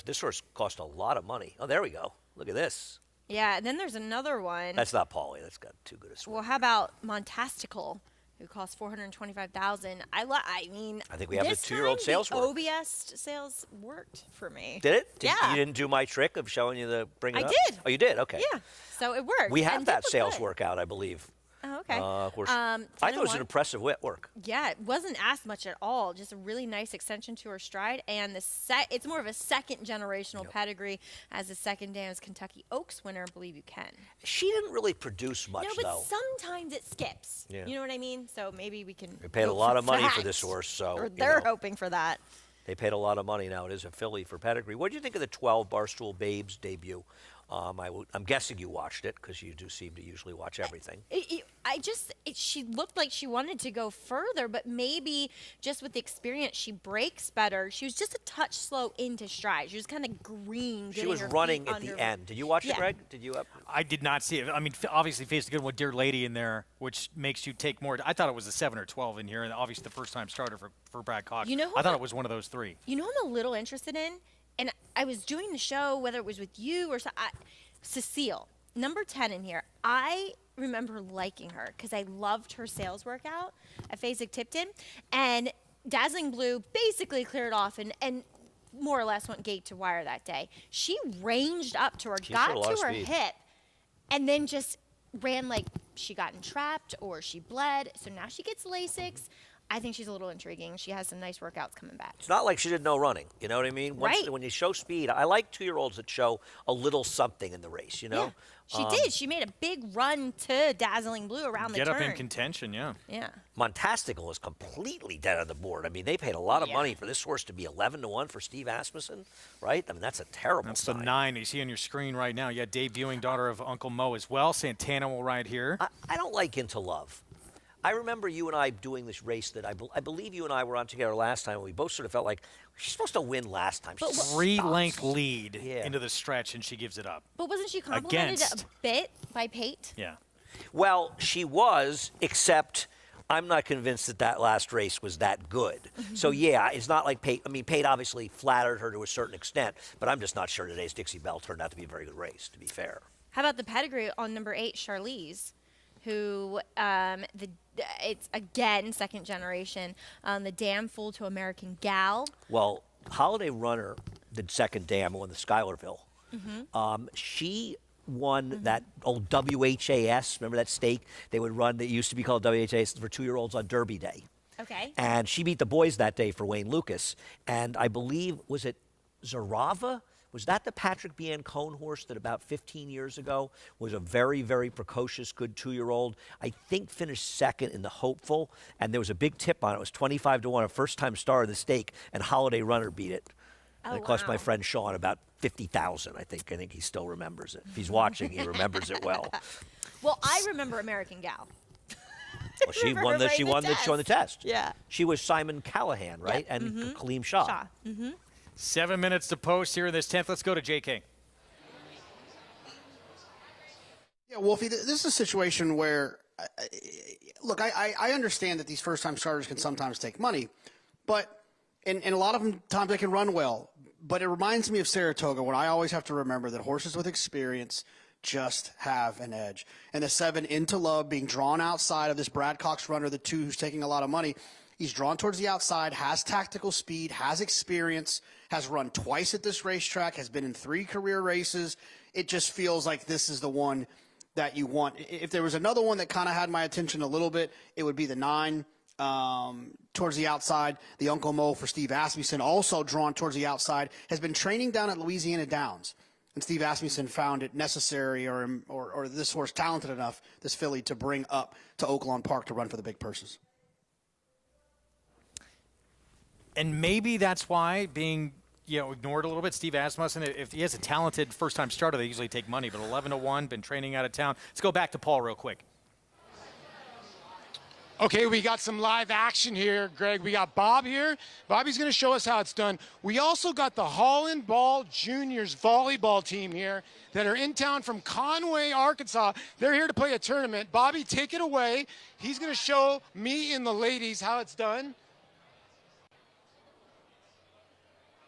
This horse cost a lot of money. Oh, there we go. Look at this. Yeah, and then there's another one. That's not Paulie. That's got too good a swing. Well, how about Montastical, who cost $425,000? I mean, I think we have the 2-year-old sales work. OBS sales worked for me. Did it? Yeah. You didn't do my trick of showing you the bring it up? I did. Oh, you did? Okay. Yeah. So it worked. We have that sales workout, I believe. Oh, okay. Horse. I thought it was an impressive work. Yeah, it wasn't asked much at all. Just a really nice extension to her stride, and it's more of a second generational pedigree as the second dance Kentucky Oaks winner. Believe you can. She didn't really produce much, no, but though. sometimes it skips. Yeah. You know what I mean? So maybe we can. They paid a lot of money for this horse, so or they're hoping for that. They paid a lot of money. Now it is a filly for pedigree. What do you think of the 12 Barstool Babes debut? I'm guessing you watched it because you do seem to usually watch everything. She looked like she wanted to go further, but maybe just with the experience, she breaks better. She was just a touch slow into stride. She was kind of green. She was running at the end. Did you watch it, Greg? Did you? I did not see it. I mean, obviously faced a good one, Dear Lady in there, which makes you take more. I thought it was a 7 or 12 in here, and obviously the first-time starter for Brad Cox. You know I thought it was one of those 3. You know I'm a little interested in? And I was doing the show, whether it was with you or Cecile, number 10 in here. I remember liking her because I loved her sales workout at Fasig-Tipton. And Dazzling Blue basically cleared off and more or less went gate to wire that day. She ranged up to her, got to her hip, and then just ran like she got entrapped or she bled. So now she gets Lasix. I think she's a little intriguing. She has some nice workouts coming back. It's not like she didn't know running. You know what I mean? Right. When you show speed, I like 2-year-olds that show a little something in the race, you know? Yeah, she did. She made a big run to Dazzling Blue around the turn. Get up in contention, yeah. Yeah. Montastical was completely dead on the board. I mean, they paid a lot of money for this horse to be 11-1 for Steve Asmussen, right? I mean, that's a terrible sign. That's the 9 you see on your screen right now. Yeah, debuting daughter of Uncle Mo as well. Santana will ride here. I don't like Into Love. I remember you and I doing this race that I believe you and I were on together last time, and we both sort of felt like she's supposed to win last time. 3-length lead into the stretch, and she gives it up. But wasn't she complimented a bit by Pate? Yeah. Well, she was, except I'm not convinced that last race was that good. So, yeah, it's not like Pate. I mean, Pate obviously flattered her to a certain extent, but I'm just not sure today's Dixie Bell turned out to be a very good race, to be fair. How about the pedigree on number 8, Charlize, who it's again second generation, the Dam Fool to American Gal. Well, Holiday Runner did second Dam, won the Schuylerville. She won that old WHAS. Remember that stake they would run that used to be called WHAS for 2-year-olds on Derby Day. Okay. And she beat the boys that day for Wayne Lucas. And I believe, was it Zarava Was that the Patrick Biancone horse that about 15 years ago was a very, very precocious, good 2-year-old? I think finished second in the Hopeful, and there was a big tip on it. It was 25 to 1, a first-time star of the stake, and Holiday Runner beat it. And it cost my friend Sean about $50,000, I think. I think he still remembers it. If he's watching, he remembers it well. Well, I remember American Gal. Well, she won the test. Yeah. She was Simon Callahan, right? Yep. And Kaleem Shah. 7 minutes to post here in this 10th. Let's go to JK. Yeah, Wolfie, this is a situation where, look, I understand that these first-time starters can sometimes take money, but and a lot of them times they can run well. But it reminds me of Saratoga, when I always have to remember that horses with experience just have an edge. And the 7 Into Love being drawn outside of this Brad Cox runner, the 2 who's taking a lot of money, he's drawn towards the outside, has tactical speed, has experience, has run twice at this racetrack, has been in 3 career races. It just feels like this is the one that you want. If there was another one that kind of had my attention a little bit, it would be the 9 towards the outside. The Uncle Mo for Steve Asmussen, also drawn towards the outside, has been training down at Louisiana Downs. And Steve Asmussen found it necessary or this horse talented enough, this filly, to bring up to Oaklawn Park to run for the big purses. And maybe that's why being ignored a little bit. Steve Asmussen, if he has a talented first-time starter, they usually take money. But 11 to 1, been training out of town. Let's go back to Paul real quick. Okay, we got some live action here, Greg. We got Bob here. Bobby's going to show us how it's done. We also got the Holland Ball Juniors volleyball team here that are in town from Conway, Arkansas. They're here to play a tournament. Bobby, take it away. He's going to show me and the ladies how it's done.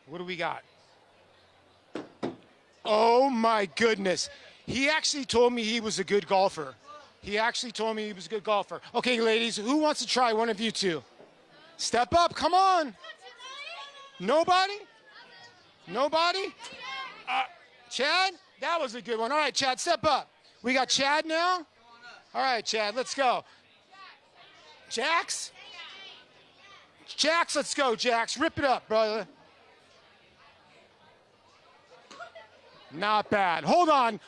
What do we got? Oh, my goodness. He actually told me he was a good golfer. He actually told me he was a good golfer. Okay, ladies, who wants to try? One of you two. Step up. Come on. Nobody? Nobody? Chad? That was a good one. All right, Chad, step up. We got Chad now? All right, Chad, let's go. Jax? Jax, let's go, Jax. Rip it up, brother. Not bad. Hold on.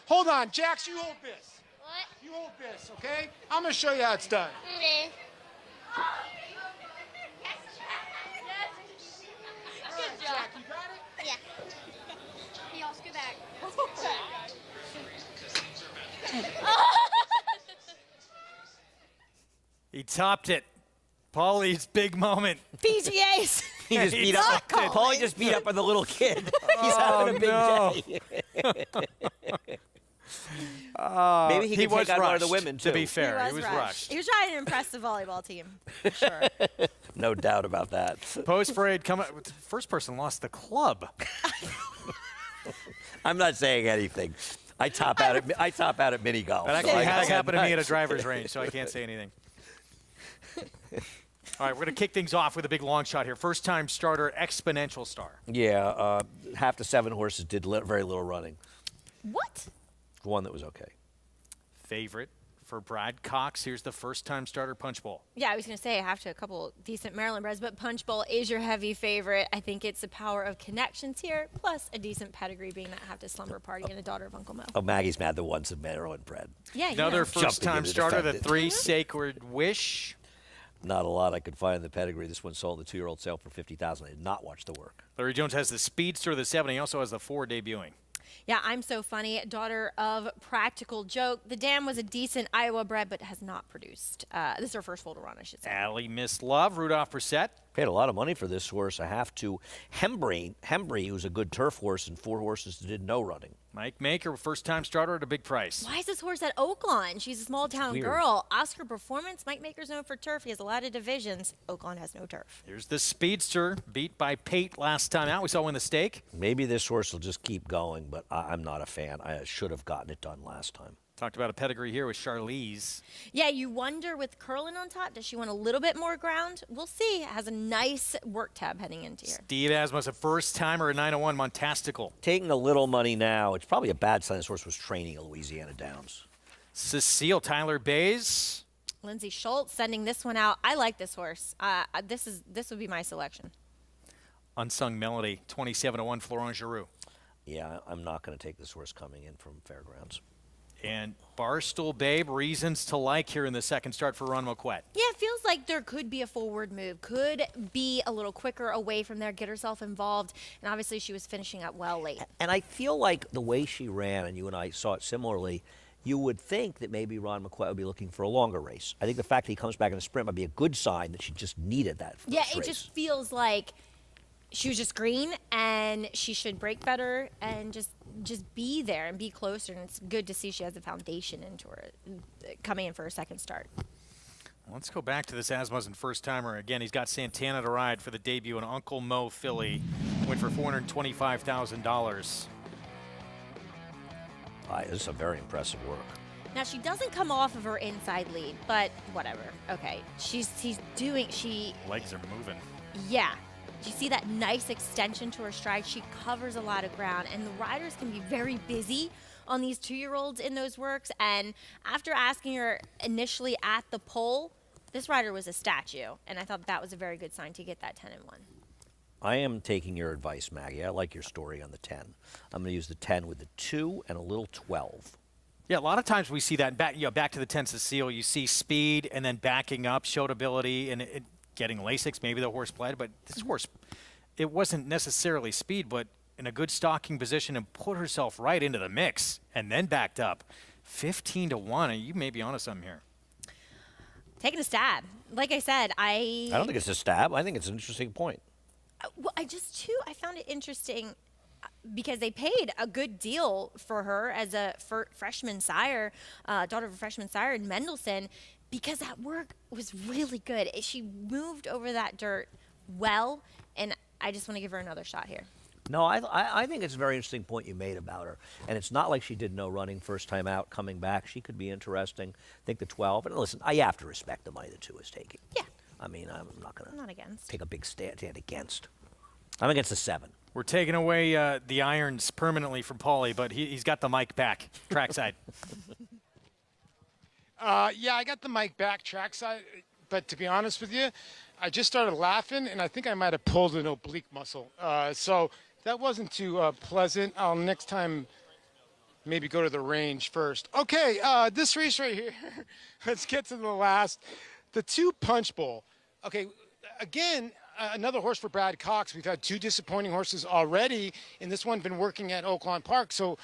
Jax, you hold this. What? You hold this, okay? I'm going to show you how it's done. Okay. Good job. Jack, you got it? Yeah. Hey, y'all, scoot back. He topped it. Paulie's big moment. PGAs. He just beat up. Paulie just beat up on the little kid. He's having a big day. Maybe he can take out one of the women, too. To be fair, he was rushed. He was trying to impress the volleyball team, for sure. No doubt about that. Post parade, first person lost the club. I'm not saying anything. I top out at mini golf. That actually has happened to me at a driver's range, so I can't say anything. All right, we're going to kick things off with a big long shot here. First-time starter, Exponential Star. Yeah, half the 7 horses did very little running. What? One that was okay. Favorite for Brad Cox. Here's the first-time starter, Punch Bowl. Yeah, I was going to say I have to a couple decent Maryland breds, but Punch Bowl is your heavy favorite. I think it's the power of connections here, plus a decent pedigree being that have to slumber party and a daughter of Uncle Mo. Oh, Maggie's mad the one's of Maryland bred. Yeah, Another first-time starter, the 3 Sacred Wish. Not a lot I could find in the pedigree. This one sold the 2-year-old sale for $50,000. I did not watch the work. Larry Jones has the Speedster, the 7. He also has the 4 debuting. Yeah, I'm So Funny, daughter of Practical Joke. The dam was a decent Iowa bred, but has not produced. This is her first full to run, I should say. Allie Miss Love, Rudolph Brissett. Paid a lot of money for this horse. I have to. Hembry, who's a good turf horse, and 4 horses that did no running. Mike Maker, first-time starter at a big price. Why is this horse at Oaklawn? She's a small-town girl. Oscar Performance. Mike Maker's known for turf. He has a lot of divisions. Oaklawn has no turf. Here's the Speedster, beat by Pate last time out. We saw win the stake. Maybe this horse will just keep going, but I'm not a fan. I should have gotten it done last time. Talked about a pedigree here with Charlize. Yeah, you wonder with Curlin on top, does she want a little bit more ground? We'll see. It has a nice work tab heading into here. Steve Asmus, a first-timer at 901, Montastical. Taking a little money now. It's probably a bad sign this horse was training at Louisiana Downs. Cecile, Tyler Bays. Lindsay Schultz sending this one out. I like this horse. This would be my selection. Unsung Melody, 27-1, Florent Giroux. Yeah, I'm not going to take this horse coming in from Fairgrounds. And Barstool Babe, reasons to like here in the second start for Ron Moquette. Yeah, it feels like there could be a forward move, could be a little quicker away from there, get herself involved, and obviously she was finishing up well late. And I feel like the way she ran, and you and I saw it similarly, you would think that maybe Ron McQuaid would be looking for a longer race. I think the fact that he comes back in the sprint might be a good sign that she just needed that first Yeah, race. it just feels like she was just green, and she should break better and just be there and be closer. And it's good to see she has a foundation into her coming in for her second start. Let's go back to this Asmussen first-timer. Again, he's got Santana to ride for the debut, and Uncle Mo filly went for $425,000. This is a very impressive work. Now, she doesn't come off of her inside lead, but whatever. Okay, she's doing, Legs are moving. yeah. You see that nice extension to her stride? She covers a lot of ground, and the riders can be very busy on these 2-year-olds in those works. And after asking her initially at the pole, this rider was a statue, and I thought that was a very good sign to get that 10-1. I am taking your advice, Maggie. I like your story on the 10. I'm going to use the 10 with the 2 and a little 12. Yeah, a lot of times we see that back to the 10, Cecile. You see speed and then backing up, showed ability, and getting Lasix, maybe the horse bled, but this horse, it wasn't necessarily speed, but in a good stalking position and put herself right into the mix and then backed up. 15-1, you may be onto something here. Taking a stab. Like I said, I don't think it's a stab. I think it's an interesting point. Well, I found it interesting because they paid a good deal for her as a freshman sire, daughter of a freshman sire in Mendelssohn, because that work was really good. She moved over that dirt well, and I just want to give her another shot here. No, I think it's a very interesting point you made about her. And it's not like she did no running first time out, coming back. She could be interesting. I think the 12. And listen, I have to respect the money the 2 is taking. Yeah. I mean, I'm not going not against. Take a big stand against. I'm against the 7. We're taking away the irons permanently from Paulie, but he's got the mic back, trackside. Yeah, I got the mic back trackside, but to be honest with you, I just started laughing, and I think I might have pulled an oblique muscle. So that wasn't too pleasant. I'll next time maybe go to the range first. Okay, this race right here, let's get to the 2 Punch Bowl. Okay, again, another horse for Brad Cox. We've had 2 disappointing horses already, and this one been working at Oaklawn Park, so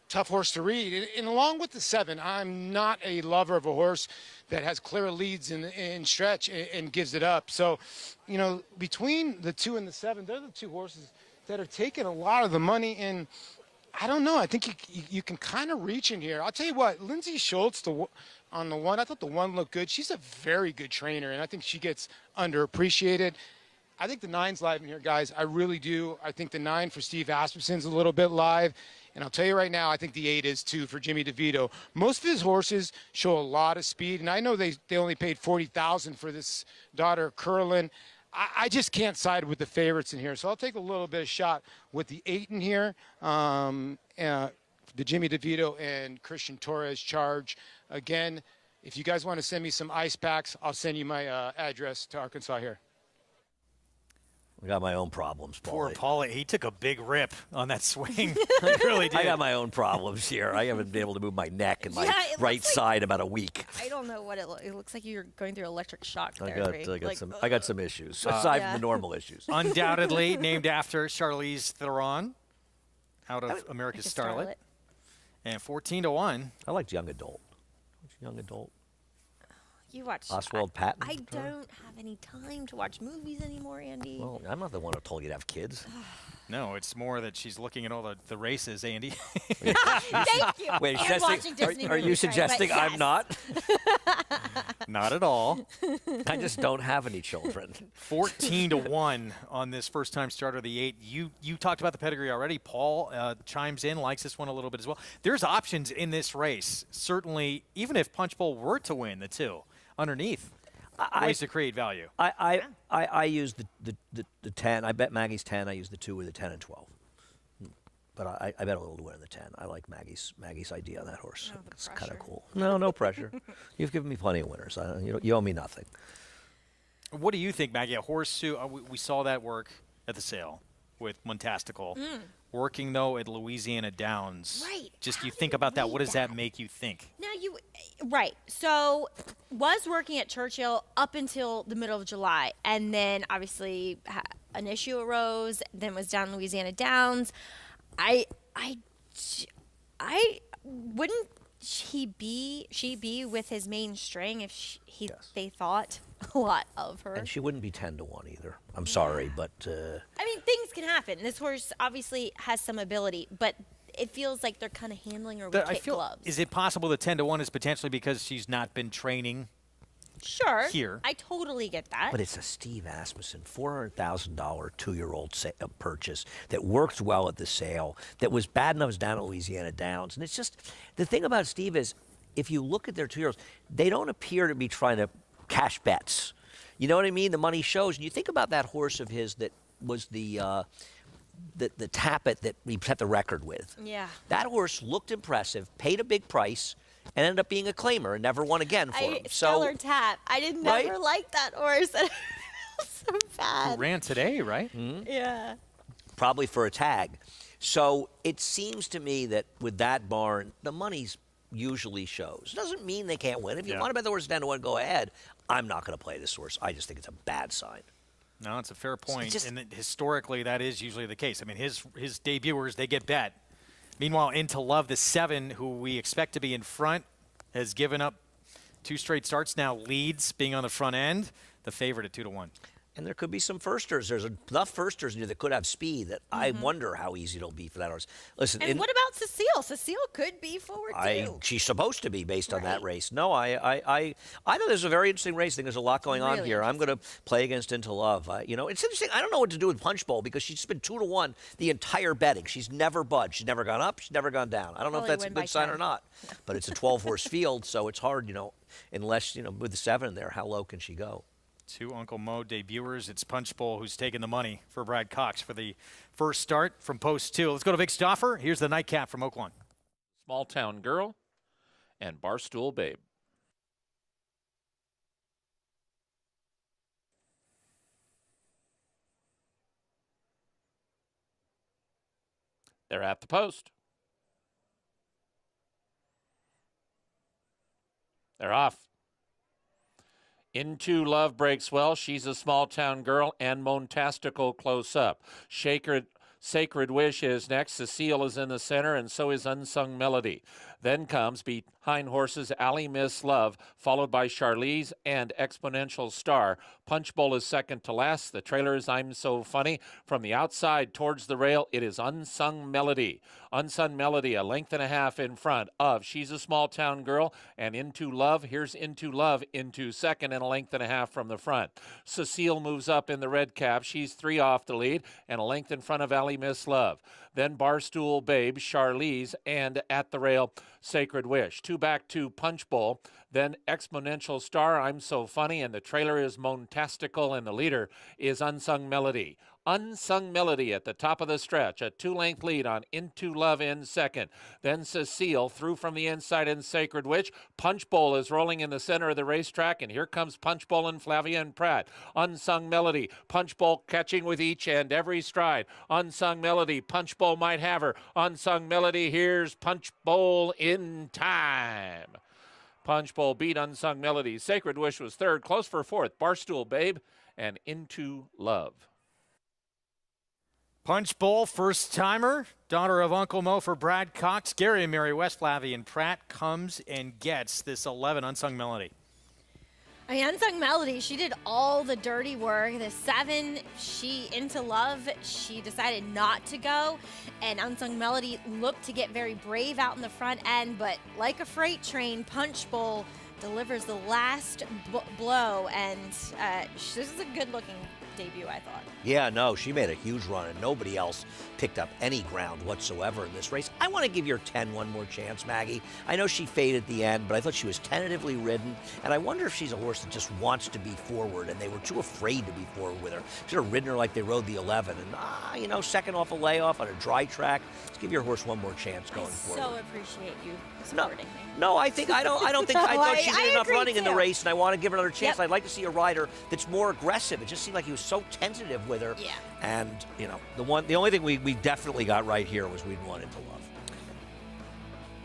tough horse to read. And along with the 7, I'm not a lover of a horse that has clear leads in stretch and gives it up. So, you know, between the 2 and the 7, they're the 2 horses that are taking a lot of the money. And I don't know. I think you can kind of reach in here. I'll tell you what, Lindsay Schultz on the 1, I thought the 1 looked good. She's a very good trainer, and I think she gets underappreciated. I think the 9's live in here, guys. I really do. I think the 9 for Steve Asmussen's a little bit live. And I'll tell you right now, I think the 8 is too for Jimmy DeVito. Most of his horses show a lot of speed, and I know they only paid $40,000 for this daughter, Curlin. I just can't side with the favorites in here, so I'll take a little bit of shot with the 8 in here. The Jimmy DeVito and Christian Torres charge. Again, if you guys want to send me some ice packs, I'll send you my address to Arkansas here. I got my own problems, Paulie. Poor Paulie. He took a big rip on that swing. He really did. I got my own problems here. I haven't been able to move my neck and my right side about a week. I don't know what it looks like. You're going through electric shock I therapy. got some issues, aside from the normal issues. Undoubtedly named after Charlize Theron, out of America's Starlet. And 14-1. I liked Young Adult. Young Adult. You watch Oswald Patton. I don't have any time to watch movies anymore, Andy. Well, I'm not the one who told you to have kids. No, it's more that she's looking at all the races, Andy. Thank you. Wait, are you suggesting yes. I'm not? Not at all. I just don't have any children. 14-1 on this first-time starter, the 8. You talked about the pedigree already. Paul chimes in, likes this one a little bit as well. There's options in this race. Certainly, even if Punch Bowl were to win the 2, underneath, ways to create value. I use the 10. I bet Maggie's 10. I use the 2 with the 10 and 12. But I bet a little to win the 10. I like Maggie's idea on that horse. Oh, it's kind of cool. No pressure. You've given me plenty of winners. You owe me nothing. What do you think, Maggie? A horse who we saw that work at the sale. with Montastical. Working, though, at Louisiana Downs. Right. Just you think about that. What does that make you think? Now right. So was working at Churchill up until the middle of July, and then obviously an issue arose. Then was down Louisiana Downs. I wouldn't she be with his main string if they thought a lot of her. And she wouldn't be 10-1 either. I'm sorry, but I mean, things can happen. This horse obviously has some ability, but it feels like they're kind of handling her with kid gloves. Is it possible that 10-1 is potentially because she's not been training? Sure. Here. I totally get that. But it's a Steve Asmussen $400,000 2-year-old purchase that worked well at the sale, that was bad enough down at Louisiana Downs. And it's just, the thing about Steve is, if you look at their 2-year-olds, they don't appear to be trying to cash bets. You know what I mean? The money shows. And you think about that horse of his that was the Tappet that we set the record with. Yeah. That horse looked impressive, paid a big price, and ended up being a claimer and never won again for him. Stellar Tap. I did never like that horse. I felt so bad. Who ran today, right? Yeah. Probably for a tag. So it seems to me that with that barn, the money's usually shows. Doesn't mean they can't win. If you want to bet the horse 10-1, go ahead. I'm not going to play this horse. I just think it's a bad sign. No, it's a fair point. And historically, that is usually the case. I mean, his debuters, they get bet. Meanwhile, Into Love, the 7, who we expect to be in front, has given up 2 straight starts now, leads being on the front end, the favorite at 2-1. And there could be some firsters. There's enough firsters in here that could have speed that I wonder how easy it'll be for that horse. Listen, and what about Cecile? Cecile could be forward too. She's supposed to be based on that race. No, I thought there's a very interesting race. I think there's a lot going on here. I'm going to play against Into Love. You know, it's interesting. I don't know what to do with Punch Bowl because she's been 2-1 the entire betting. She's never budged. She's never gone up. She's never gone down. I don't know if that's a good sign or not. But it's a 12-horse field, so it's hard, you know, unless, you know, with the 7 in there, how low can she go? 2 Uncle Mo debuters. It's Punch Bowl who's taking the money for Brad Cox for the first start from post 2. Let's go to Vic Stauffer. Here's the nightcap from Oaklawn. Small Town Girl and Barstool Babe. They're at the post. They're off. Into Love breaks well. She's a Small Town Girl and Montastical close up. Sacred Wish is next. Cecile is in the center, and so is Unsung Melody. Then comes behind horses Allie Miss Love, followed by Charlize and Exponential Star. Punch Bowl is second to last. The trailer is I'm So Funny. From the outside towards the rail, it is Unsung Melody. Unsung Melody, a length and a half in front of She's a Small Town Girl and Into Love. Here's Into Love into second and a length and a half from the front. Cecile moves up in the red cap. She's 3 off the lead and a length in front of Allie Miss Love. Then Barstool Babe, Charlize, and at the rail, Sacred Wish. 2 back to Punch Bowl. Then Exponential Star, I'm So Funny, and the trailer is Montastical, and the leader is Unsung Melody. Unsung Melody at the top of the stretch, a 2-length lead on Into Love in second. Then Cecile through from the inside in Sacred Witch. Punch Bowl is rolling in the center of the racetrack, and here comes Punch Bowl and Flavia and Pratt. Unsung Melody, Punch Bowl catching with each and every stride. Unsung Melody, Punch Bowl might have her. Unsung Melody, here's Punch Bowl in time. Punch Bowl beat Unsung Melody. Sacred Wish was third, close for fourth. Barstool Babe and Into Love. Punch Bowl, first-timer, daughter of Uncle Mo for Brad Cox. Gary and Mary West, Flavian Pratt comes and gets this 11 Unsung Melody. I mean, Unsung Melody, she did all the dirty work. The 7, she Into Love, she decided not to go. And Unsung Melody looked to get very brave out in the front end, but like a freight train, Punch Bowl delivers the last blow. And this is a good-looking debut, I thought. Yeah, no, she made a huge run, and nobody else picked up any ground whatsoever in this race. I want to give your 10 one more chance, Maggie. I know she faded at the end, but I thought she was tentatively ridden, and I wonder if she's a horse that just wants to be forward, and they were too afraid to be forward with her. Should have ridden her like they rode the 11, and, you know, second off a layoff on a dry track. Let's give your horse one more chance going forward. I so appreciate you supporting me. No, I think I don't think I thought she did enough running in the race, and I want to give her another chance. Yep. I'd like to see a rider that's more aggressive. It just seemed like he was so tentative with her. Yeah. And, you know, the only thing we definitely got right here was we'd won Into Love.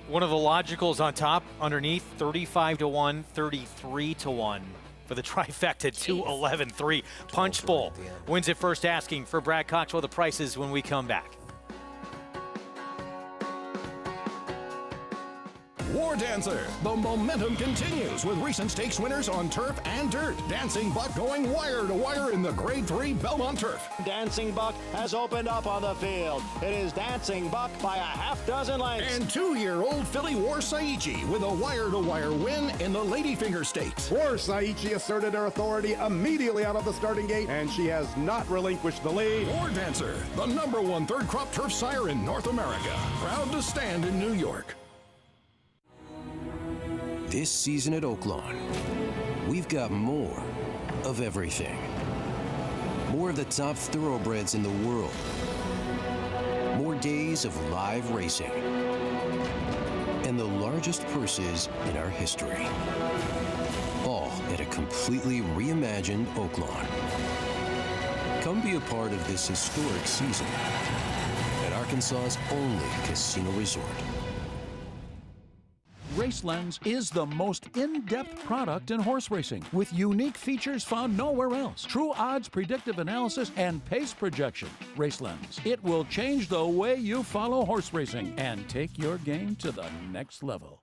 One of the logicals on top, underneath, 35-1, 33-1 for the trifecta, 2-11-3. Punch Bowl wins it first asking for Brad Cox. Well, the prices when we come back. War Dancer. The momentum continues with recent stakes winners on turf and dirt. Dancing Buck going wire to wire in the Grade 3 Belmont Turf. Dancing Buck has opened up on the field. It is Dancing Buck by a half dozen lengths. And 2-year-old filly War Saichi with a wire-to-wire win in the Ladyfinger Stakes. War Saichi asserted her authority immediately out of the starting gate, and she has not relinquished the lead. War Dancer, the #1 third crop turf sire in North America. Proud to stand in New York. This season at Oaklawn, we've got more of everything. More of the top thoroughbreds in the world. More days of live racing. And the largest purses in our history. All at a completely reimagined Oaklawn. Come be a part of this historic season at Arkansas's only casino resort. RaceLens is the most in-depth product in horse racing, with unique features found nowhere else. True odds, predictive analysis, and pace projection. RaceLens. It will change the way you follow horse racing and take your game to the next level.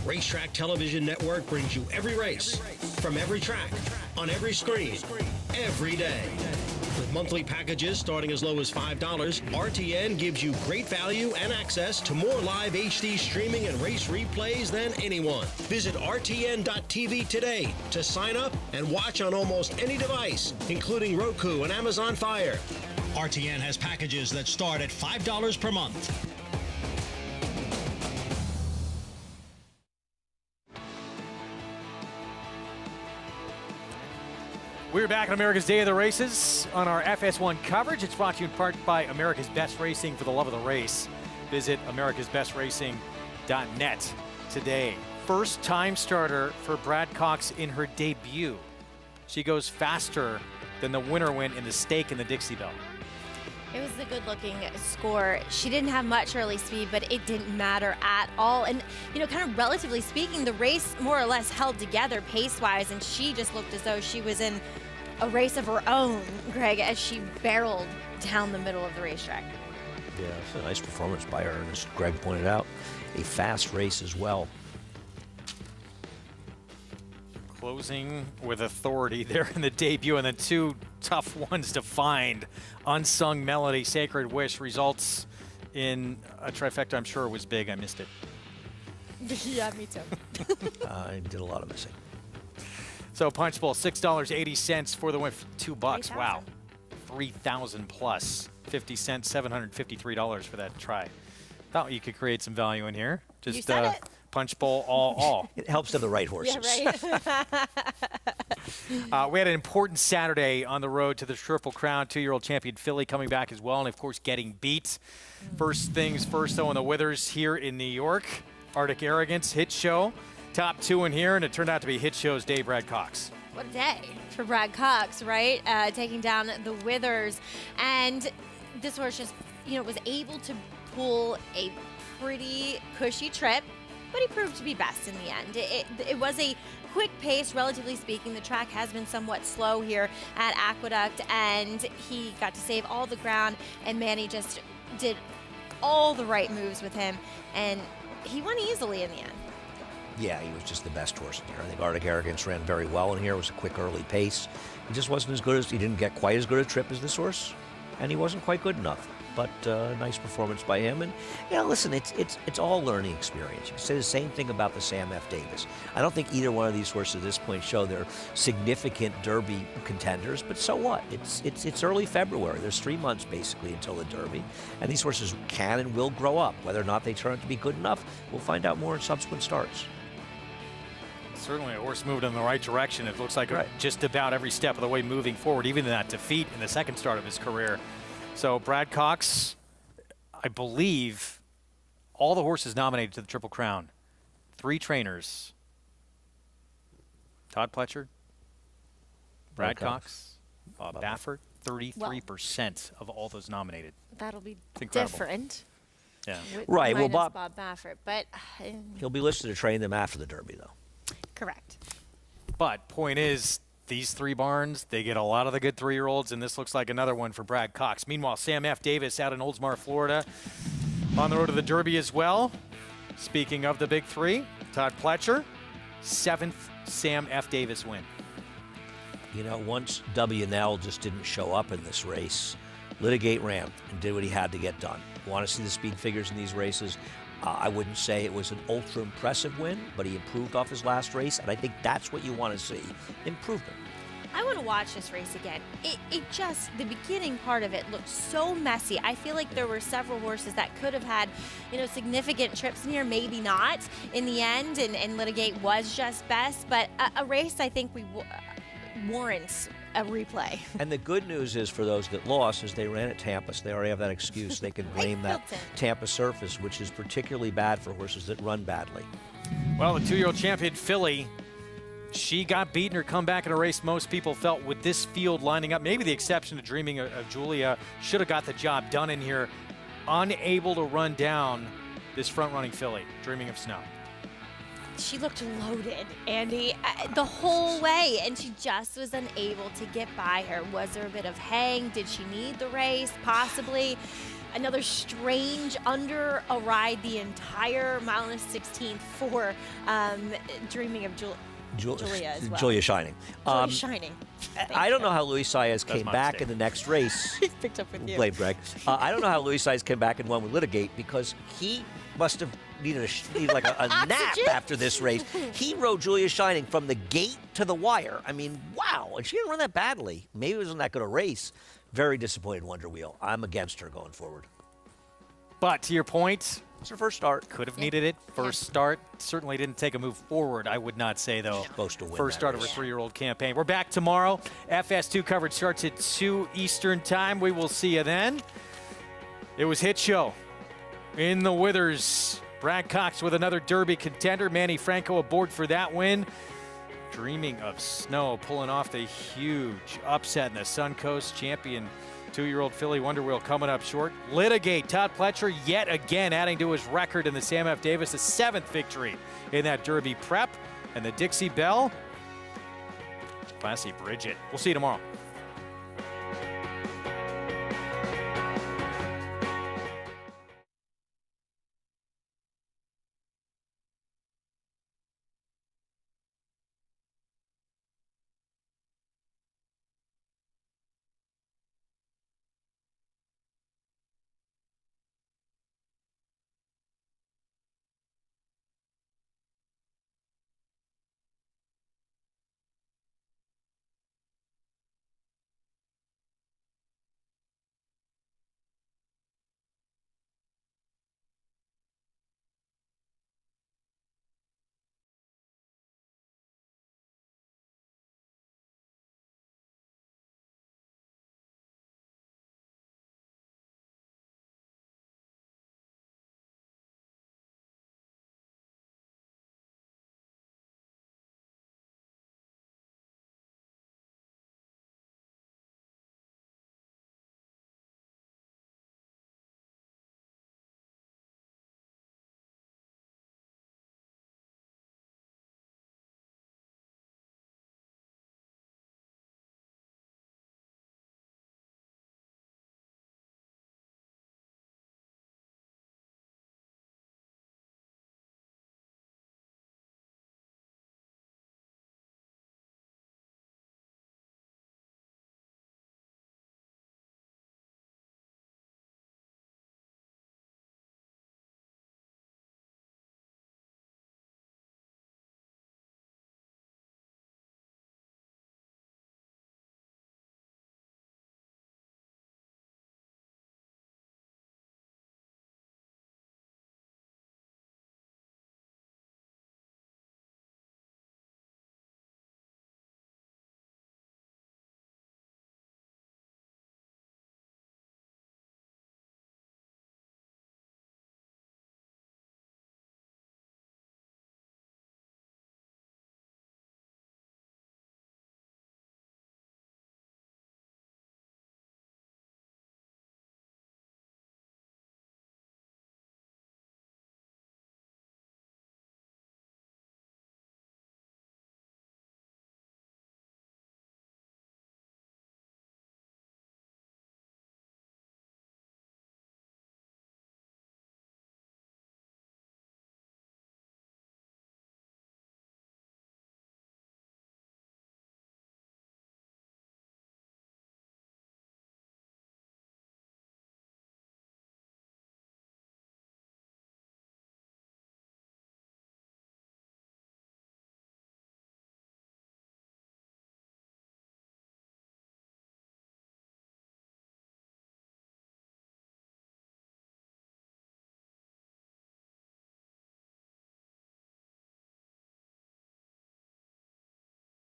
Racetrack Television Network brings you every race, from every track, on every screen, every day. With monthly packages starting as low as $5, RTN gives you great value and access to more live HD streaming and race replays than anyone. Visit RTN.tv today to sign up and watch on almost any device, including Roku and Amazon Fire. RTN has packages that start at $5 per month. We're back on America's Day of the Races on our FS1 coverage. It's brought to you in part by America's Best Racing. For the love of the race, visit americasbestracing.net today. First time starter for Brad Cox in her debut. She goes faster than the winner went in the stake in the Dixie Bell. It was a good-looking score. She didn't have much early speed, but it didn't matter at all. And, you know, kind of relatively speaking, the race more or less held together pace-wise, and she just looked as though she was in a race of her own, Greg, as she barreled down the middle of the racetrack. Yeah, it's a nice performance by her, and as Greg pointed out, a fast race as well. Closing with authority there in the debut, and then two tough ones to find. Unsung Melody, Sacred Wish results in a trifecta I'm sure was big. I missed it. Yeah, me too. I did a lot of missing. So Punch Bowl, $6.80 for the win, $2. Wow. 3,000 plus. 50 cents, $753 for that try. Thought you could create some value in here. Just you said it. Punch Bowl all. It helps to have the right horses. Yeah, right. We had an important Saturday on the road to the Triple Crown. 2-year-old champion filly coming back as well, and of course getting beat. First things first, though, in the Withers here in New York. Arctic Arrogance, Hit Show. Top two in here, and it turned out to be Hit Show's day, Brad Cox. What a day for Brad Cox, right? Taking down the Withers. And this horse just, you know, was able to pull a pretty cushy trip, but he proved to be best in the end. It was a quick pace, relatively speaking. The track has been somewhat slow here at Aqueduct, and he got to save all the ground, and Manny just did all the right moves with him, and he won easily in the end. Yeah, he was just the best horse in here. I think Arctic Arrogance ran very well in here. It was a quick early pace. He just wasn't as good as, he didn't get quite as good a trip as this horse, and he wasn't quite good enough. But nice performance by him. And, you know, listen, it's all learning experience. You can say the same thing about the Sam F. Davis. I don't think either one of these horses at this point show they're significant Derby contenders, but so what? It's early February. There's 3 months basically until the Derby, and these horses can and will grow up. Whether or not they turn out to be good enough, we'll find out more in subsequent starts. Certainly a horse moved in the right direction. It looks like just about every step of the way moving forward, even in that defeat in the second start of his career. So Brad Cox, I believe all the horses nominated to the Triple Crown, 3 trainers. Todd Pletcher, Brad Cox, Bob Baffert, 33% of all those nominated. That'll be incredible. Different. Yeah. Right. Well, Bob Baffert, but he'll be listed to train them after the Derby, though. Correct. But point is, these 3 barns, they get a lot of the good 3-year-olds, and this looks like another one for Brad Cox. Meanwhile, Sam F. Davis out in Oldsmar, Florida, on the road to the Derby as well. Speaking of the big 3, Todd Pletcher, 7th Sam F. Davis win. You know, once W&L just didn't show up in this race, Litigate ran and did what he had to get done. Want to see the speed figures in these races? I wouldn't say it was an ultra impressive win, but he improved off his last race, and I think that's what you want to see, improvement. I want to watch this race again. It just, the beginning part of it looked so messy. I feel like there were several horses that could have had, significant trips in here, maybe not in the end, and Litigate was just best, but a race I think warrants a replay. And the good news is for those that lost is they ran at Tampa, so they already have that excuse. They can blame that Tampa surface, which is particularly bad for horses that run badly. Well, the 2-year-old champion filly, she got beaten her comeback in a race most people felt with this field lining up. Maybe the exception to Dreaming of Julia should have got the job done in here. Unable to run down this front-running filly, Dreaming of Snow. She looked loaded, Andy, the whole way, and she just was unable to get by her. Was there a bit of hang? Did she need the race? Possibly. Another strange under a ride the entire mile and 16th for Dreaming of Julia as well. Julia Shining. Julia Shining. I don't know how Luis Saez came back in the next race. He picked up with you. Blame Greg. I don't know how Luis Saez came back and won with Litigate because he must have needed like a nap after this race. He rode Julia Shining from the gate to the wire. I mean, wow. And she didn't run that badly. Maybe it wasn't that good a race. Very disappointed Wonder Wheel. I'm against her going forward. But to your point, it's her first start. Could have needed it. First start. Certainly didn't take a move forward, I would not say, though. Supposed to win First start of her 3-year-old campaign. We're back tomorrow. FS2 coverage starts at 2 Eastern time. We will see you then. It was Hit Show in the Withers. Brad Cox with another Derby contender. Manny Franco aboard for that win. Dreaming of Snow pulling off the huge upset in the Suncoast. Champion 2-year-old filly Wonder Wheel coming up short. Litigate, Todd Pletcher yet again adding to his record in the Sam F. Davis, a 7th victory in that Derby prep. And the Dixie Bell, Classy Bridget. We'll see you tomorrow.